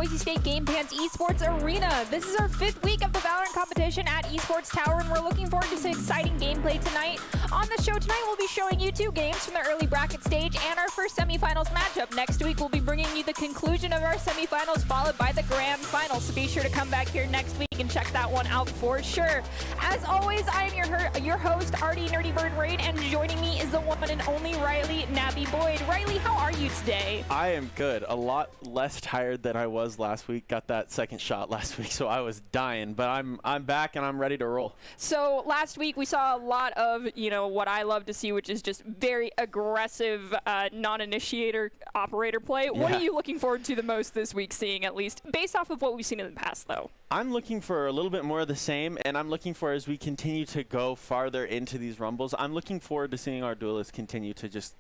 Boise State Game Pants Esports Arena. This is our 5th week of the Valorant competition at Esports Tower, and we're looking forward to some exciting gameplay tonight. On the show tonight, we'll be showing you 2 games from the early bracket stage and our first semifinals matchup. Next week, we'll be bringing you the conclusion of our semifinals, followed by the grand final. So be sure to come back here next week and check that one out for sure. As always, I am your host, Artie Nerdy Bird Raid, and joining me is the one and only Riley Nabby Boyd. Riley, how are you today? I am good. A lot less tired than I was last week. Got that second shot last week, so I was dying. But I'm back and I'm ready to roll. So last week we saw a lot of, what I love to see, which is just very aggressive non-initiator operator play. Yeah. What are you looking forward to the most this week, seeing at least based off of what we've seen in the past, though? I'm looking for a little bit more of the same, and I'm looking for, as we continue to go farther into these rumbles, I'm looking forward to seeing our duelists continue to just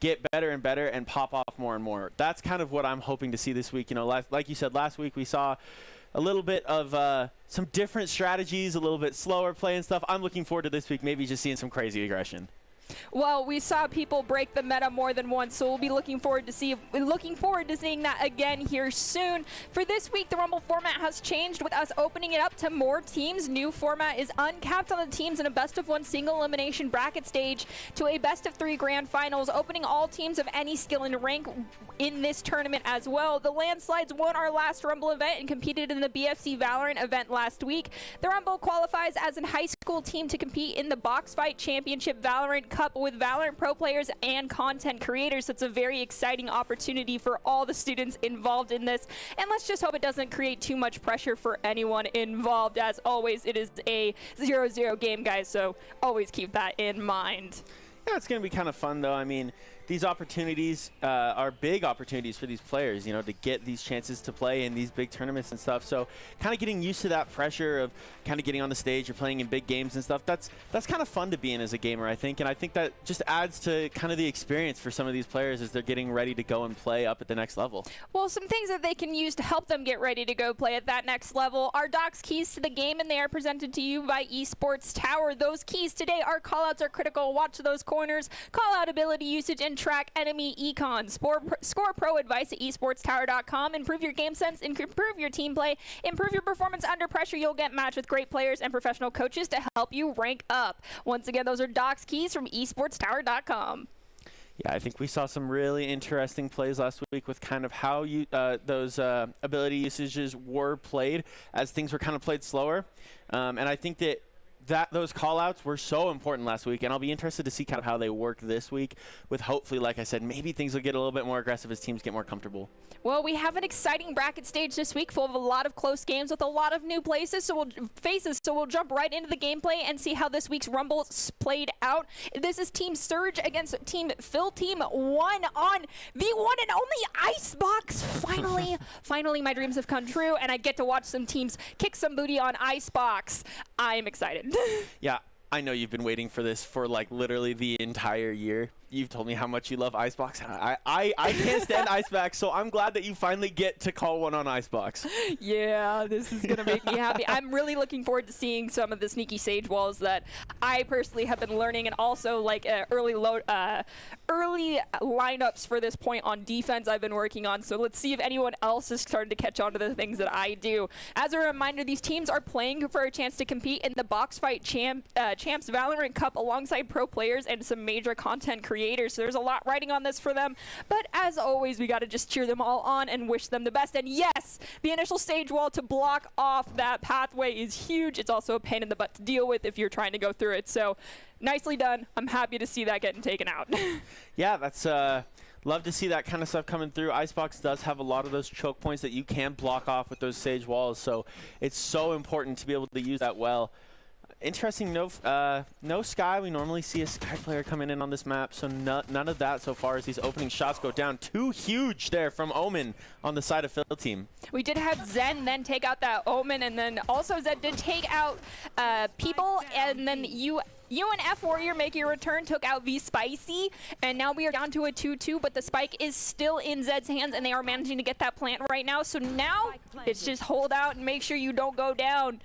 get better and better and pop off more and more. That's kind of what I'm hoping to see this week. Like you said, last week we saw a little bit of some different strategies, a little bit slower play and stuff. I'm looking forward to this week, maybe just seeing some crazy aggression. Well, we saw people break the meta more than once, so we'll be looking forward to seeing that again here soon. For this week, the Rumble format has changed, with us opening it up to more teams. New format is uncapped on the teams in a best-of-1 single elimination bracket stage to a best-of-3 grand finals, opening all teams of any skill and rank in this tournament as well. The Landslides won our last Rumble event and competed in the BFC Valorant event last week. The Rumble qualifies as a high school team to compete in the Box Fight Championship Valorant Cup with Valorant pro players and content creators. It's a very exciting opportunity for all the students involved in this, and let's just hope it doesn't create too much pressure for anyone involved. As always, it is a 0-0 game, guys, so always keep that in mind. Yeah, it's going to be kind of fun, though. I mean, these opportunities are big opportunities for these players, to get these chances to play in these big tournaments and stuff. So kind of getting used to that pressure of kind of getting on the stage, you're playing in big games and stuff. That's kind of fun to be in as a gamer, I think. And I think that just adds to kind of the experience for some of these players as they're getting ready to go and play up at the next level. Well, some things that they can use to help them get ready to go play at that next level are Doc's keys to the game, and they are presented to you by Esports Tower. Those keys today, our callouts are critical. Watch those corners, call out ability usage, and track enemy econ. Score pro advice at esportstower.com. Improve your game sense, improve your team play, improve your performance under pressure. You'll get matched with great players and professional coaches to help you rank up. Once again, those are Doc's keys from esportstower.com. Yeah, I think we saw some really interesting plays last week with kind of how those ability usages were played as things were kind of played slower. And I think that those call-outs were so important last week, and I'll be interested to see kind of how they work this week with, hopefully, like I said, maybe things will get a little bit more aggressive as teams get more comfortable. Well, we have an exciting bracket stage this week full of a lot of close games with a lot of new faces, so we'll jump right into the gameplay and see how this week's Rumble played out. This is Team Surge against Team Phil. Team 1 on the one and only Icebox. Finally, my dreams have come true, and I get to watch some teams kick some booty on Icebox. I am excited. Yeah, I know you've been waiting for this for like literally the entire year. You've told me how much you love Icebox. I can't stand Icebox, so I'm glad that you finally get to call one on Icebox. Yeah, this is going to make me happy. I'm really looking forward to seeing some of the sneaky sage walls that I personally have been learning, and also like early lineups for this point on defense I've been working on. So let's see if anyone else is starting to catch on to the things that I do. As a reminder, these teams are playing for a chance to compete in the Box Fight Champs Valorant Cup alongside pro players and some major content creators. So there's a lot riding on this for them. But as always, we got to just cheer them all on and wish them the best. And yes, the initial stage wall to block off that pathway is huge. It's also a pain in the butt to deal with if you're trying to go through it. So nicely done. I'm happy to see that getting taken out. Yeah, that's love to see that kind of stuff coming through. Icebox does have a lot of those choke points that you can block off with those sage walls. So it's so important to be able to use that well. Interesting, no Sky. We normally see a Sky player coming in on this map, so none of that so far as these opening shots go down. Too huge there from Omen on the side of Phil team. We did have Zen then take out that Omen, and then also Zen did take out people, and then you and F Warrior make your return, took out V Spicy, and now we are down to a 2-2, but the spike is still in Zed's hands, and they are managing to get that plant right now. So now it's just hold out and make sure you don't go down.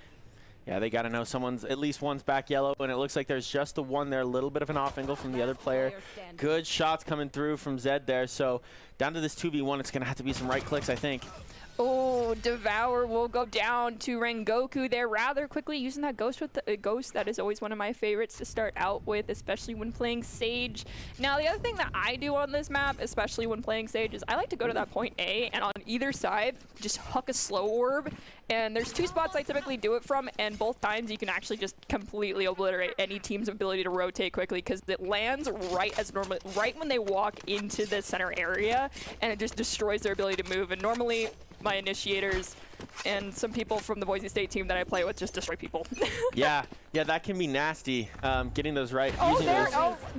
Yeah, they got to know at least one's back yellow, and it looks like there's just the one there, a little bit of an off angle from the other player. Good shots coming through from Zed there, so down to this 2v1, it's going to have to be some right clicks, I think. Oh, Devour will go down to Rengoku there rather quickly, using that Ghost with the Ghost. That is always one of my favorites to start out with, especially when playing Sage. Now, the other thing that I do on this map, especially when playing Sage, is I like to go to that point A, and on either side, just huck a slow orb. And there's 2 spots I typically do it from, and both times you can actually just completely obliterate any team's ability to rotate quickly, because it lands right as normal, right when they walk into the center area, and it just destroys their ability to move. And normally, my initiators and some people from the Boise State team that I play with just destroy people. yeah, that can be nasty. Getting those right.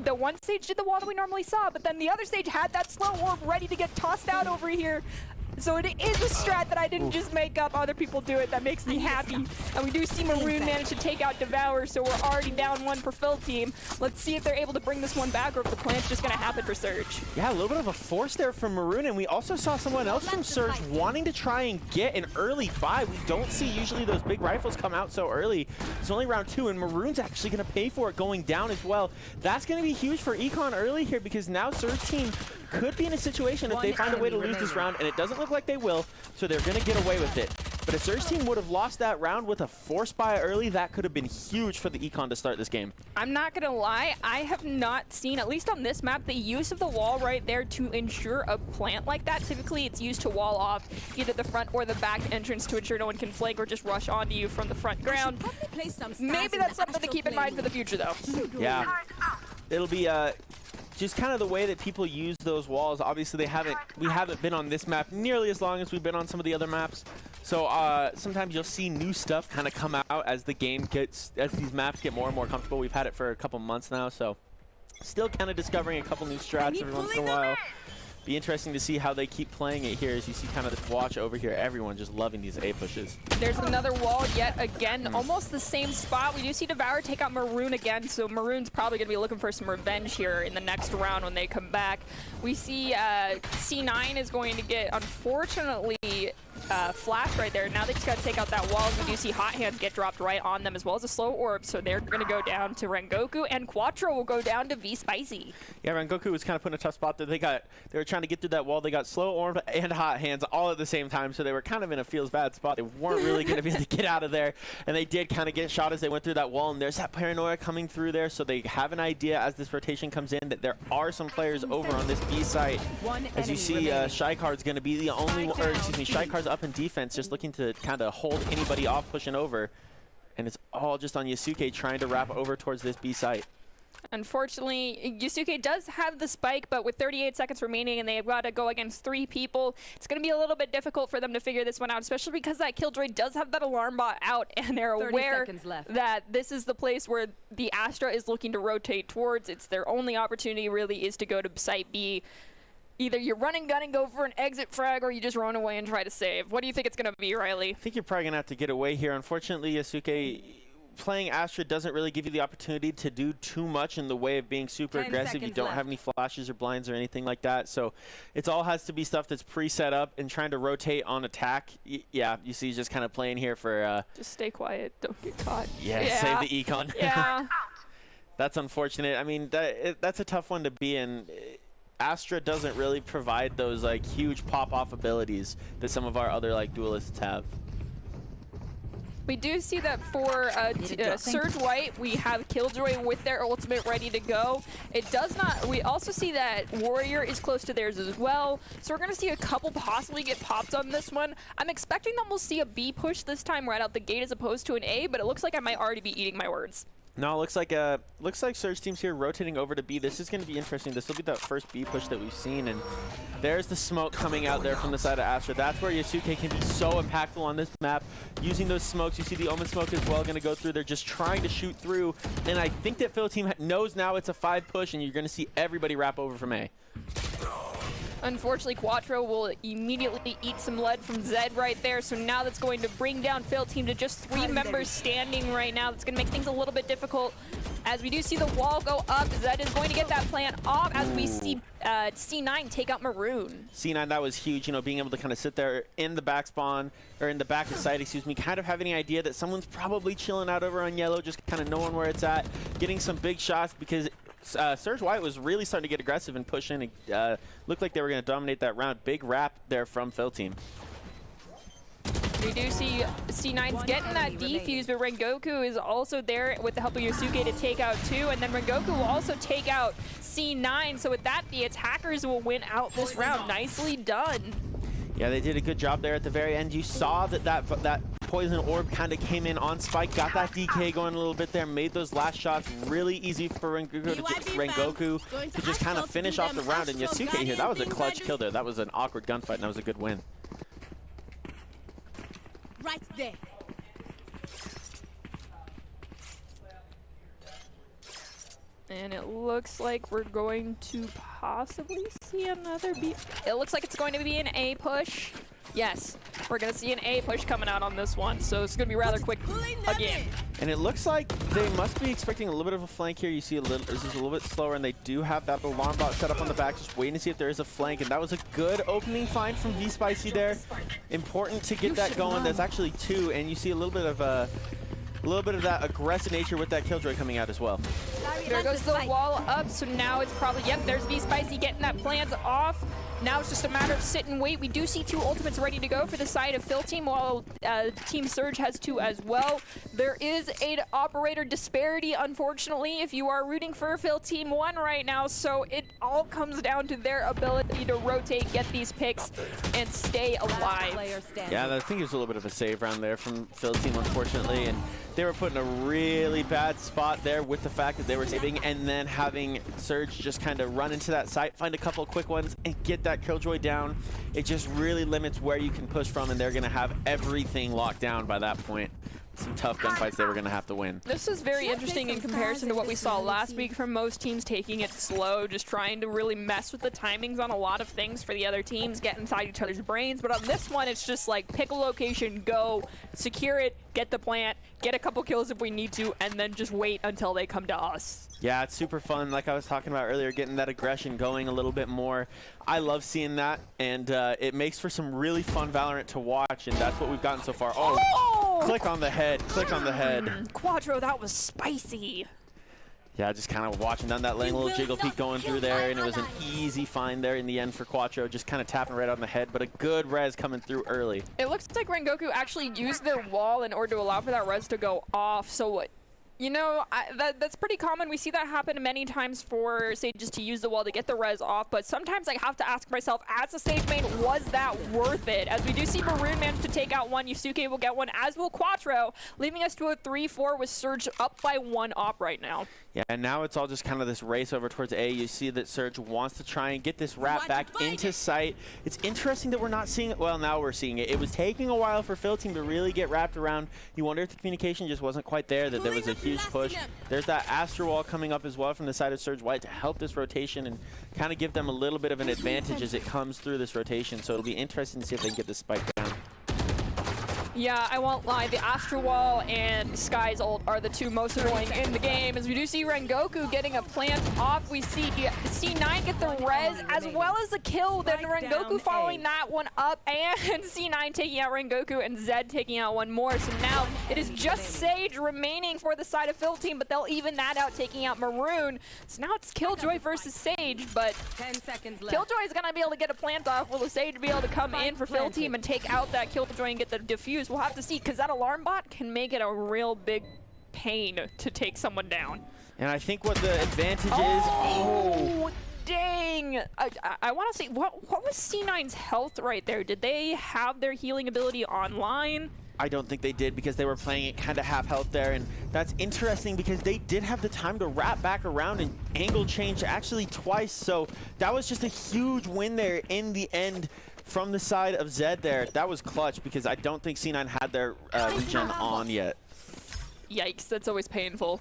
The one stage did the wall that we normally saw, but then the other stage had that slow orb ready to get tossed out over here. So it is a strat that I didn't just make up. Other people do it. That makes me happy. And we do see Maroon manage to take out Devour, so we're already down 1 for Phil team. Let's see if they're able to bring this one back, or if the plant's just going to happen for Surge. Yeah, a little bit of a force there from Maroon, and we also saw someone else from Surge wanting to try and get an early buy. We don't see usually those big rifles come out so early. It's only round 2, and Maroon's actually going to pay for it going down as well. That's going to be huge for Econ early here, because now Surge team could be in a situation if they find a way to lose this round, and it doesn't look like they will, so they're going to get away with it. But if Surge team would have lost that round with a force buy early, that could have been huge for the Econ to start this game. I'm not going to lie, I have not seen, at least on this map, the use of the wall right there to ensure a plant like that. Typically, it's used to wall off either the front or the back entrance to ensure no one can flank or just rush onto you from the front ground. Maybe that's something to keep in mind for the future, though. Yeah, it'll be just kind of the way that people use those walls. Obviously, we haven't been on this map nearly as long as we've been on some of the other maps. So sometimes you'll see new stuff kind of come out as the game gets, as these maps get more and more comfortable. We've had it for a couple months now, so still kind of discovering a couple new strats every once in a while. Be interesting to see how they keep playing it here, as you see kind of this watch over here. Everyone just loving these A pushes. There's another wall yet again, almost the same spot. We do see Devour take out Maroon again, so Maroon's probably going to be looking for some revenge here in the next round when they come back. We see C9 is going to get, unfortunately, flash right there. Now they just got to take out that wall. We do see Hot Hands get dropped right on them, as well as a slow orb, so they're going to go down to Rengoku, and Quattro will go down to V Spicy. Yeah, Rengoku was kind of put in a tough spot there. They were trying to get through that wall. They got slow orb and Hot Hands all at the same time, so they were kind of in a feels bad spot. They weren't really going to be able to get out of there, and they did kind of get shot as they went through that wall, and there's that paranoia coming through there, so they have an idea as this rotation comes in that there are some players over on this B site. As you see, Shycard's going to be the only one, or excuse me, Shycard's up in defense, just looking to kind of hold anybody off pushing over, and it's all just on Yasuke trying to wrap over towards this B site. Unfortunately, Yusuke does have the spike, but with 38 seconds remaining and they've got to go against 3 people, it's going to be a little bit difficult for them to figure this one out, especially because that Killjoy does have that alarm bot out, and they're aware that this is the place where the Astra is looking to rotate towards. It's their only opportunity really is to go to Site B. Either you run and gun and go for an exit frag, or you just run away and try to save. What do you think it's going to be, Riley? I think you're probably going to have to get away here. Unfortunately, Yasuke, playing Astra doesn't really give you the opportunity to do too much in the way of being super aggressive. You don't have any flashes or blinds or anything like that. So it all has to be stuff that's pre-set up, and trying to rotate on attack. Yeah, you see just kind of playing here for... just stay quiet. Don't get caught. Yeah, save the econ. Yeah. That's unfortunate. I mean, that's a tough one to be in. Astra doesn't really provide those like huge pop-off abilities that some of our other like duelists have. We do see that for Surge White, we have Killjoy with their ultimate ready to go. It does not, we also see that Warrior is close to theirs as well. So we're gonna see a couple possibly get popped on this one. I'm expecting that we'll see a B push this time right out the gate as opposed to an A, but it looks like I might already be eating my words. No, it looks like Surge team's here rotating over to B. This is going to be interesting. This will be that first B push that we've seen, and there's the smoke coming out there from the side of Astra. That's where Yasuke can be so impactful on this map. Using those smokes, you see the Omen smoke as well going to go through. They're just trying to shoot through, and I think that Phil team knows now it's a 5 push, and you're going to see everybody wrap over from A. Unfortunately, Quattro will immediately eat some lead from Zed right there, so now that's going to bring down Phil team to just 3 members standing right now. That's going to make things a little bit difficult. As we do see the wall go up, Zed is going to get that plant off as we see C9 take out Maroon. C9, that was huge, you know, being able to kind of sit there in the back spawn, or in the back of site, excuse me, kind of having an idea that someone's probably chilling out over on yellow, just kind of knowing where it's at, getting some big shots, because Surge White was really starting to get aggressive and push in. Looked like they were going to dominate that round. Big wrap there from Phil team. We do see C9's getting that defuse, but Rengoku is also there with the help of Yosuke to take out 2, and then Rengoku will also take out C9. So with that, the attackers will win out this round. Nicely done. Yeah, they did a good job there at the very end. You saw that poison orb kind of came in on Spike, got that DK going a little bit there, made those last shots really easy for Rengoku to just kind of finish off the round. And Yosuke here, that was a clutch kill there. That was an awkward gunfight, and that was a good win. Right there. And it looks like we're going to possibly see another B. It looks like it's going to be an A push. Yes, we're going to see an A push coming out on this one, so it's going to be rather quick again. And it looks like they must be expecting a little bit of a flank here. You see this is a little bit slower, and they do have that alarm bot set up on the back, just waiting to see if there is a flank. And that was a good opening find from V-Spicy there. Important to get that going. There's actually 2, and you see a little bit of that aggressive nature with that Killjoy coming out as well. There goes the wall up, so now it's probably, yep, there's V-Spicy getting that plant off. Now it's just a matter of sit and wait. We do see 2 ultimates ready to go for the side of Phil Team, while Team Surge has 2 as well. There is an operator disparity, unfortunately, if you are rooting for Phil Team 1 right now, so it all comes down to their ability to rotate, get these picks, and stay alive. Yeah, I think it was a little bit of a save round there from Phil Team, unfortunately, and they were put in a really bad spot there with the fact that they were saving, and then having Surge just kind of run into that site, find a couple of quick ones, and get that Killjoy down. It just really limits where you can push from, and they're going to have everything locked down by that point. Some tough gunfights they were going to have to win. This is very interesting in comparison to what we saw last week from most teams taking it slow, just trying to really mess with the timings on a lot of things for the other teams, get inside each other's brains. But on this one, it's just like pick a location, go, secure it, get the plant, get a couple kills if we need to, and then just wait until they come to us. Yeah, it's super fun. Like I was talking about earlier, getting that aggression going a little bit more. I love seeing that, and it makes for some really fun Valorant to watch, and that's what we've gotten so far. Oh! Click on the head, click on the head. Quadro, that was spicy. Yeah, just kind of watching down that lane, little jiggle peek going through there, and it was an easy find there in the end for Quattro, just kind of tapping right on the head, but a good res coming through early. It looks like Rengoku actually used their wall in order to allow for that res to go off, so you know, that's pretty common. We see that happen many times for Sages to use the wall to get the res off, but sometimes I have to ask myself, as a Sage main, was that worth it? As we do see Maroon manage to take out 1, Yusuke will get 1, as will Quattro, leaving us to a 3-4 with Surge up by 1 op right now. Yeah, and now it's all just kind of this race over towards A. You see that Surge wants to try and get this wrap back into sight. It's interesting that we're not seeing it. Well, now we're seeing it. It was taking a while for Phil Team to really get wrapped around. You wonder if the communication just wasn't quite there, that there was a huge push. There's that Astro Wall coming up as well from the side of Surge White to help this rotation and kind of give them a little bit of an advantage as it comes through this rotation. So it'll be interesting to see if they can get this spike down. Yeah, I won't lie. The Astro Wall and Sky's ult are the 2 most annoying in the game. As we do see Rengoku getting a plant off, we see C9 get the res as well as the kill. Then Rengoku following that one up, and C9 taking out Rengoku and Zed taking out 1 more. So now it is just Sage remaining for the side of Phil Team, but they'll even that out, taking out Maroon. So now it's Killjoy versus Sage, but 10 seconds left. Killjoy is going to be able to get a plant off. Will the Sage be able to come in for Phil Team and take out that Killjoy and get the defuse? We'll have to see, because that alarm bot can make it a real big pain to take someone down. And I think what the advantage is... Oh, dang! I want to see, what was C9's health right there? Did they have their healing ability online? I don't think they did, because they were playing it kind of half health there, and that's interesting because they did have the time to wrap back around and angle change actually twice, so that was just a huge win there in the end from the side of Zed there. That was clutch, because I don't think C9 had their regen on yet. Yikes, that's always painful.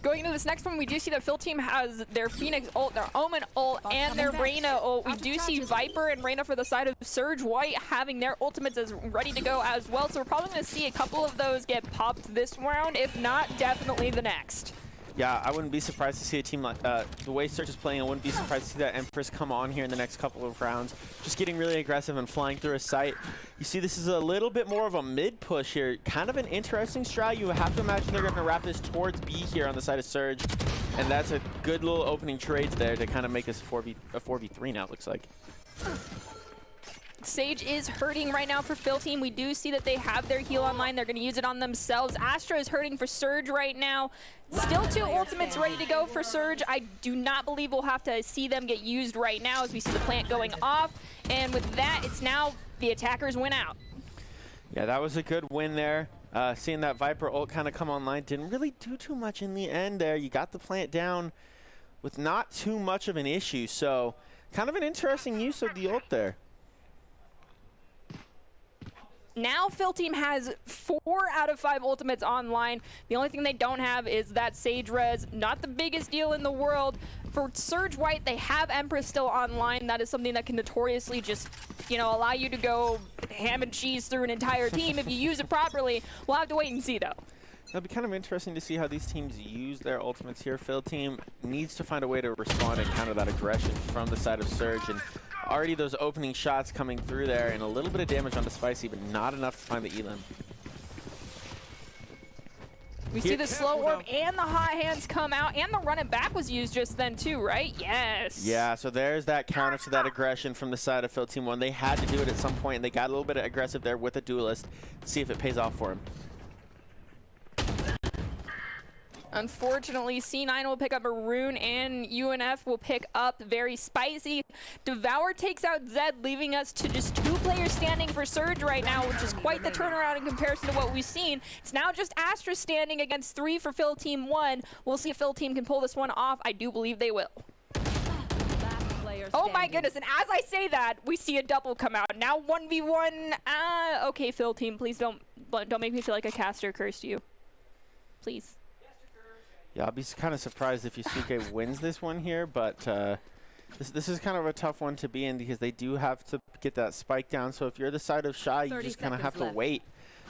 Going into this next one, we do see that Phil Team has their Phoenix ult, their Omen ult, and their Reyna ult. We do see Viper and Reyna for the side of Surge White having their ultimates as ready to go as well. So we're probably going to see a couple of those get popped this round. If not, definitely the next. Yeah, I wouldn't be surprised to see a team like the way Surge is playing. I wouldn't be surprised to see that Empress come on here in the next couple of rounds, just getting really aggressive and flying through a site. You see, this is a little bit more of a mid push here. Kind of an interesting strat. You have to imagine they're going to wrap this towards B here on the side of Surge, and that's a good little opening trades there to kind of make this a 4v3 now, it looks like. Sage is hurting right now for Phil team. We do see that they have their heal online. They're going to use it on themselves. Astra is hurting for Surge right now. Still 2 ultimates ready to go for Surge. I do not believe we'll have to see them get used right now as we see the plant going off. And with that, it's now the attackers win out. Yeah, that was a good win there. Seeing that Viper ult kind of come online didn't really do too much in the end there. You got the plant down with not too much of an issue. So kind of an interesting use of the ult there. Now Phil team has 4 out of 5 ultimates online. The only thing they don't have is that Sage res. Not the biggest deal in the world. For Surge White, they have Empress still online. That is something that can notoriously just, you know, allow you to go ham and cheese through an entire team if you use it properly. We'll have to wait and see, though. It'll be kind of interesting to see how these teams use their ultimates here. Phil team needs to find a way to respond and counter that aggression from the side of Surge. And already those opening shots coming through there and a little bit of damage onto Spicy, but not enough to find the Elim. We see the slow orb and the hot hands come out, and the run it back was used just then too, right? Yes. Yeah, so there's that counter to that aggression from the side of Phil Team 1. They had to do it at some point, and they got a little bit aggressive there with a duelist. Let's see if it pays off for him. Unfortunately, C9 will pick up a rune, and UNF will pick up very Spicy. Devour takes out Zed, leaving us to just 2 players standing for Surge right now, which is quite the turnaround in comparison to what we've seen. It's now just Astra standing against 3 for Phil Team 1. We'll see if Phil Team can pull this one off. I do believe they will. Oh my goodness, and as I say that, we see a double come out. Now 1v1. Okay, Phil Team, please don't make me feel like a caster cursed you. Please. Yeah, I'll be kind of surprised if Yusuke wins this one here, but this is kind of a tough one to be in because they do have to get that spike down. So if you're the side of Shy, you just kind of have to wait.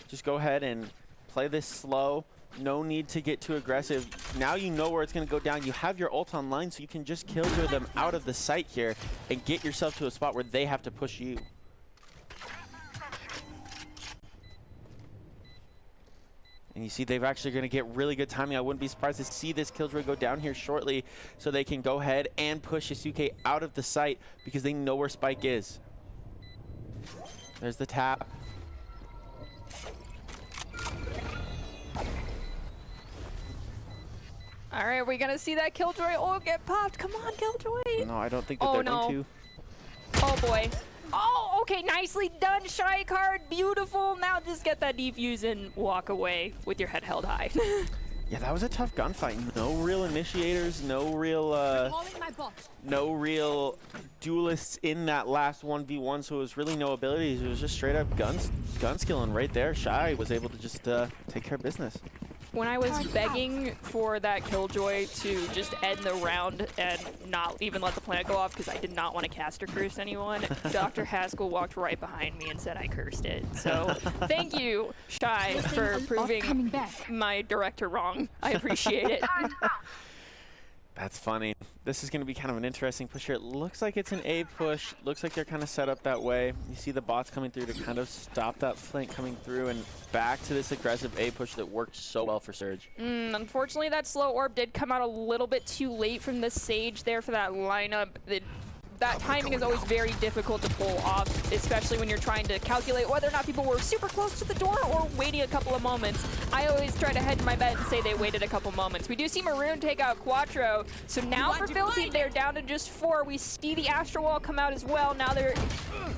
Just go ahead and play this slow. No need to get too aggressive. Now you know where it's going to go down. You have your ult online, so you can just killjoy them out of the site here and get yourself to a spot where they have to push you. And you see they've actually going to get really good timing. I wouldn't be surprised to see this killjoy go down here shortly so they can go ahead and push Yusuke out of the site because they know where Spike is. There's the tap. All right, we're going to see that killjoy ult get popped. Come on, killjoy. No, I don't think that they're going to. Oh, boy. Oh, okay, nicely done, Shy Card. Beautiful. Now just get that defuse and walk away with your head held high. Yeah, that was a tough gunfight. No real initiators, no real duelists in that last 1v1, so it was really no abilities. It was just straight up gun skilling right there. Shy was able to just take care of business. When I was begging for that killjoy to just end the round and not even let the plant go off because I did not want to caster curse anyone, Dr. Haskell walked right behind me and said I cursed it. So thank you, Shy, for proving my director wrong. I appreciate it. That's funny. This is going to be kind of an interesting push here. It looks like it's an A push. Looks like they're kind of set up that way. You see the bots coming through to kind of stop that flank coming through and back to this aggressive A push that worked so well for Surge. Unfortunately, that slow orb did come out a little bit too late from the Sage there for that lineup. That timing is always very difficult to pull off, especially when you're trying to calculate whether or not people were super close to the door or waiting a couple of moments. I always try to hedge my bet and say they waited a couple moments. We do see Maroon take out Quattro, so now for Phil Team, they're down to just 4. We see the Astro Wall come out as well.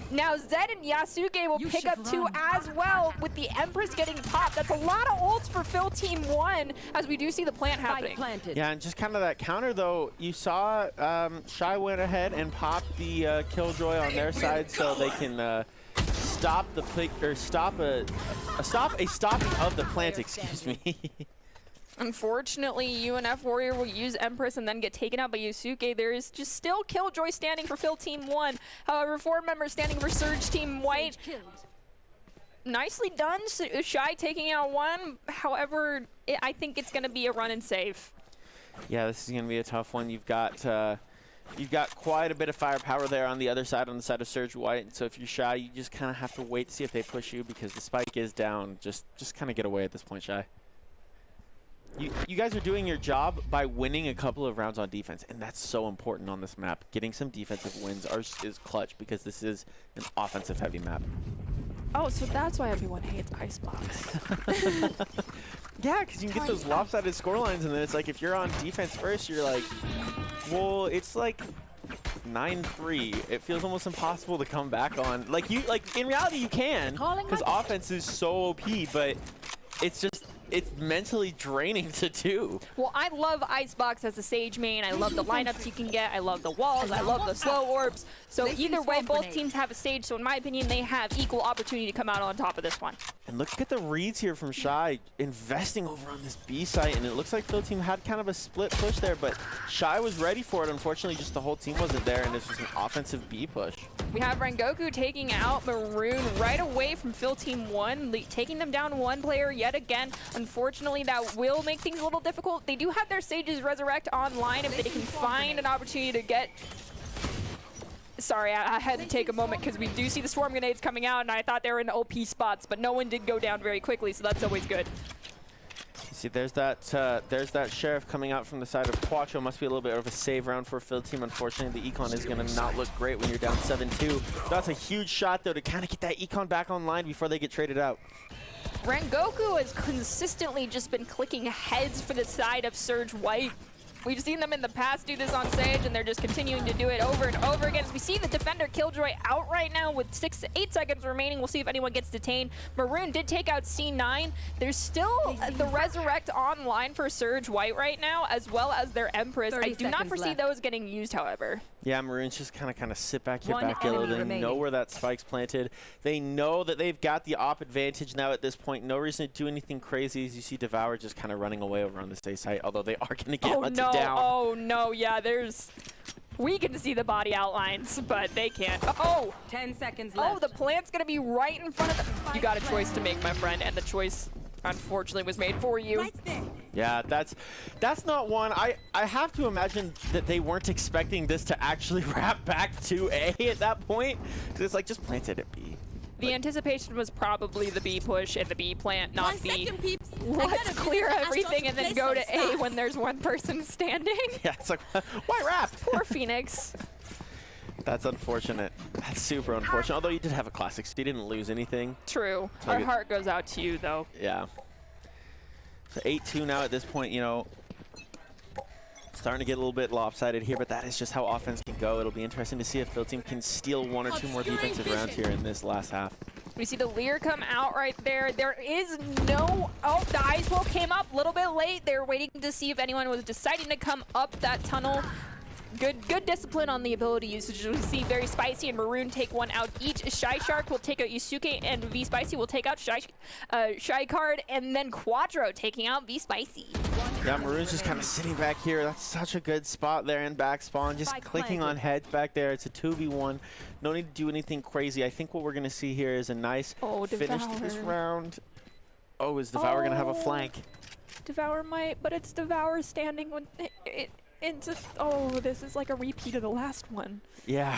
Now Zed and Yasuke will pick up 2 as well, with the Empress getting popped. That's a lot of ults for Phil Team 1, as we do see the plant happening. Yeah, and just kind of that counter, though, you saw Shy went ahead and popped the killjoy on their side so they can stop the stop a stopping of the plant, excuse me. Unfortunately, UNF Warrior will use Empress and then get taken out by Yusuke. There is just still Killjoy standing for Phil Team 1. However, 4 members standing for Surge Team White. Nicely done, Shy taking out 1. However, I think it's going to be a run and save. Yeah, this is going to be a tough one. You've got quite a bit of firepower there on the other side, on the side of Surge White. So if you're Shy, you just kind of have to wait to see if they push you because the spike is down. Just kind of get away at this point, Shy. You guys are doing your job by winning a couple of rounds on defense, and that's so important on this map. Getting some defensive wins is clutch because this is an offensive-heavy map. Oh, so that's why everyone hates Icebox. Yeah, because you can get those lopsided scorelines, and then it's like if you're on defense first, you're like, well, it's like 9-3. It feels almost impossible to come back on. Like in reality, you can, because offense is so OP, but it's mentally draining to do. Well, I love Icebox as a Sage main. I love the lineups you can get. I love the walls. I love the slow orbs. So either way, both teams have a Sage. So in my opinion, they have equal opportunity to come out on top of this one. And look at the reads here from Shy, investing over on this B site, and it looks like Phil team had kind of a split push there, but Shy was ready for it. Unfortunately, just the whole team wasn't there, and this was an offensive B push. We have Rengoku taking out Maroon right away from Phil Team 1, taking them down one player yet again. Unfortunately, that will make things a little difficult. They do have their Sages Resurrect online if they can find an opportunity to get... Sorry, I had to take a moment because we do see the Swarm Grenades coming out, and I thought they were in OP spots, but no one did go down very quickly, so that's always good. See, there's that Sheriff coming out from the side of Quattro. Must be a little bit of a save round for Phil team. Unfortunately, the Econ is going to not look great when you're down 7-2. That's a huge shot, though, to kind of get that Econ back online before they get traded out. Rengoku has consistently just been clicking heads for the side of Surge White. We've seen them in the past do this on Sage, and they're just continuing to do it over and over again. As we see the defender Killjoy out right now with 8 seconds remaining. We'll see if anyone gets detained. Maroon did take out C9. There's still the Resurrect online for Surge White right now, as well as their Empress. I do not foresee those getting used, however. Yeah, Maroons just kind of sit back here, back yellow. They know where that spike's planted. They know that they've got the op advantage now at this point. No reason to do anything crazy, as you see Devour just kind of running away over on the A site, although they are going to get hunted down. Oh, no, yeah, we can see the body outlines, but they can't. Oh! 10 seconds left. Oh, the plant's going to be right in front of them. You got a choice to make, my friend, and the choice, unfortunately, was made for you. Right there. Yeah, that's not one. I have to imagine that they weren't expecting this to actually wrap back to A at that point. Because it's like, just plant it at B. The anticipation was probably the B push and the B plant, not B. Let's clear everything and then go to A when there's one person standing. Yeah, it's like, why wrap? Poor Phoenix. That's unfortunate. That's super unfortunate. Although you did have a classic, so you didn't lose anything. True. Our heart goes out to you, though. Yeah. So 8-2 now at this point, you know, starting to get a little bit lopsided here, but that is just how offense can go. It'll be interesting to see if Phil team can steal 1 or 2 more defensive rounds here in this last half. We see the Lear come out right there. There is no... Oh, the Ice Wall came up a little bit late. They're waiting to see if anyone was deciding to come up that tunnel. Good discipline on the ability usage. We see Very Spicy and Maroon take one out each. Shy Shark will take out Yusuke, and V Spicy will take out Shy Card, and then Quattro taking out V Spicy. Yeah, Maroon's just kind of sitting back here. That's such a good spot there in back spawn. Just clicking on heads back there. It's a 2v1. No need to do anything crazy. I think what we're going to see here is a nice finish to this round. Oh, is Devour going to have a flank? Devour might, but it's Devour standing when it's just, oh, this is like a repeat of the last one. Yeah,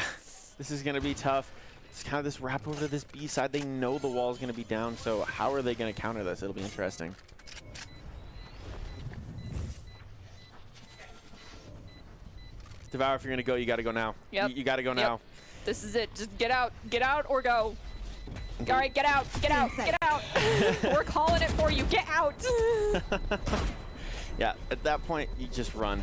this is going to be tough. It's kind of this wrap over to this B side. They know the wall is going to be down, so how are they going to counter this? It'll be interesting. Devour, if you're going to go, you got to go now. Yep. You got to go now. This is it. Just get out or go. All right, get out. We're calling it for you. Get out. Yeah, at that point, you just run.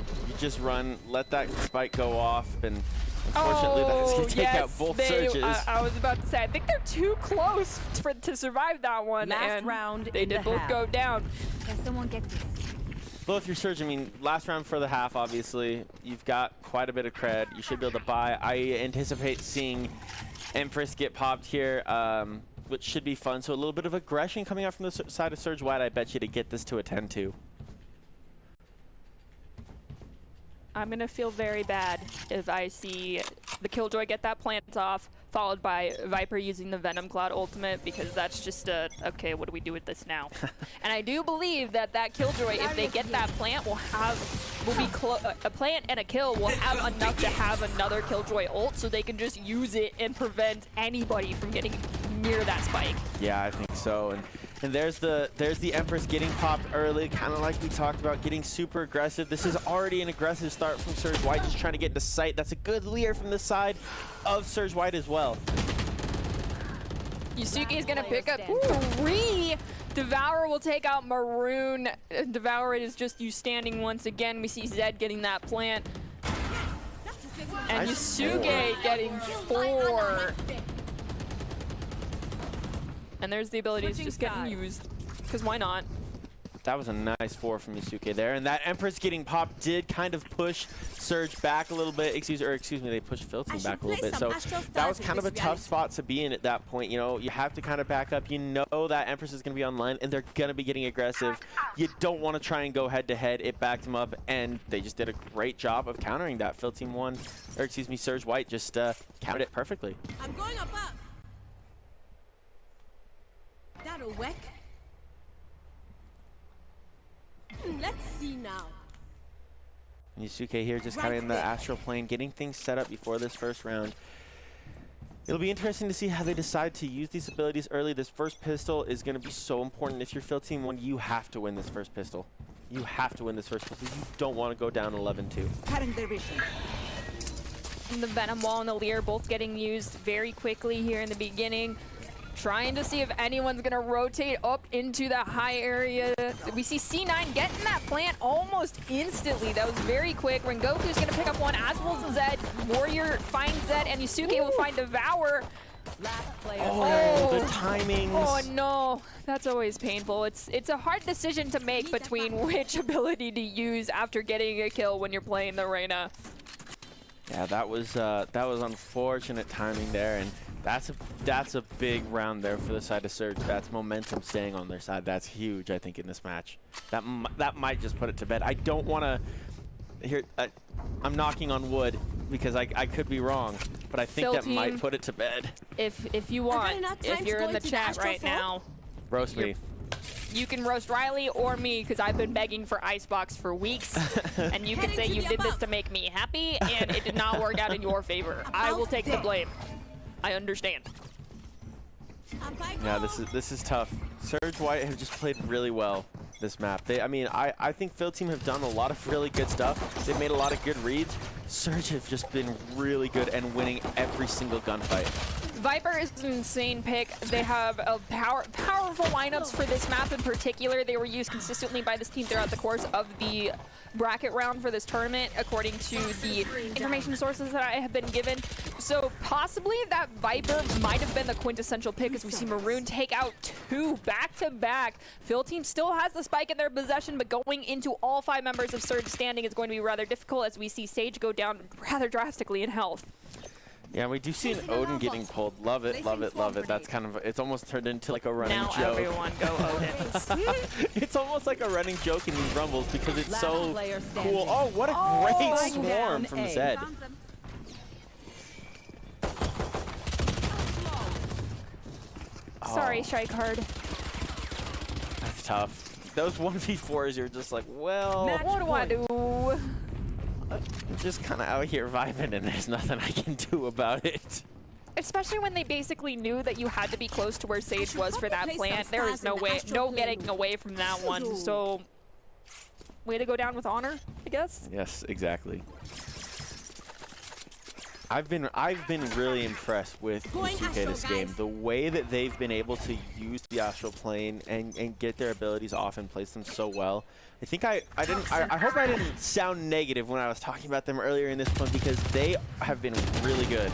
Let that spike go off, and unfortunately, that's going to take out both surges. I was about to say, I think they're too close to survive that one. Last round they did both go down. Can someone get this? Both your surge, I mean, last round for the half, obviously. You've got quite a bit of cred. You should be able to buy. I anticipate seeing Empress get popped here, which should be fun. So a little bit of aggression coming out from the side of Surge White, I bet you, to get this to a 10-2. I'm going to feel very bad if I see the Killjoy get that plant off, followed by Viper using the Venom Cloud ultimate, because that's just okay, what do we do with this now? And I do believe that Killjoy, if they get that plant, will be a plant and a kill will have enough to have another Killjoy ult, so they can just use it and prevent anybody from getting near that spike. Yeah, I think so. And And there's the Empress getting popped early, kind of like we talked about, getting super aggressive. This is already an aggressive start from Surge White, just trying to get into sight. That's a good leer from the side of Surge White as well. Yusuke is gonna pick up three. Devour will take out Maroon. Devour is just you standing once again. We see Zed getting that plant. And Yusuke getting 4. And there's the abilities just getting used. Because why not? That was a nice 4 from Yusuke there. And that Empress getting popped did kind of push Surge back a little bit. Excuse me, they pushed Philteam back a little bit. So that was kind of a tough spot to be in at that point. You know, you have to kind of back up. You know that Empress is going to be online and they're going to be getting aggressive. You don't want to try and go head to head. It backed them up and they just did a great job of countering that. Surge White just countered it perfectly. I'm going above. That'll work. Let's see now. Yusuke here just kind of in the astral plane, getting things set up before this first round. It'll be interesting to see how they decide to use these abilities early. This first pistol is going to be so important. If you're Philteam 1, you have to win this first pistol. You have to win this first pistol. You don't want to go down 11-2. And the Venom Wall and the Leer both getting used very quickly here in the beginning. Trying to see if anyone's going to rotate up into that high area. We see C9 getting that plant almost instantly. That was very quick. Rengoku's going to pick up one, as will Zed. Warrior finds Zed, and Yusuke will find Devour. Last player. Oh, the timings. Oh no, that's always painful. It's a hard decision to make between which ability to use after getting a kill when you're playing the Reyna. Yeah, that was unfortunate timing there, and that's a big round there for the side of Surge. That's momentum staying on their side. That's huge, I think, in this match. That might just put it to bed. I don't want to hear. I'm knocking on wood because I could be wrong, but I think that might put it to bed. If you want, if you're in the chat right now, roast me. You can roast Riley or me because I've been begging for Icebox for weeks. And you can say you did this to make me happy and it did not work out in your favor. I will take the blame. I understand. Yeah, this is tough. Surge White have just played really well this map. I think Philteam have done a lot of really good stuff. They've made a lot of good reads. Surge have just been really good and winning every single gunfight. Viper is an insane pick. They have powerful lineups for this map in particular. They were used consistently by this team throughout the course of the bracket round for this tournament, according to the information sources that I have been given. So possibly that Viper might have been the quintessential pick, as we see Maroon take out 2 back-to-back. Philteam still has the spike in their possession, but going into all 5 members of Surge standing is going to be rather difficult, as we see Sage go down rather drastically in health. Yeah, we do see an Odin getting pulled. Love it, love it, love it. That's kind of, it's almost turned into like a running joke. Now everyone go Odins. It's almost like a running joke in these rumbles because it's so cool. Oh, what a great swarm from Zed. Sorry, strike hard. That's tough. Those 1v4s, you're just like, well, what do I do? I'm just kind of out here vibing and there's nothing I can do about it. Especially when they basically knew that you had to be close to where Sage was for that plant. There is no way, no getting away from that one. So, way to go down with honor, I guess. Yes, exactly. I've been really impressed with Yusuke this game. The way that they've been able to use the astral plane and get their abilities off and place them so well. I think I hope I didn't sound negative when I was talking about them earlier in this one, because they have been really good.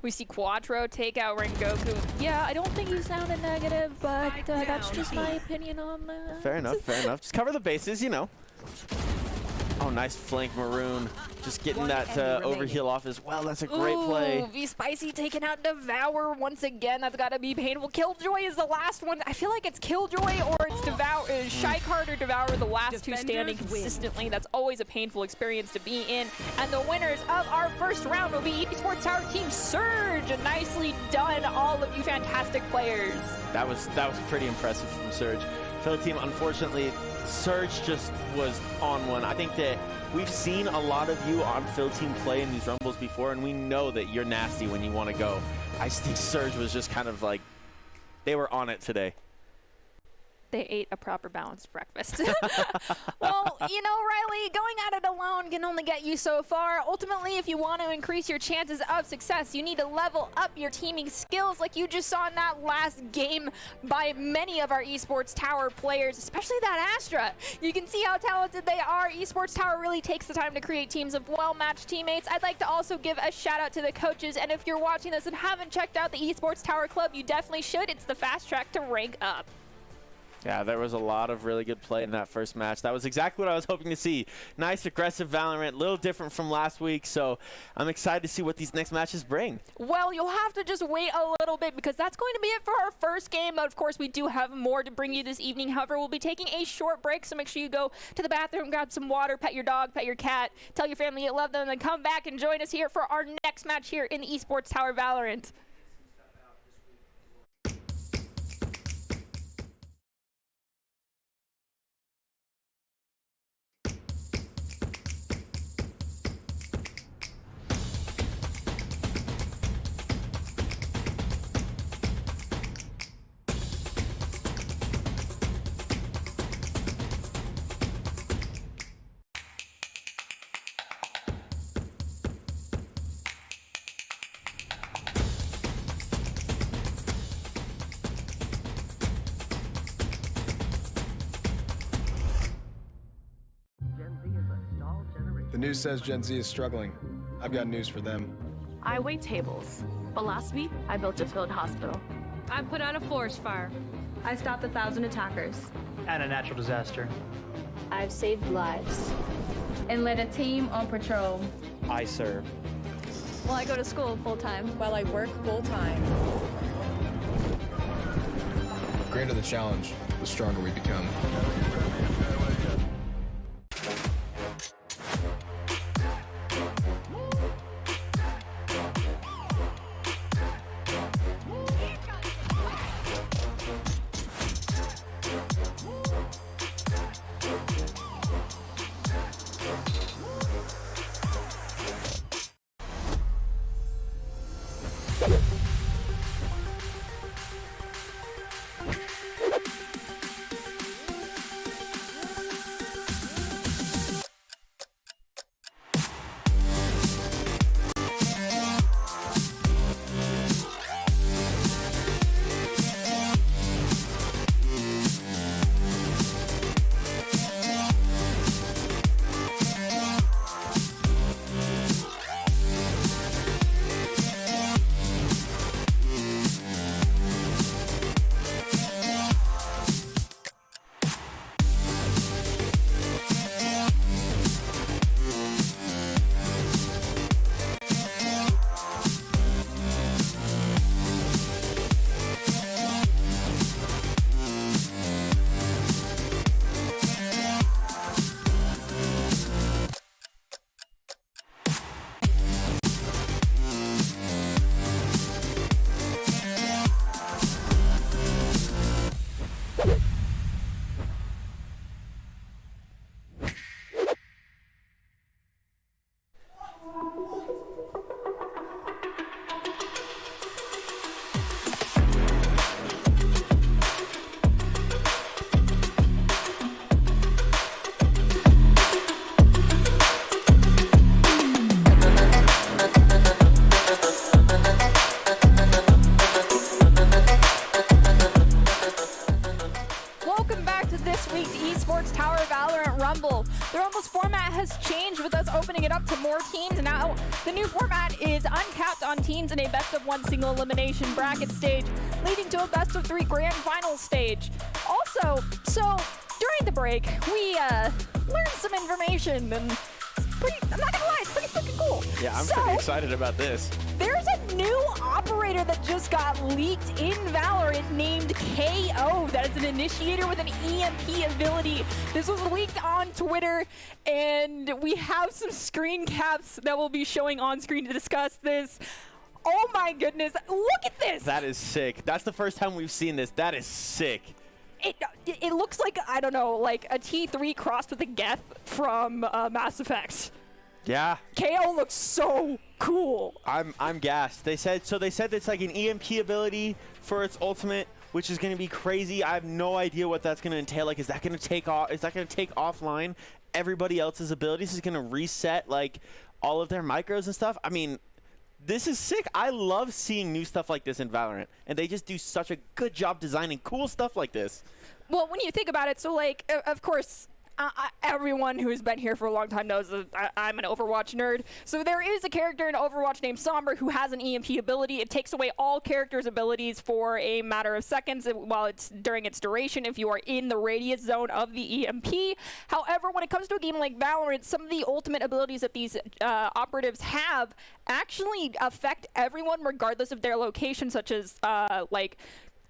We see Quattro take out Rengoku. Yeah, I don't think you sounded negative, but that's just my opinion on that. Fair enough, fair enough. Just cover the bases, you know. Oh, nice flank, Maroon. Just getting that overheal off as well. That's a great play. V-Spicy taking out Devour once again. That's got to be painful. Killjoy is the last one. I feel like it's Killjoy or it's Devour. Shycard or Devour, the last two standing consistently. That's always a painful experience to be in. And the winners of our first round will be Esports Tower Team Surge. Nicely done, all of you fantastic players. That was pretty impressive from Surge. Philteam, unfortunately, Surge just was on one. I think that we've seen a lot of you on Philteam play in these rumbles before, and we know that you're nasty when you want to go. I just think Surge was just kind of like, they were on it today. They ate a proper balanced breakfast. Well, you know, Riley, going at it alone can only get you so far. Ultimately, if you want to increase your chances of success, you need to level up your teaming skills like you just saw in that last game by many of our Esports Tower players, especially that Astra. You can see how talented they are. Esports Tower really takes the time to create teams of well-matched teammates. I'd like to also give a shout out to the coaches, and if you're watching this and haven't checked out the Esports Tower Club, you definitely should. It's the fast track to rank up. Yeah, there was a lot of really good play in that first match. That was exactly what I was hoping to see. Nice, aggressive Valorant, a little different from last week, so I'm excited to see what these next matches bring. Well, you'll have to just wait a little bit because that's going to be it for our first game. Of course, we do have more to bring you this evening. However, we'll be taking a short break, so make sure you go to the bathroom, grab some water, pet your dog, pet your cat, tell your family you love them, and then come back and join us here for our next match here in the Esports Tower Valorant. The news says Gen Z is struggling. I've got news for them. I wait tables, but last week I built a field hospital. I put out a forest fire. I stopped 1,000 attackers. And a natural disaster. I've saved lives. And led a team on patrol. I serve. Well, I go to school full-time. While I work full-time. The greater the challenge, the stronger we become. Esports Tower Valorant Rumble. The Rumble's format has changed with us opening it up to more teams, and now the new format is uncapped on teams in a best-of-1 single elimination bracket stage, leading to a best-of-3 grand final stage. Also, so during the break, we learned some information, and I'm not gonna lie, it's pretty freaking cool. Yeah, I'm pretty excited about this. There's a new operator that just got leaked in Valorant named KO. That is an initiator with an EMP ability. This was leaked on Twitter, and we have some screen caps that will be showing on screen to discuss this. Oh my goodness, look at this! That is sick. That's the first time we've seen this. That is sick. It looks like, I don't know, like a T3 crossed with a Geth from Mass Effect. Yeah. KO looks so cool. I'm gassed. They said it's like an EMP ability for its ultimate, which is going to be crazy. I have no idea what that's going to entail. Like, is that going to take off? Is that going to take offline everybody else's abilities? Is it going to reset like all of their micros and stuff? I mean, this is sick. I love seeing new stuff like this in Valorant, and they just do such a good job designing cool stuff like this. Well, when you think about it, so like, of course, everyone who's been here for a long time knows that I'm an Overwatch nerd. So there is a character in Overwatch named Somber who has an EMP ability. It takes away all characters' abilities for a matter of seconds while it's during its duration if you are in the radius zone of the EMP. However, when it comes to a game like Valorant, some of the ultimate abilities that these operatives have actually affect everyone regardless of their location, such as like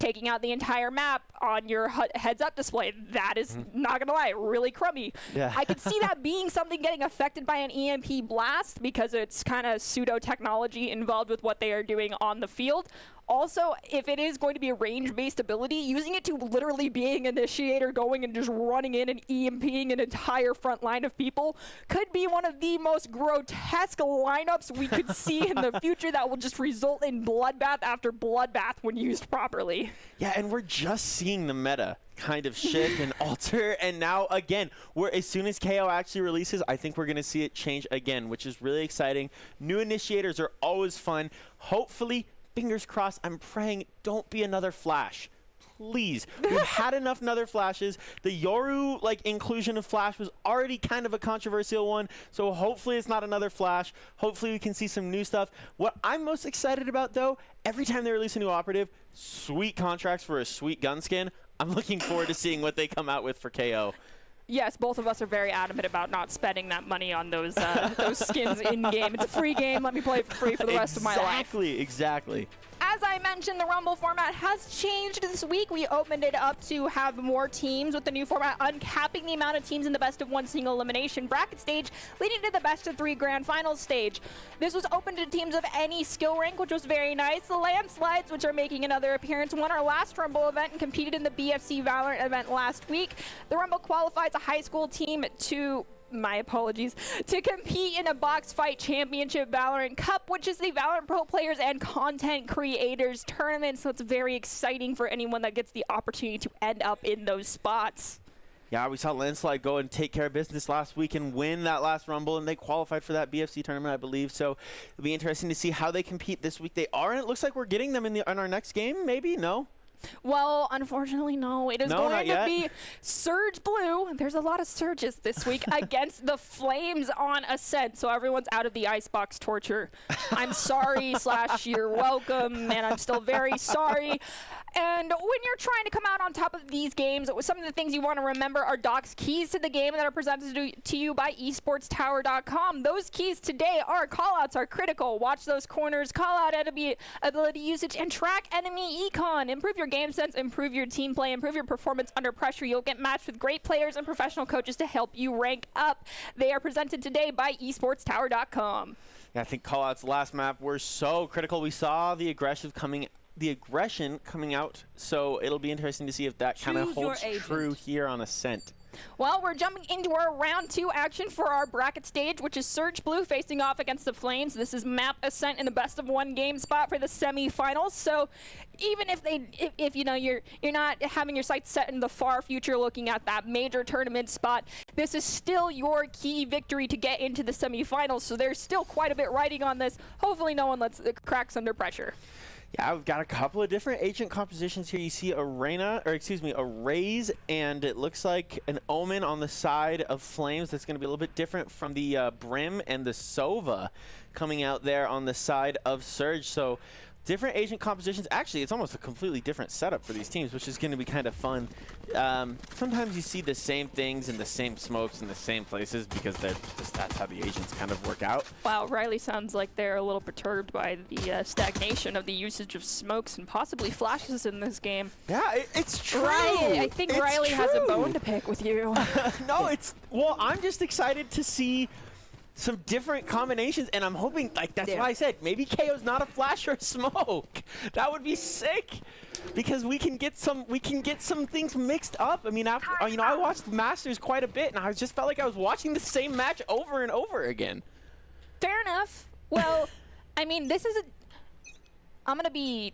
taking out the entire map on your heads-up display. That is, not gonna lie, really crummy. Yeah. I could see that being something getting affected by an EMP blast because it's kind of pseudo-technology involved with what they are doing on the field. Also, if it is going to be a range-based ability, using it to literally being an initiator, going and just running in and EMPing an entire front line of people could be one of the most grotesque lineups we could see in the future that will just result in bloodbath after bloodbath when used properly. Yeah, and we're just seeing the meta kind of shift and alter, and now again, as soon as KO actually releases, I think we're going to see it change again, which is really exciting. New initiators are always fun. Hopefully, fingers crossed, I'm praying, don't be another flash. Please. We've had enough other flashes. The Yoru inclusion of flash was already kind of a controversial one, so hopefully it's not another flash. Hopefully we can see some new stuff. What I'm most excited about, though, every time they release a new operative, sweet contracts for a sweet gun skin. I'm looking forward to seeing what they come out with for KO. Yes, both of us are very adamant about not spending that money on those skins in-game. It's a free game. Let me play it for free for the rest of my life. Exactly. As I mentioned, the Rumble format has changed this week. We opened it up to have more teams with the new format, uncapping the amount of teams in the best of one single elimination bracket stage, leading to the best of 3 grand finals stage. This was open to teams of any skill rank, which was very nice. The Landslides, which are making another appearance, won our last Rumble event and competed in the BFC Valorant event last week. The Rumble qualifies a high school team to compete in a box fight championship Valorant Cup, which is the Valorant Pro Players and Content Creators Tournament, so it's very exciting for anyone that gets the opportunity to end up in those spots. Yeah, we saw Landslide go and take care of business last week and win that last Rumble, and they qualified for that BFC tournament, I believe, so it'll be interesting to see how they compete this week. They are, and it looks like we're getting them in our next game, maybe? No? Well, unfortunately, no. It is going to be Surge Blue. There's a lot of surges this week against the Flames on Ascent, so everyone's out of the icebox torture. I'm sorry / you're welcome, and I'm still very sorry. And when you're trying to come out on top of these games, some of the things you want to remember are Doc's keys to the game that are presented to you by esportstower.com. Those keys today are callouts are critical. Watch those corners, call out enemy ability usage, and track enemy econ. Improve your game sense, improve your team play, improve your performance under pressure. You'll get matched with great players and professional coaches to help you rank up. They are presented today by esportstower.com. Yeah, I think callouts last map were so critical. We saw the aggression coming out, so it'll be interesting to see if that kind of holds true here on Ascent. Well, we're jumping into our round 2 action for our bracket stage, which is Surge Blue facing off against the Flames. This is map Ascent in a best of 1 game spot for the semifinals. So even if you know you're not having your sights set in the far future looking at that major tournament spot, this is still your key victory to get into the semifinals. So there's still quite a bit riding on this. Hopefully no one lets the cracks under pressure. Yeah, we've got a couple of different agent compositions here. You see a Raze, and it looks like an Omen on the side of Flames. That's going to be a little bit different from the Brim and the Sova coming out there on the side of Surge. So different agent compositions. Actually, it's almost a completely different setup for these teams, which is going to be kind of fun. Sometimes you see the same things in the same smokes in the same places because that's how the agents kind of work out. Wow, Riley sounds like they're a little perturbed by the stagnation of the usage of smokes and possibly flashes in this game. Yeah, it's true. Right, I think Riley has a bone to pick with you. No, well, I'm just excited to see some different combinations, and I'm hoping, that's why I said maybe KO's not a flash or a smoke. That would be sick, because we can get some things mixed up. I mean, after I watched Masters quite a bit, and I just felt like I was watching the same match over and over again. Fair enough. Well, I mean, I'm gonna be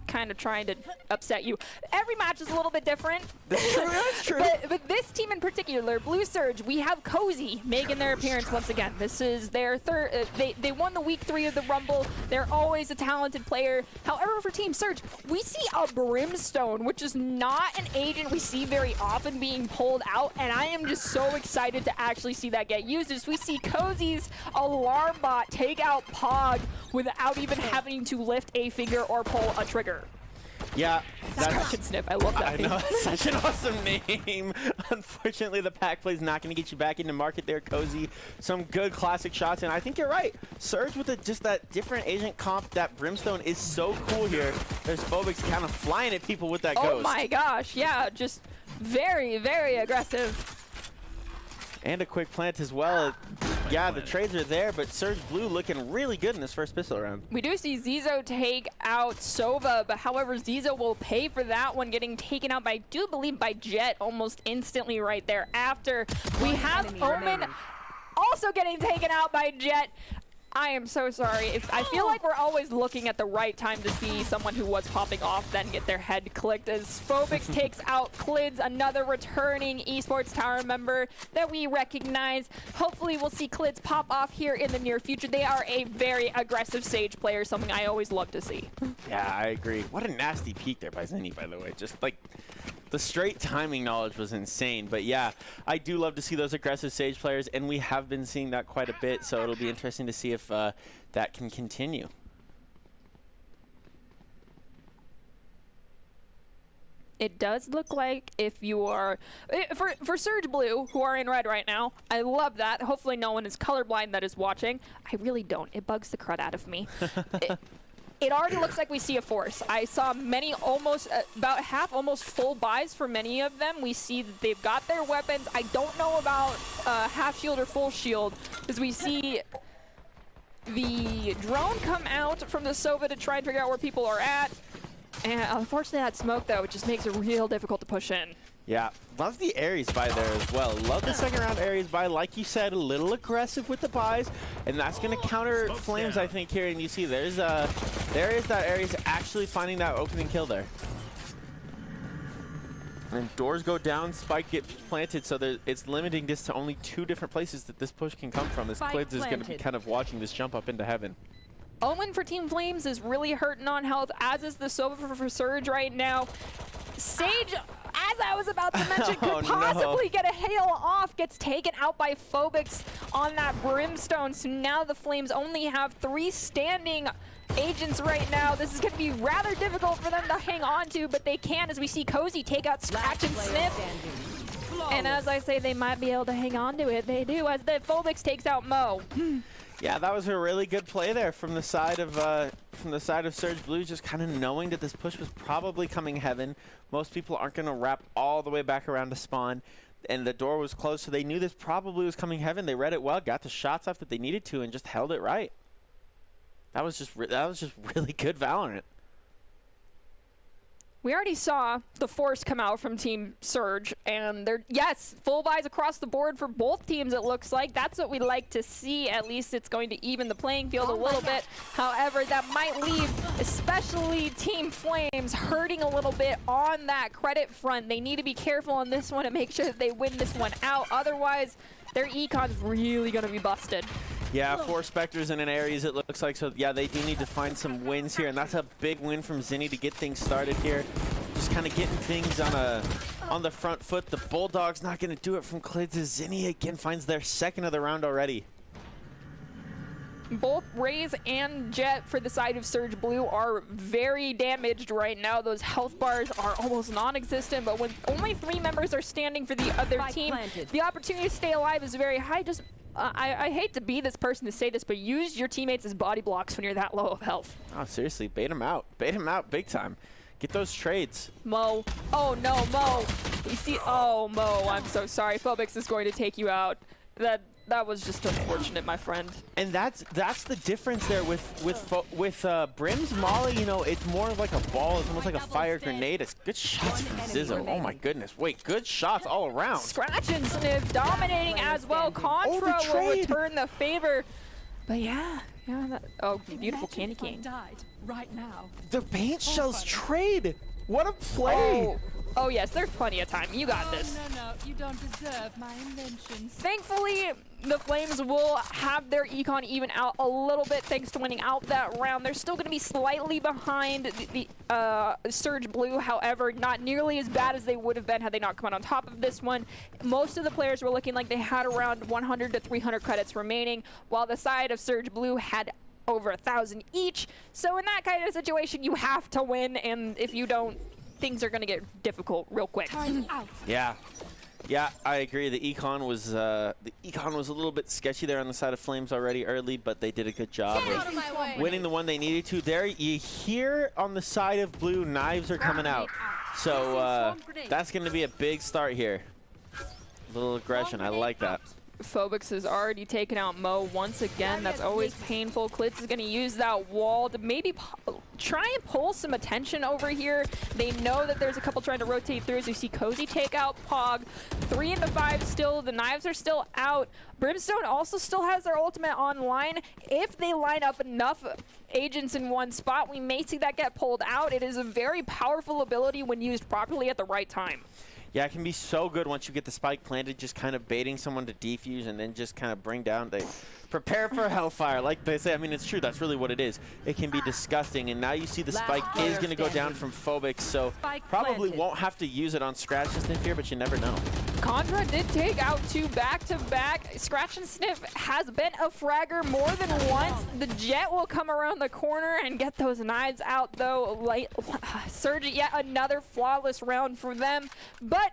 kind of trying to upset you. Every match is a little bit different. That's true. That's true. But this team in particular, Blue Surge, we have Cozy making their appearance once again. This is their third. They won the week 3 of the Rumble. They're always a talented player. However, for Team Surge, we see a Brimstone, which is not an agent we see very often being pulled out, and I am just so excited to actually see that get used as we see Cozy's alarm bot take out Pog without even having to lift a finger or pull a trigger. Yeah, Scratch and Sniff, I love that. I know, that's such an awesome name. Unfortunately, the pack play is not going to get you back into market there, Cozy. Some good classic shots, and I think you're right. Surge with just that different agent comp, that Brimstone is so cool here. There's Phobics kind of flying at people with that ghost. Oh my gosh, yeah, just very, very aggressive. And a quick plant as well. Yeah, the trades are there, but Surge Blue looking really good in this first pistol round. We do see Zizo take out Sova, but however, Zizo will pay for that one, getting taken out by, I do believe, by Jet almost instantly right there after. We have Omen also getting taken out by Jet. I am so sorry. I feel like we're always looking at the right time to see someone who was popping off then get their head clicked as Phobics takes out Clids, another returning Esports Tower member that we recognize. Hopefully we'll see Clids pop off here in the near future. They are a very aggressive Sage player, something I always love to see. Yeah, I agree. What a nasty peek there by Zinni, by the way. Just like the straight timing knowledge was insane. But yeah, I do love to see those aggressive Sage players, and we have been seeing that quite a bit, so it'll be interesting to see if that can continue. It does look like if you are, for Surge Blue, who are in red right now, I love that. Hopefully no one is colorblind that is watching. I really don't. It bugs the crud out of me. It already looks like we see a force. I saw many almost, about half almost full buys for many of them. We see that they've got their weapons. I don't know about half shield or full shield, because we see the drone come out from the Sova to try and figure out where people are at. And unfortunately that smoke though, it just makes it real difficult to push in. Yeah, love the Ares buy there as well. Love the second round Ares buy. Like you said, a little aggressive with the buys, and that's going to counter Flames, I think, here. And you see there is that Ares actually finding that opening kill there. And doors go down, Spike gets planted, so it's limiting this to only 2 different places that this push can come from. As Clids is going to be kind of watching this jump up into heaven. Owen for Team Flames is really hurting on health, as is the Sova for Surge right now. Sage, as I was about to mention, could possibly get a hail off, gets taken out by Phobics on that Brimstone. So now the Flames only have 3 standing agents right now. This is going to be rather difficult for them to hang on to, but they can, as we see Cozy take out Scratch and Sniff. And as I say, they might be able to hang on to it. They do, as the Phobics takes out Mo. Yeah, that was a really good play there from the side of Surge Blue, just kind of knowing that this push was probably coming heaven. Most people aren't going to wrap all the way back around to spawn, and the door was closed, so they knew this probably was coming heaven. They read it well, got the shots off that they needed to, and just held it right. That was just really good Valorant. We already saw the force come out from Team Surge, and they're, yes, full buys across the board for both teams, it looks like. That's what we like to see. At least it's going to even the playing field a little bit. However, that might leave, especially Team Flames, hurting a little bit on that credit front. They need to be careful on this one and make sure that they win this one out. Otherwise, their econ's really going to be busted. Yeah, 4 Spectres in an Ares, it looks like. So, yeah, they do need to find some wins here, and that's a big win from Zinni to get things started here. Just kind of getting things on the front foot. The Bulldog's not going to do it from Clids as Zinni again finds their 2nd of the round already. Both Raze and Jet for the side of Surge Blue are very damaged right now. Those health bars are almost non-existent, but when only 3 members are standing for the other team, the opportunity to stay alive is very high. Just I hate to be this person to say this, but use your teammates as body blocks when you're that low of health. Oh, seriously, bait them out. Bait them out big time. Get those trades. Mo. Oh, no, Mo. You see, oh, Mo, I'm so sorry. Phobics is going to take you out. That was just unfortunate, my friend. And that's the difference there with Brim's Molly. You know, it's more of like a ball. It's almost like a fire grenade. It's good shots from Zizzo. Oh my goodness! Wait, good shots all around. Scratch and Sniff dominating as well. Contra will return the favor. But yeah, beautiful candy cane. right now. The paint shells trade. What a play. Oh yes, there's plenty of time. You got this. No, you don't deserve my inventions. Thankfully, the Flames will have their econ even out a little bit thanks to winning out that round. They're still going to be slightly behind the Surge Blue, however, not nearly as bad as they would have been had they not come out on top of this one. Most of the players were looking like they had around 100 to 300 credits remaining, while the side of Surge Blue had over 1,000 each. So in that kind of situation, you have to win, and if you don't, things are going to get difficult real quick. Time out. Yeah, I agree. The econ was a little bit sketchy there on the side of Flames already early, but they did a good job of winning the one they needed to. There, you hear on the side of Blue, knives are coming out. So that's going to be a big start here. A little aggression. I like that. Phobix has already taken out Mo once again. That's always painful. Klitz is going to use that wall to maybe try and pull some attention over here. They know that there's a couple trying to rotate through as you see Cozy take out Pog. 3 into 5 still. The knives are still out. Brimstone also still has their ultimate online. If they line up enough agents in one spot, we may see that get pulled out. It is a very powerful ability when used properly at the right time. Yeah, it can be so good once you get the spike planted, just kind of baiting someone to defuse and then just kind of bring down. They prepare for hellfire, like they say. I mean, it's true. That's really what it is. It can be disgusting. And now you see the spike is going to go down from Phobix, so probably won't have to use it on Scratch and Sniff here, but you never know. Contra did take out 2 back-to-back. Scratch and Sniff has been a fragger more than once. The Jet will come around the corner and get those knives out, though. Surge, yet another flawless round for them. But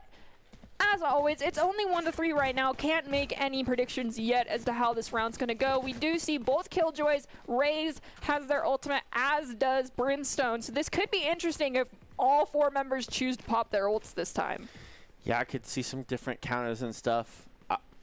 as always, it's only 1-3 right now. Can't make any predictions yet as to how this round's going to go. We do see both Killjoys. Raze has their ultimate, as does Brimstone. So this could be interesting if all 4 members choose to pop their ults this time. Yeah, I could see some different counters and stuff.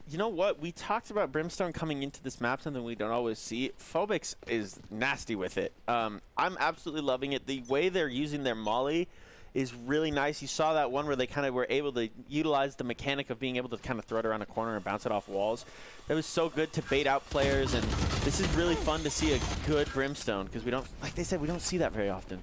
You know what? We talked about Brimstone coming into this map, something we don't always see. Phobix is nasty with it. I'm absolutely loving it. The way they're using their molly is really nice. You saw that one where they kind of were able to utilize the mechanic of being able to kind of throw it around a corner and bounce it off walls. That was so good to bait out players, and this is really fun to see a good Brimstone, because we don't, like they said, we don't see that very often.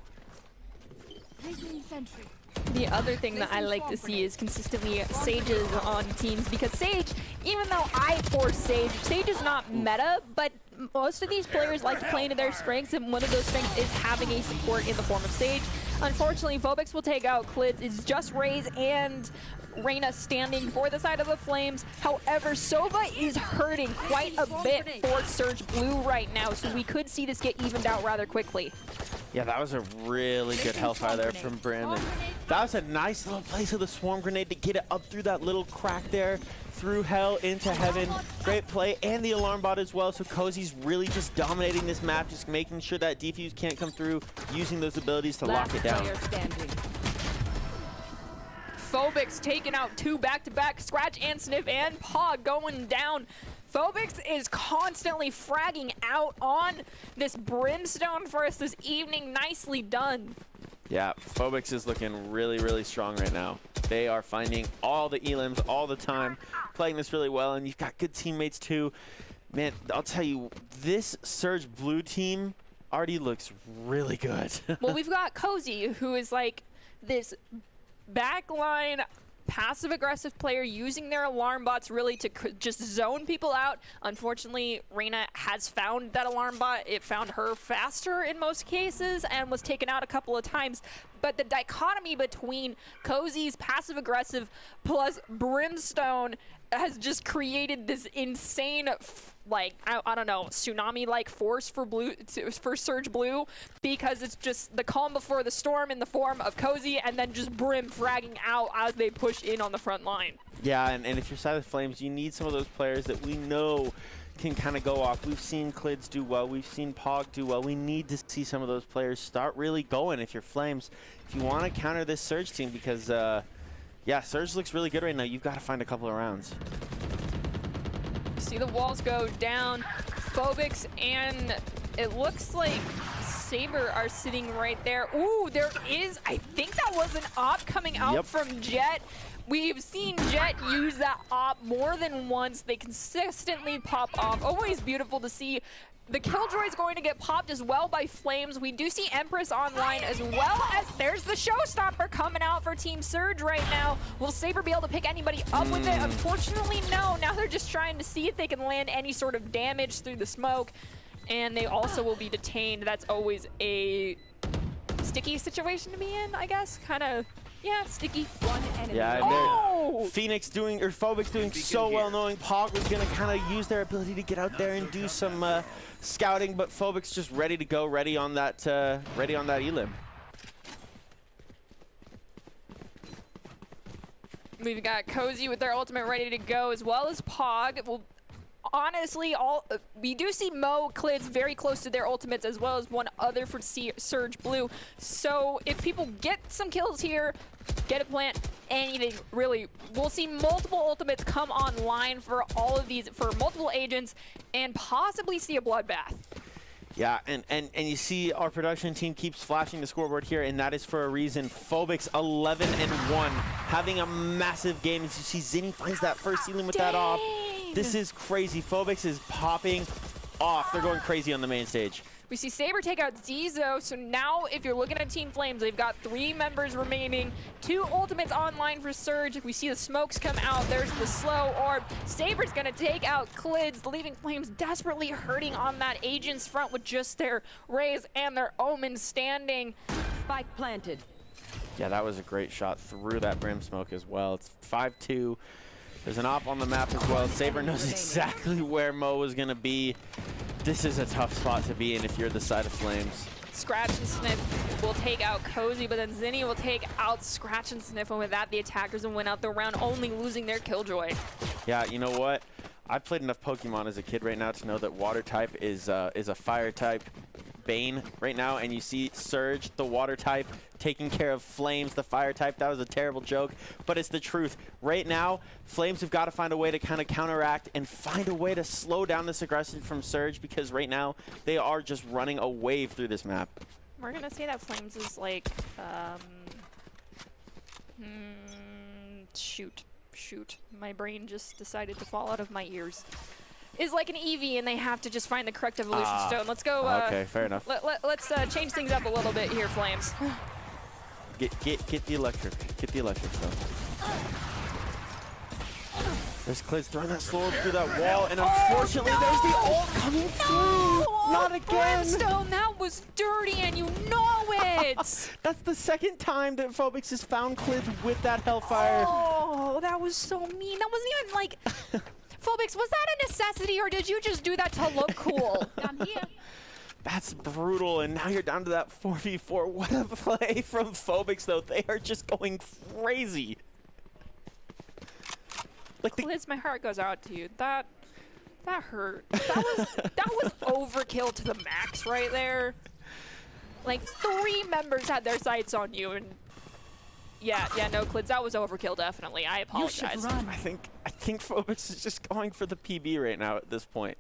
The other thing that I like to see is consistently Sages on teams, because Sage, even though I force Sage, Sage is not meta, but most of these players like to play into their strengths, and one of those strengths is having a support in the form of Sage. Unfortunately, Phobix will take out Klitz. It's just Raze and Reyna standing for the side of the Flames. However, Sova is hurting quite a bit for Surge Blue right now, so we could see this get evened out rather quickly. Yeah, that was a really good hellfire there from Brim. And that was a nice little place of the swarm grenade to get it up through that little crack there, through hell into heaven. Great play, and the alarm bot as well. So Cozy's really just dominating this map, just making sure that defuse can't come through, using those abilities to lock it down. Phobix taking out 2 back-to-back, Scratch and Sniff, and Pog going down. Phobix is constantly fragging out on this Brimstone for us this evening. Nicely done. Yeah, Phobix is looking really, really strong right now. They are finding all the elims all the time, playing this really well, and you've got good teammates too. Man, I'll tell you, this Surge Blue team already looks really good. Well, we've got Cozy, who is like this backline passive-aggressive player using their alarm bots really to just zone people out. Unfortunately, Reyna has found that alarm bot. It found her faster in most cases and was taken out a couple of times. But the dichotomy between Cozy's passive-aggressive plus Brimstone has just created this insane, like, I don't know, tsunami-like force for Surge Blue, because it's just the calm before the storm in the form of Cozy, and then just Brim fragging out as they push in on the front line. Yeah, and if you're side of the Flames, you need some of those players that we know can kind of go off. We've seen Klids do well. We've seen Pog do well. We need to see some of those players start really going if you're Flames. If you want to counter this Surge team, because, yeah, Surge looks really good right now. You've got to find a couple of rounds. See the walls go down. Phobix and it looks like Saber are sitting right there. Ooh, there is, I think that was an op coming out from Jet. We've seen Jet use that op more than once. They consistently pop off. Always beautiful to see. The Killjoy is going to get popped as well by Flames. We do see Empress online as well as there's the Showstopper coming out for Team Surge right now. Will Saber be able to pick anybody up with it? Unfortunately, no. Now they're just trying to see if they can land any sort of damage through the smoke. And they also will be detained. That's always a sticky situation to be in, I guess. Kind of, yeah, sticky. One enemy. Yeah, and Phoenix doing, or Phobix doing so well, knowing Pog was going to kind of use their ability to get out there and do some scouting, but Phobix just ready to go, ready on that elim. We've got Cozy with their ultimate ready to go, as well as Pog. Well, honestly, we do see Mo, Clids very close to their ultimates, as well as one other for Surge Blue. So if people get some kills here, get a plant, anything really, we'll see multiple ultimates come online for all of these, for multiple agents, and possibly see a bloodbath. Yeah, and you see our production team keeps flashing the scoreboard here, and that is for a reason. Phobix 11-1, having a massive game. As you see, Zinni finds that first ceiling with that off. This is crazy. Phobix is popping off. They're going crazy on the main stage. We see Saber take out Zizo, so now if you're looking at Team Flames, they've got 3 members remaining, 2 ultimates online for Surge. We see the smokes come out, there's the slow orb. Saber's gonna take out Clids, leaving Flames desperately hurting on that Agent's front with just their Rays and their Omen standing. Spike planted. Yeah, that was a great shot through that Brim smoke as well. It's 5-2. There's an op on the map as well. Saber knows exactly where Mo was gonna be. This is a tough spot to be in if you're the side of Flames. Scratch and Sniff will take out Cozy, but then Zinni will take out Scratch and Sniff, and with that, the attackers will win out the round, only losing their Killjoy. Yeah, you know what? I've played enough Pokemon as a kid right now to know that water type is a fire type Bane right now, and you see Surge, the water type, taking care of Flames, the fire type. That was a terrible joke, but it's the truth. Right now, Flames have got to find a way to kind of counteract and find a way to slow down this aggression from Surge, because right now they are just running a wave through this map. We're gonna say that Flames is like, shoot. My brain just decided to fall out of my ears. Is like an Eevee, and they have to just find the correct evolution stone. Let's go. Okay, fair enough. Let's change things up a little bit here, Flames. Get the electric. Get the electric stone. There's Cliz throwing that slow through that wall, and unfortunately, there's the ult coming through. Not again. Brimstone, that was dirty, and you know it. That's the second time that Phobix has found Cliz with that Hellfire. Oh, that was so mean. That wasn't even like. Phobix, was that a necessity, or did you just do that to look cool? Down here. That's brutal, and now you're down to that 4v4. What a play from Phobix, though. They are just going crazy. Like Liz, my heart goes out to you. That hurt. That was overkill to the max right there. Like 3 members had their sights on you, and yeah, no, Clids, that was overkill, definitely. I apologize. I think Phobix is just going for the PB right now at this point.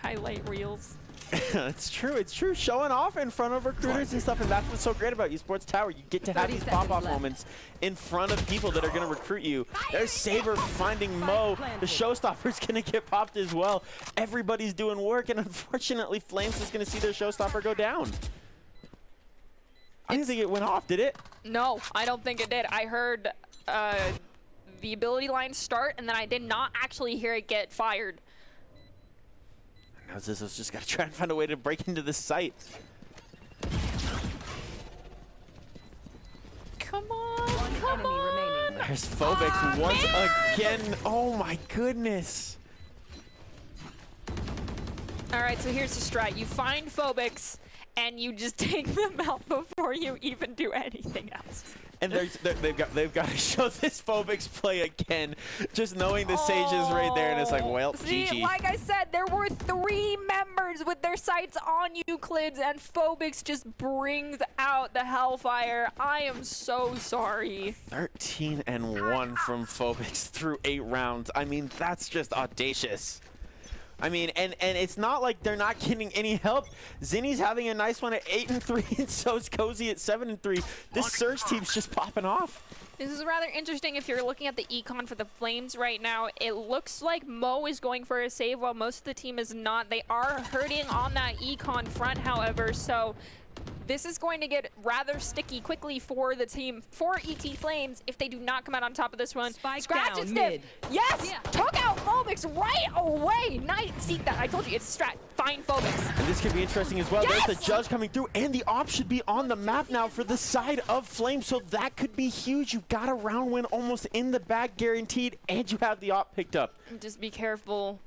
Highlight reels. It's true. Showing off in front of recruiters and stuff, and that's what's so great about Esports Tower. You get to have these pop-off moments in front of people that are going to recruit you. There's Saber finding Mo. The Showstopper's going to get popped as well. Everybody's doing work, and unfortunately, Flames is going to see their Showstopper go down. I didn't think it went off, did it? No, I don't think it did. I heard the ability line start, and then I did not actually hear it get fired. Now Zizzo's just got to try and find a way to break into this site. Come on, There's Phobix once again. Oh my goodness. All right, so here's the strat. You find Phobix, and you just take them out before you even do anything else. And they've got to show this Phobix play again, just knowing the Sage is right there, and it's like, well, see, GG. like I said, there were 3 members with their sights on Euclids, and Phobix just brings out the Hellfire. I am so sorry. 13-1 from Phobix through 8 rounds. I mean, that's just audacious. I mean, and it's not like they're not getting any help. Zinni's having a nice one at 8-3, and so is Cozy at 7-3. This Surge team's just popping off. This is rather interesting if you're looking at the econ for the Flames right now. It looks like Mo is going for a save while most of the team is not. They are hurting on that econ front, however, so this is going to get rather sticky quickly for the team, for ET Flames, if they do not come out on top of this one. Spike Scratch down and Sniff. mid. Yes! Yeah. Took out Phobix right away. Nice. See that? I told you, it's strat. Find Phobix. And this could be interesting as well. Yes! There's the judge coming through, and the op should be on the map now for the side of Flames, so that could be huge. You've got a round win almost in the bag guaranteed, and you have the op picked up. Just be careful.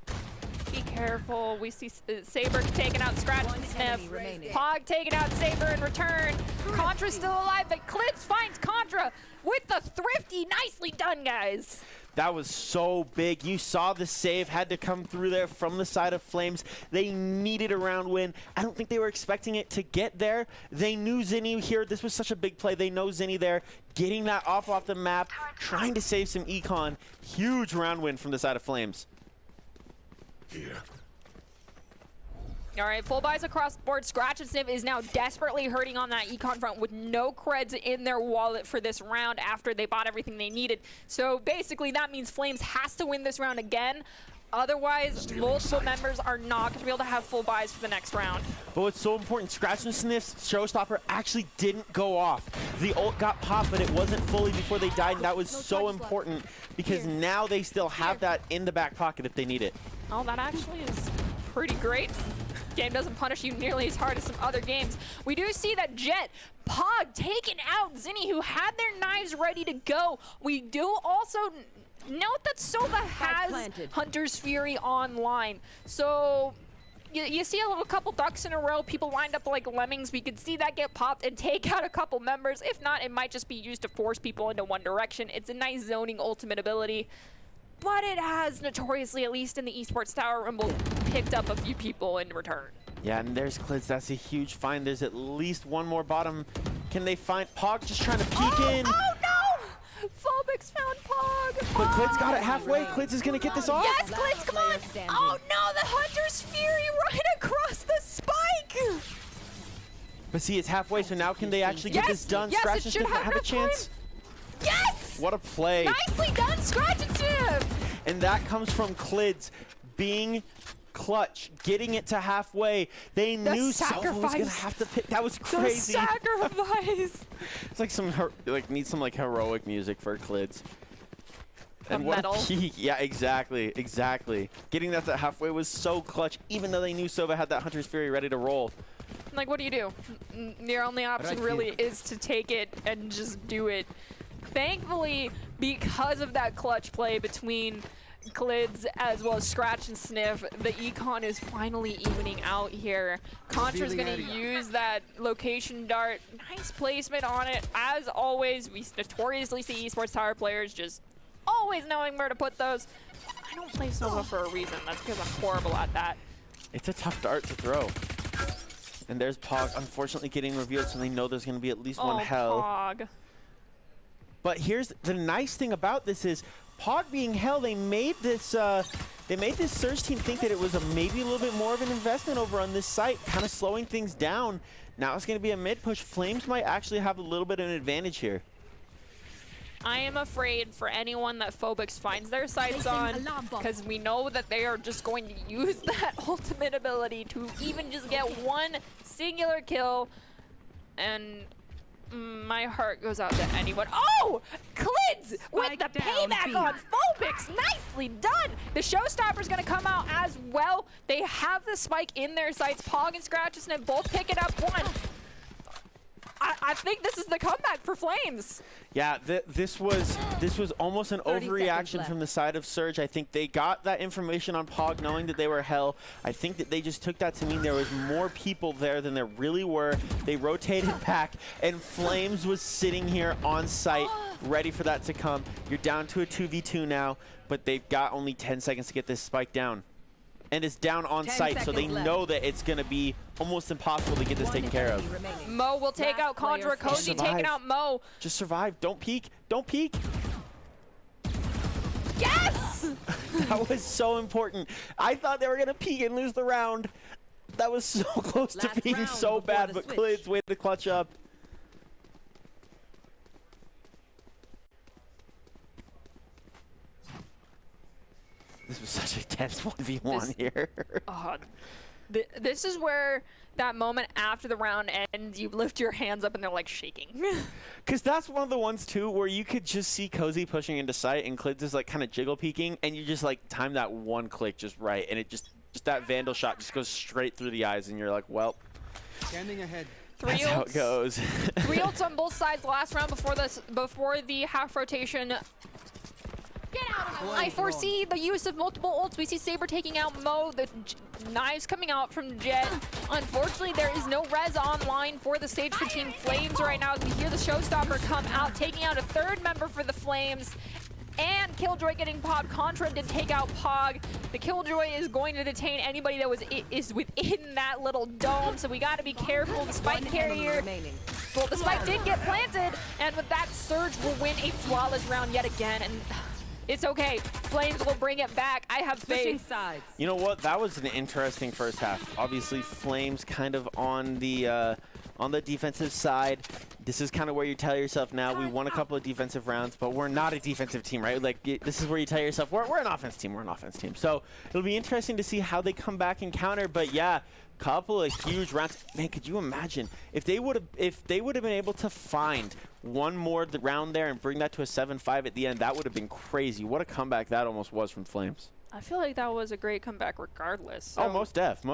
Be careful. We see Saber taking out Scratch and Sniff. Pog taking out Saber in return. Contra's still alive, but Clitz finds Contra with the thrifty. Nicely done, guys. That was so big. You saw the save had to come through there from the side of Flames. They needed a round win. I don't think they were expecting it to get there. They knew Zinni here. This was such a big play. They know Zinni there. Getting that off the map, trying to save some econ. Huge round win from the side of Flames. Here. All right, full buys across the board. Scratch and Sniff is now desperately hurting on that econ front with no creds in their wallet for this round after they bought everything they needed. So basically that means Flames has to win this round again. Otherwise, multiple members are not going to be able to have full buys for the next round. But what's so important, Scratch and Sniff's showstopper actually didn't go off. The ult got popped, but it wasn't fully before they died, and that was so important because now they still have that in the back pocket if they need it. Oh, that actually is pretty great. Game doesn't punish you nearly as hard as some other games. We do see that Jet, Pog taking out Zinni, who had their knives ready to go. We do also note that Sova has Hunter's Fury online. So you see a little couple ducks in a row, people lined up like lemmings. We could see that get popped and take out a couple members. If not, it might just be used to force people into one direction. It's a nice zoning ultimate ability. But it has notoriously, at least in the Esports Tower Rumble, picked up a few people in return. Yeah, and there's Clitz. That's a huge find. There's at least one more bottom. Can they find Pog just trying to peek in? Oh no! Phobix found Pog. But Clitz got it halfway. Clitz is going to get this off. Yes, Clitz, come on! Oh no, the Hunter's Fury right across the spike! But see, it's halfway, so now can they actually get this done? Yes, Scratch it and should Sniff have a enough chance. Yes! What a play. Nicely done, Scratch and Sniff! And that comes from Clids being clutch, getting it to halfway. They knew Sova was going to have to pick. That was crazy. The sacrifice! It's like some, needs some heroic music for Clids. And what metal. a peak. Yeah, exactly. Getting that to halfway was so clutch, even though they knew Sova had that Hunter's Fury ready to roll. Like, what do? Your only option really is to take it and just do it. Thankfully, because of that clutch play between Clids as well as Scratch and Sniff, the econ is finally evening out here. Contra's going to use that location dart. Nice placement on it. As always, we notoriously see Esports Tower players just always knowing where to put those. I don't play Sova for a reason. That's because I'm horrible at that. It's a tough dart to throw. And there's Pog, unfortunately getting revealed, so they know there's going to be at least one hell. Pog. But here's the nice thing about this is Pog being hell, they made this Surge team think that it was maybe a little bit more of an investment over on this site, kind of slowing things down. Now it's going to be a mid push. Flames might actually have a little bit of an advantage here. I am afraid for anyone that Phobix finds their sights on, because we know that they are just going to use that ultimate ability to even just get one singular kill. And my heart goes out to anyone. Oh! Clids with the payback on Phobix. Nicely done. The showstopper's going to come out as well. They have the spike in their sights. Pog and Scratch and Sniff both pick it up one. I think this is the comeback for Flames. Yeah, this was almost an overreaction from the side of Surge. I think they got that information on Pog knowing that they were hell. I think that they just took that to mean there was more people there than there really were. They rotated back, and Flames was sitting here on site, ready for that to come. You're down to a 2v2 now, but they've got only 10 seconds to get this spike down. And it's down on site, so they know that it's going to be almost impossible to get this taken care of. Mo will take out Contra. Koji taking out Mo. Just survive. Don't peek. Don't peek. Yes! That was so important. I thought they were going to peek and lose the round. That was so close to being so bad, but Clids way to clutch up. This was such a tense 1v1 here. This is where that moment after the round ends, you lift your hands up and they're like shaking. Because that's one of the ones too where you could just see Cozy pushing into sight and Clids is like kind of jiggle peeking, and you just like time that one click just right, and it just that Vandal shot just goes straight through the eyes, and you're like, well, Standing ahead. that's how it goes. 3 ults on both sides last round before the half rotation. Get out of my way. I foresee the use of multiple ults. We see Saber taking out Mo, the knives coming out from Jet. Unfortunately, there is no res online for the stage for Team Flames right now. As we hear the Showstopper come out, taking out a 3rd member for the Flames. And Killjoy getting popped. Contra did take out Pog. The Killjoy is going to detain anybody that is within that little dome, so we got to be careful. The spike carrier, well, the spike did get planted, and with that, Surge will win a flawless round yet again. And it's okay. Flames will bring it back. I have faith. You know what? That was an interesting first half. Obviously, Flames kind of on the defensive side. This is kind of where you tell yourself now, we won a couple of defensive rounds, but we're not a defensive team, right? Like, this is where you tell yourself, we're an offense team. We're an offense team. So it'll be interesting to see how they come back and counter. But yeah, couple of huge rounds. Man, could you imagine if they would have been able to find one more round there and bring that to a 7-5 at the end? That would have been crazy. What a comeback that almost was from Flames. I feel like that was a great comeback regardless. So Oh, most def.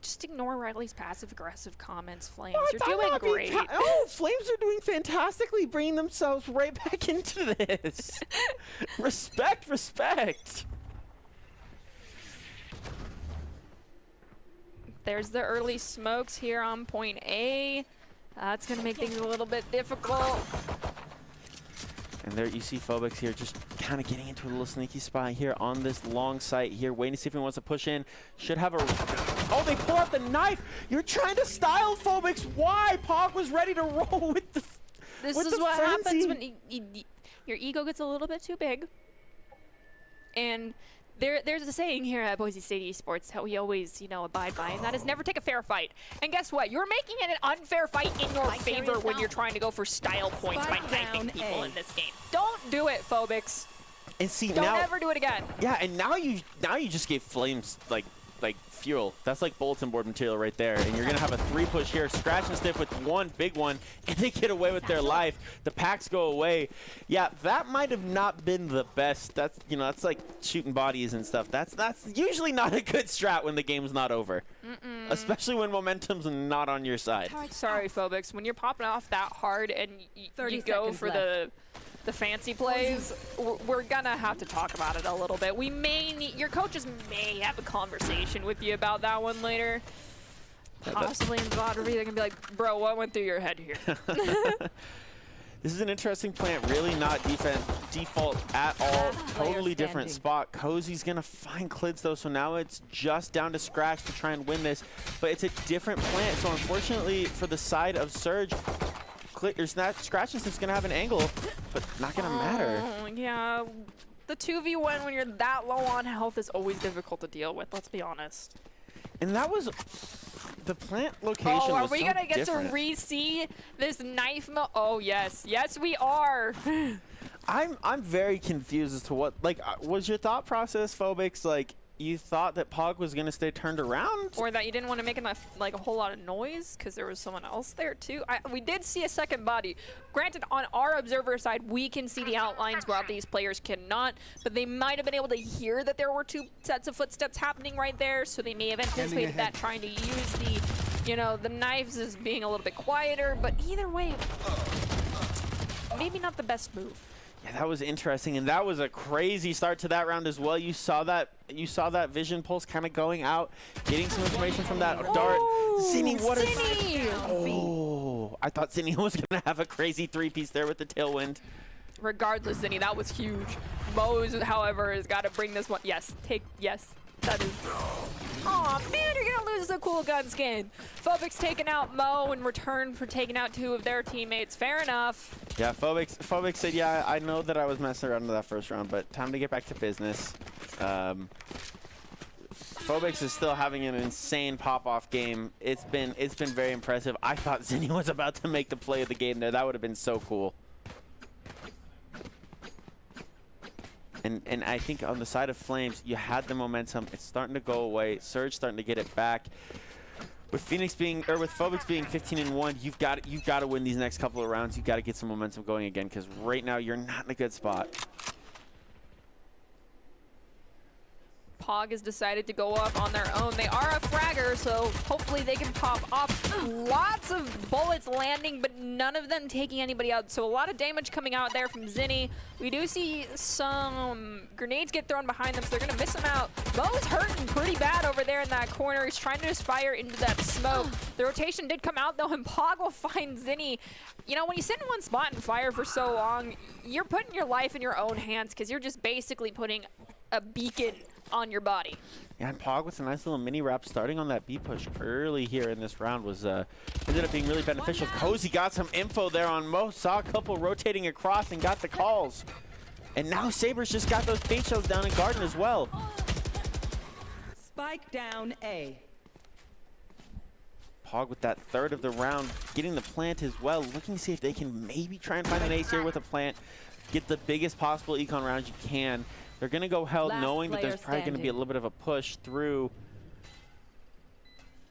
just ignore Riley's passive-aggressive comments, Flames. You're doing great. Oh, Flames are doing fantastically, bringing themselves right back into this. Respect. There's the early smokes here on point A. That's going to make things a little bit difficult. And there you see Phobix here just kind of getting into a little sneaky spot here on this long site here, waiting to see if he wants to push in. Should have a... Oh, they pull out the knife! You're trying to style Phobix! Why? Pog was ready to roll with the This is what happens when your ego gets a little bit too big. And there's a saying here at Boise State Esports that we always, abide by, and that is never take a fair fight. And guess what? You're making it an unfair fight in your favor when you're trying to go for style points by knifing people in this game. Don't do it, Phobix. And see, Don't now, ever do it again. Yeah, and now you just gave Flames like fuel. That's like bulletin board material right there. And you're gonna have a 3-push here, scratch and sniff with one big one, and they get away with their life. The packs go away. Yeah, that might have not been the best. That's that's like shooting bodies and stuff. That's usually not a good strat when the game's not over. Especially when momentum's not on your side. Sorry, Phobix. When you're popping off that hard and you go for the fancy plays, we're gonna have to talk about it a little bit. We may need, your coaches may have a conversation with you about that one later. Possibly in Vodrevy, they're gonna be like, bro, what went through your head here? This is an interesting plant, really not default at all. Totally different spot. Cozy's gonna find Clids though, so now it's just down to Scratch to try and win this. But it's a different plant, so unfortunately for the side of Surge, Scratch is just gonna have an angle, but not gonna matter. Yeah, the 2v1 when you're that low on health is always difficult to deal with, let's be honest. And that was the plant location. Oh, are was we so gonna get different. to re-see this knife? Oh yes, we are. I'm very confused as to what was your thought process, Phobix? Like, you thought that Pog was gonna stay turned around, or that you didn't want to make enough, a whole lot of noise because there was someone else there too. We did see a second body. Granted, on our observer side, we can see the outlines while these players cannot, but they might have been able to hear that there were 2 sets of footsteps happening right there, so they may have anticipated that, trying to use the knives as being a little bit quieter. But either way, maybe not the best move. Yeah, that was interesting, and that was a crazy start to that round as well. You saw that vision pulse kind of going out, getting some information from that dart. Zinni, what is? Oh, I thought Zinni was gonna have a crazy 3-piece there with the tailwind. Regardless, Zinni, that was huge. Mo's, however, has got to bring this one. Yes, that is. Aw, man, you're gonna lose the cool gun skin. Phobix taking out Mo in return for taking out 2 of their teammates. Fair enough. Yeah, Phobix said, yeah, I know that I was messing around in that first round, but time to get back to business. Phobix is still having an insane pop-off game. It's been very impressive. I thought Zinni was about to make the play of the game there. That would have been so cool. And I think on the side of Flames, you had the momentum. It's starting to go away. Surge starting to get it back. With Phoenix being, or with Phobix being 15-1, you've got to win these next couple of rounds. You've got to get some momentum going again, because right now you're not in a good spot. Pog has decided to go up on their own. They are a fragger, so hopefully they can pop off. Lots of bullets landing, but none of them taking anybody out. So a lot of damage coming out there from Zinni. We do see some grenades get thrown behind them, so they're going to miss them out. Mo's hurting pretty bad over there in that corner. He's trying to just fire into that smoke. The rotation did come out, though, and Pog will find Zinni. You know, when you sit in one spot and fire for so long, you're putting your life in your own hands, because you're just basically putting a beacon on your body. Yeah, and Pog with a nice little mini wrap starting on that B push early here in this round was ended up being really beneficial. Cozy got some info there on Mo, saw a couple rotating across and got the calls. And now Saber's just got those bait shells down in Garden as well. Spike down A. Pog with that third of the round, getting the plant as well, looking to see if they can maybe try and find an ace here with a plant, get the biggest possible econ round you can. They're going to go held knowing that there's probably going to be a little bit of a push through.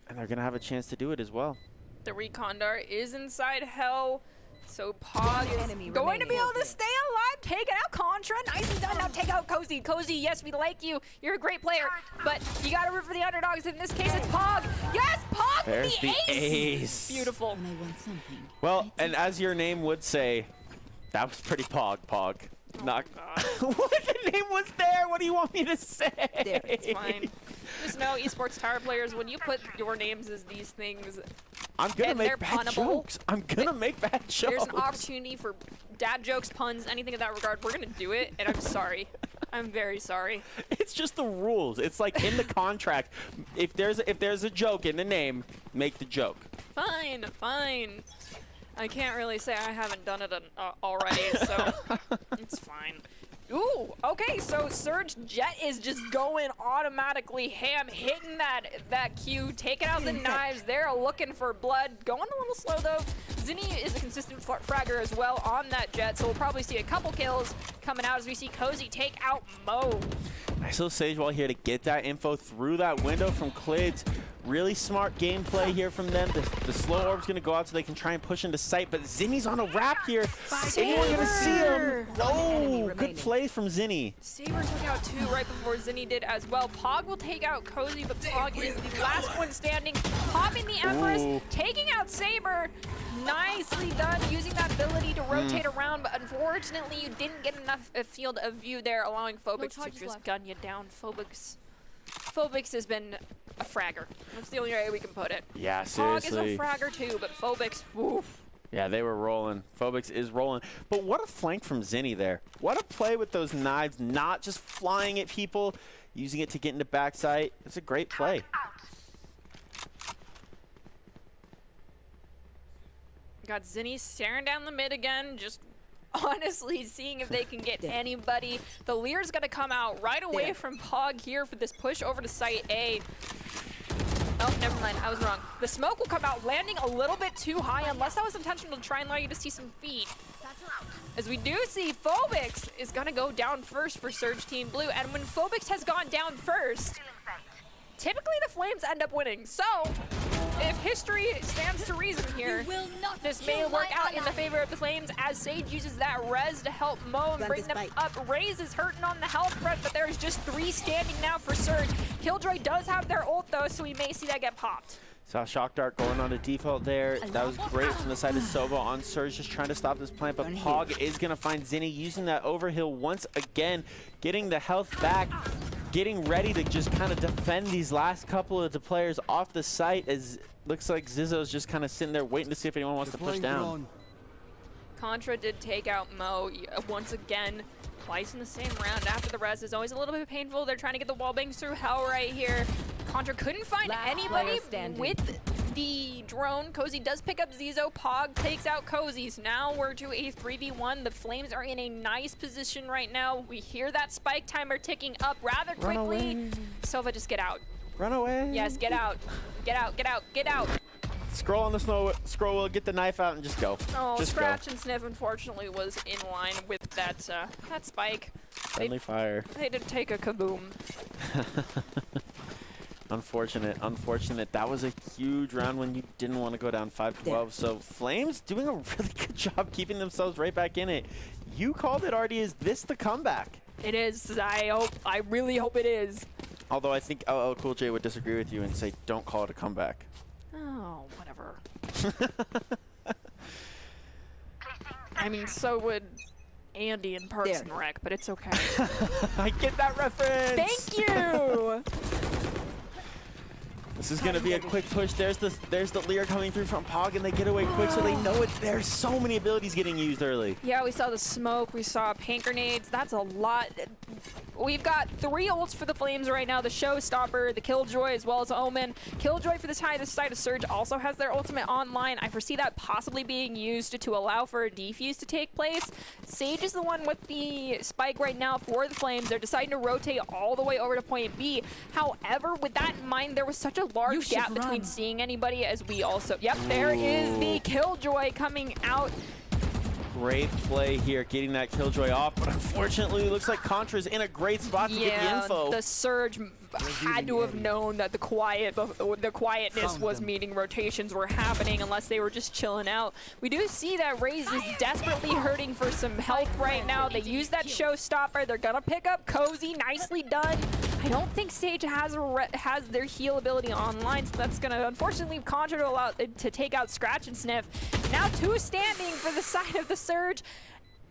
And they're going to have a chance to do it as well. The recon dart is inside hell. So Pog is going to be able to stay alive. Take it out, Contra. Nice and done. Now take out Cozy. Cozy, yes, we like you. You're a great player. But you got to root for the underdogs. In this case, it's Pog. Yes, Pog with the ace. Beautiful. Well, and as your name would say, that was pretty Pog. Not what the name was there. What do you want me to say? There, it's fine. Just know, esports tower players, when you put your names as these things, I'm gonna make bad jokes. I'm gonna make bad jokes. There's an opportunity for dad jokes, puns, anything in that regard. We're gonna do it, and I'm sorry. I'm very sorry. It's just the rules. It's like in the contract. If there's a joke in the name, make the joke. Fine. I can't really say I haven't done it already, so it's fine. Ooh, okay, so Surge Jet is just going automatically ham, hitting that Q, taking out the knives. They're looking for blood. Going a little slow, though. Zinni is a consistent fragger as well on that Jet, so we'll probably see a couple kills coming out as we see Cozy take out Mo. Nice little Sage Wall here to get that info through that window from Clids. Really smart gameplay here from them. The slow orb's going to go out so they can try and push into sight, but Zinni's on a wrap here. Anyone going to see him? No! Good play from Zinni. Saber took out two right before Zinni did as well. Pog will take out Cozy, but Pog is the last one standing. Popping the Empress, taking out Saber. Nicely done, using that ability to rotate around, but unfortunately you didn't get enough field of view there, allowing Phobix to just gun you down. Phobix has been a fragger. That's the only way we can put it. Yeah, seriously. Pog is a fragger too, but Phobix, woof. Yeah, they were rolling. Phobix is rolling. But what a flank from Zinni there. What a play with those knives, not just flying at people, using it to get into backside. It's a great play. Got Zinni staring down the mid again, just honestly seeing if they can get anybody. The Lear's gonna come out right away from Pog here for this push over to site A. Oh, never mind, I was wrong. The smoke will come out, landing a little bit too high, unless that was intentional to try and allow you to see some feet. As we do see, Phobix is gonna go down first for Surge Team Blue, and when Phobix has gone down first, typically the Flames end up winning. So, if history stands to reason here, this may work out in the favor of the Flames as Sage uses that res to help Mo and bring them up. Raze is hurting on the health front, but there's just 3 standing now for Surge. Killjoy does have their ult though, so we may see that get popped. Saw Shock Dart going on a default there. That was great from the side of Sova on Surge, just trying to stop this plant, but Pog is going to find Zinni using that overhill once again, getting the health back, getting ready to just kind of defend these last couple of the players off the site, as looks like Zizzo's just kind of sitting there waiting to see if anyone wants to push down. Contra did take out Mo once again, twice in the same round after the res is always a little bit painful. They're trying to get the wall bangs through hell right here. Contra couldn't find anybody with the drone. Cozy does pick up Zizo. Pog takes out Cozy. So now we're to a 3v1. The Flames are in a nice position right now. We hear that spike timer ticking up rather quickly. Sova, just get out. Run away. Yes, get out. Get out, get out, get out. Scroll on the scroll wheel, get the knife out, and just go. Oh, just Scratch and Sniff unfortunately was in line with that that spike. Friendly fire. They did take a kaboom. Unfortunate, unfortunate. That was a huge round when you didn't want to go down 5-12. So Flames doing a really good job keeping themselves right back in it. You called it, Artie. Is this the comeback? It is. I really hope it is. Although I think LL Cool J would disagree with you and say, don't call it a comeback. Oh, whatever. I mean, so would Andy in Parks and Rec, but it's okay. I get that reference. Thank you. This is going to be a quick push. There's the Lear coming through from Pog, and they get away quick, so they know it. There's so many abilities getting used early. Yeah, we saw the smoke. We saw paint grenades. That's a lot. We've got 3 ults for the Flames right now. The Showstopper, the Killjoy, as well as Omen. Killjoy for the side of Surge also has their ultimate online. I foresee that possibly being used to allow for a defuse to take place. Sage is the one with the spike right now for the Flames. They're deciding to rotate all the way over to point B. However, with that in mind, there was such a large gap between seeing anybody as we also... Yep, there is the Killjoy coming out. Great play here, getting that Killjoy off, but unfortunately, it looks like Contra's in a great spot to get the info. The Surge had to have known that the quietness was meaning rotations were happening unless they were just chilling out. We do see that Raze is desperately hurting for some help right now. They use that Showstopper. They're gonna pick up Cozy. Nicely done. I don't think Sage has their heal ability online, so that's gonna unfortunately leave Contra to take out Scratch and Sniff. Now 2 standing for the side of the Surge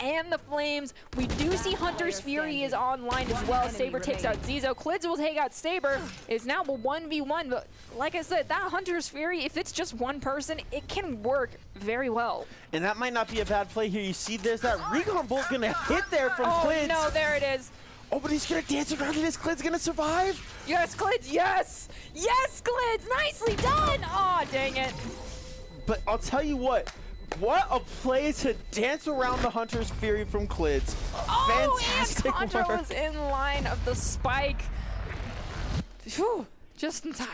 and the Flames. We do see Hunter's Fury is online as well. Saber takes out Zizo. Clids will take out Saber. It's now a 1v1, but like I said, that Hunter's Fury, if it's just one person, it can work very well. And that might not be a bad play here. You see there's that Recon Bolt gonna hit there from Clids. Oh no, there it is. Oh, but he's gonna dance around it. Is Clids gonna survive? Yes, Clids, yes! Yes, Clids, nicely done! Aw, dang it. But I'll tell you what a play to dance around the Hunter's Fury from Clids. Oh, fantastic and Contra work. was in line of the spike. Whew, just in time.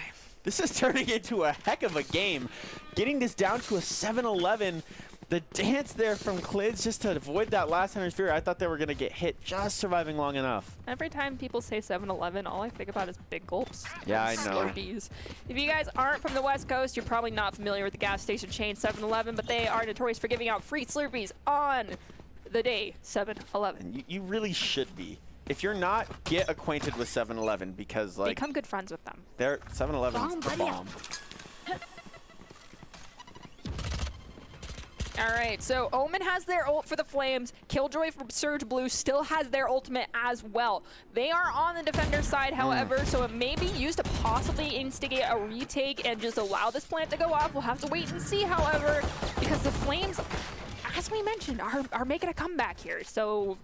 This is turning into a heck of a game. Getting this down to a 7-11. The dance there from Clids just to avoid that last Hunter's Fury. I thought they were going to get hit, just surviving long enough. Every time people say 7-11, all I think about is big gulps. Yeah, I know. Slurpees. If you guys aren't from the West Coast, you're probably not familiar with the gas station chain 7-Eleven, but they are notorious for giving out free Slurpees on the day 7-Eleven. You really should be. If you're not, get acquainted with 7-Eleven because, like, become good friends with them. 7-Eleven's the bomb. All right, so Omen has their ult for the Flames. Killjoy from Surge Blue still has their ultimate as well. They are on the defender side, however, so it may be used to possibly instigate a retake and just allow this plant to go off. We'll have to wait and see, however, because the Flames, as we mentioned, are making a comeback here. So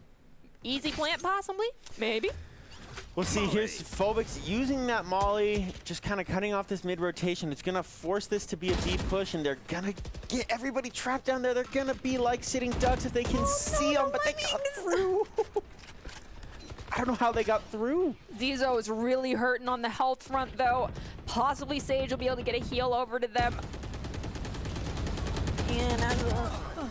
easy plant possibly, maybe. We'll see. Here's Phobix using that Molly, just kind of cutting off this mid-rotation. It's going to force this to be a deep push, and they're going to get everybody trapped down there. They're going to be like sitting ducks if they can see them, but they got through. I don't know how they got through. Zizo is really hurting on the health front, though. Possibly Sage will be able to get a heal over to them. And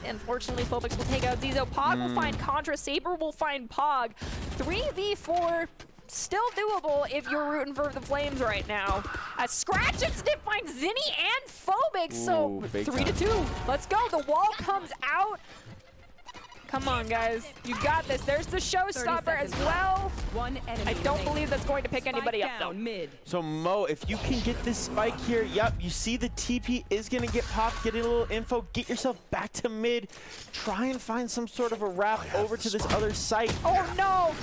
unfortunately, Phobix will take out Zizo. Pog will find Contra. Saber will find Pog. 3v4. Still doable if you're rooting for the Flames right now. As Scratch and Snip find Zinni and Phobix. So 3-2. Let's go. The wall comes out. Come on, guys. You got this. There's the Showstopper as well. I don't believe that's going to pick anybody up, though. Mid. So, Mo, if you can get this spike here, yep, you see the TP is going to get popped. Get a little info. Get yourself back to mid. Try and find some sort of a wrap over to this other site. Oh, no.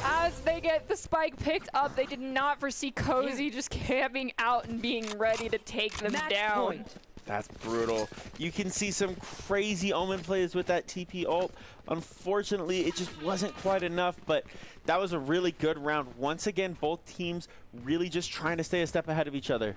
As they get the spike picked up, they did not foresee Cozy just camping out and being ready to take them down. That's brutal. You can see some crazy Omen plays with that TP ult. Unfortunately, it just wasn't quite enough, but that was a really good round. Once again, both teams really just trying to stay a step ahead of each other.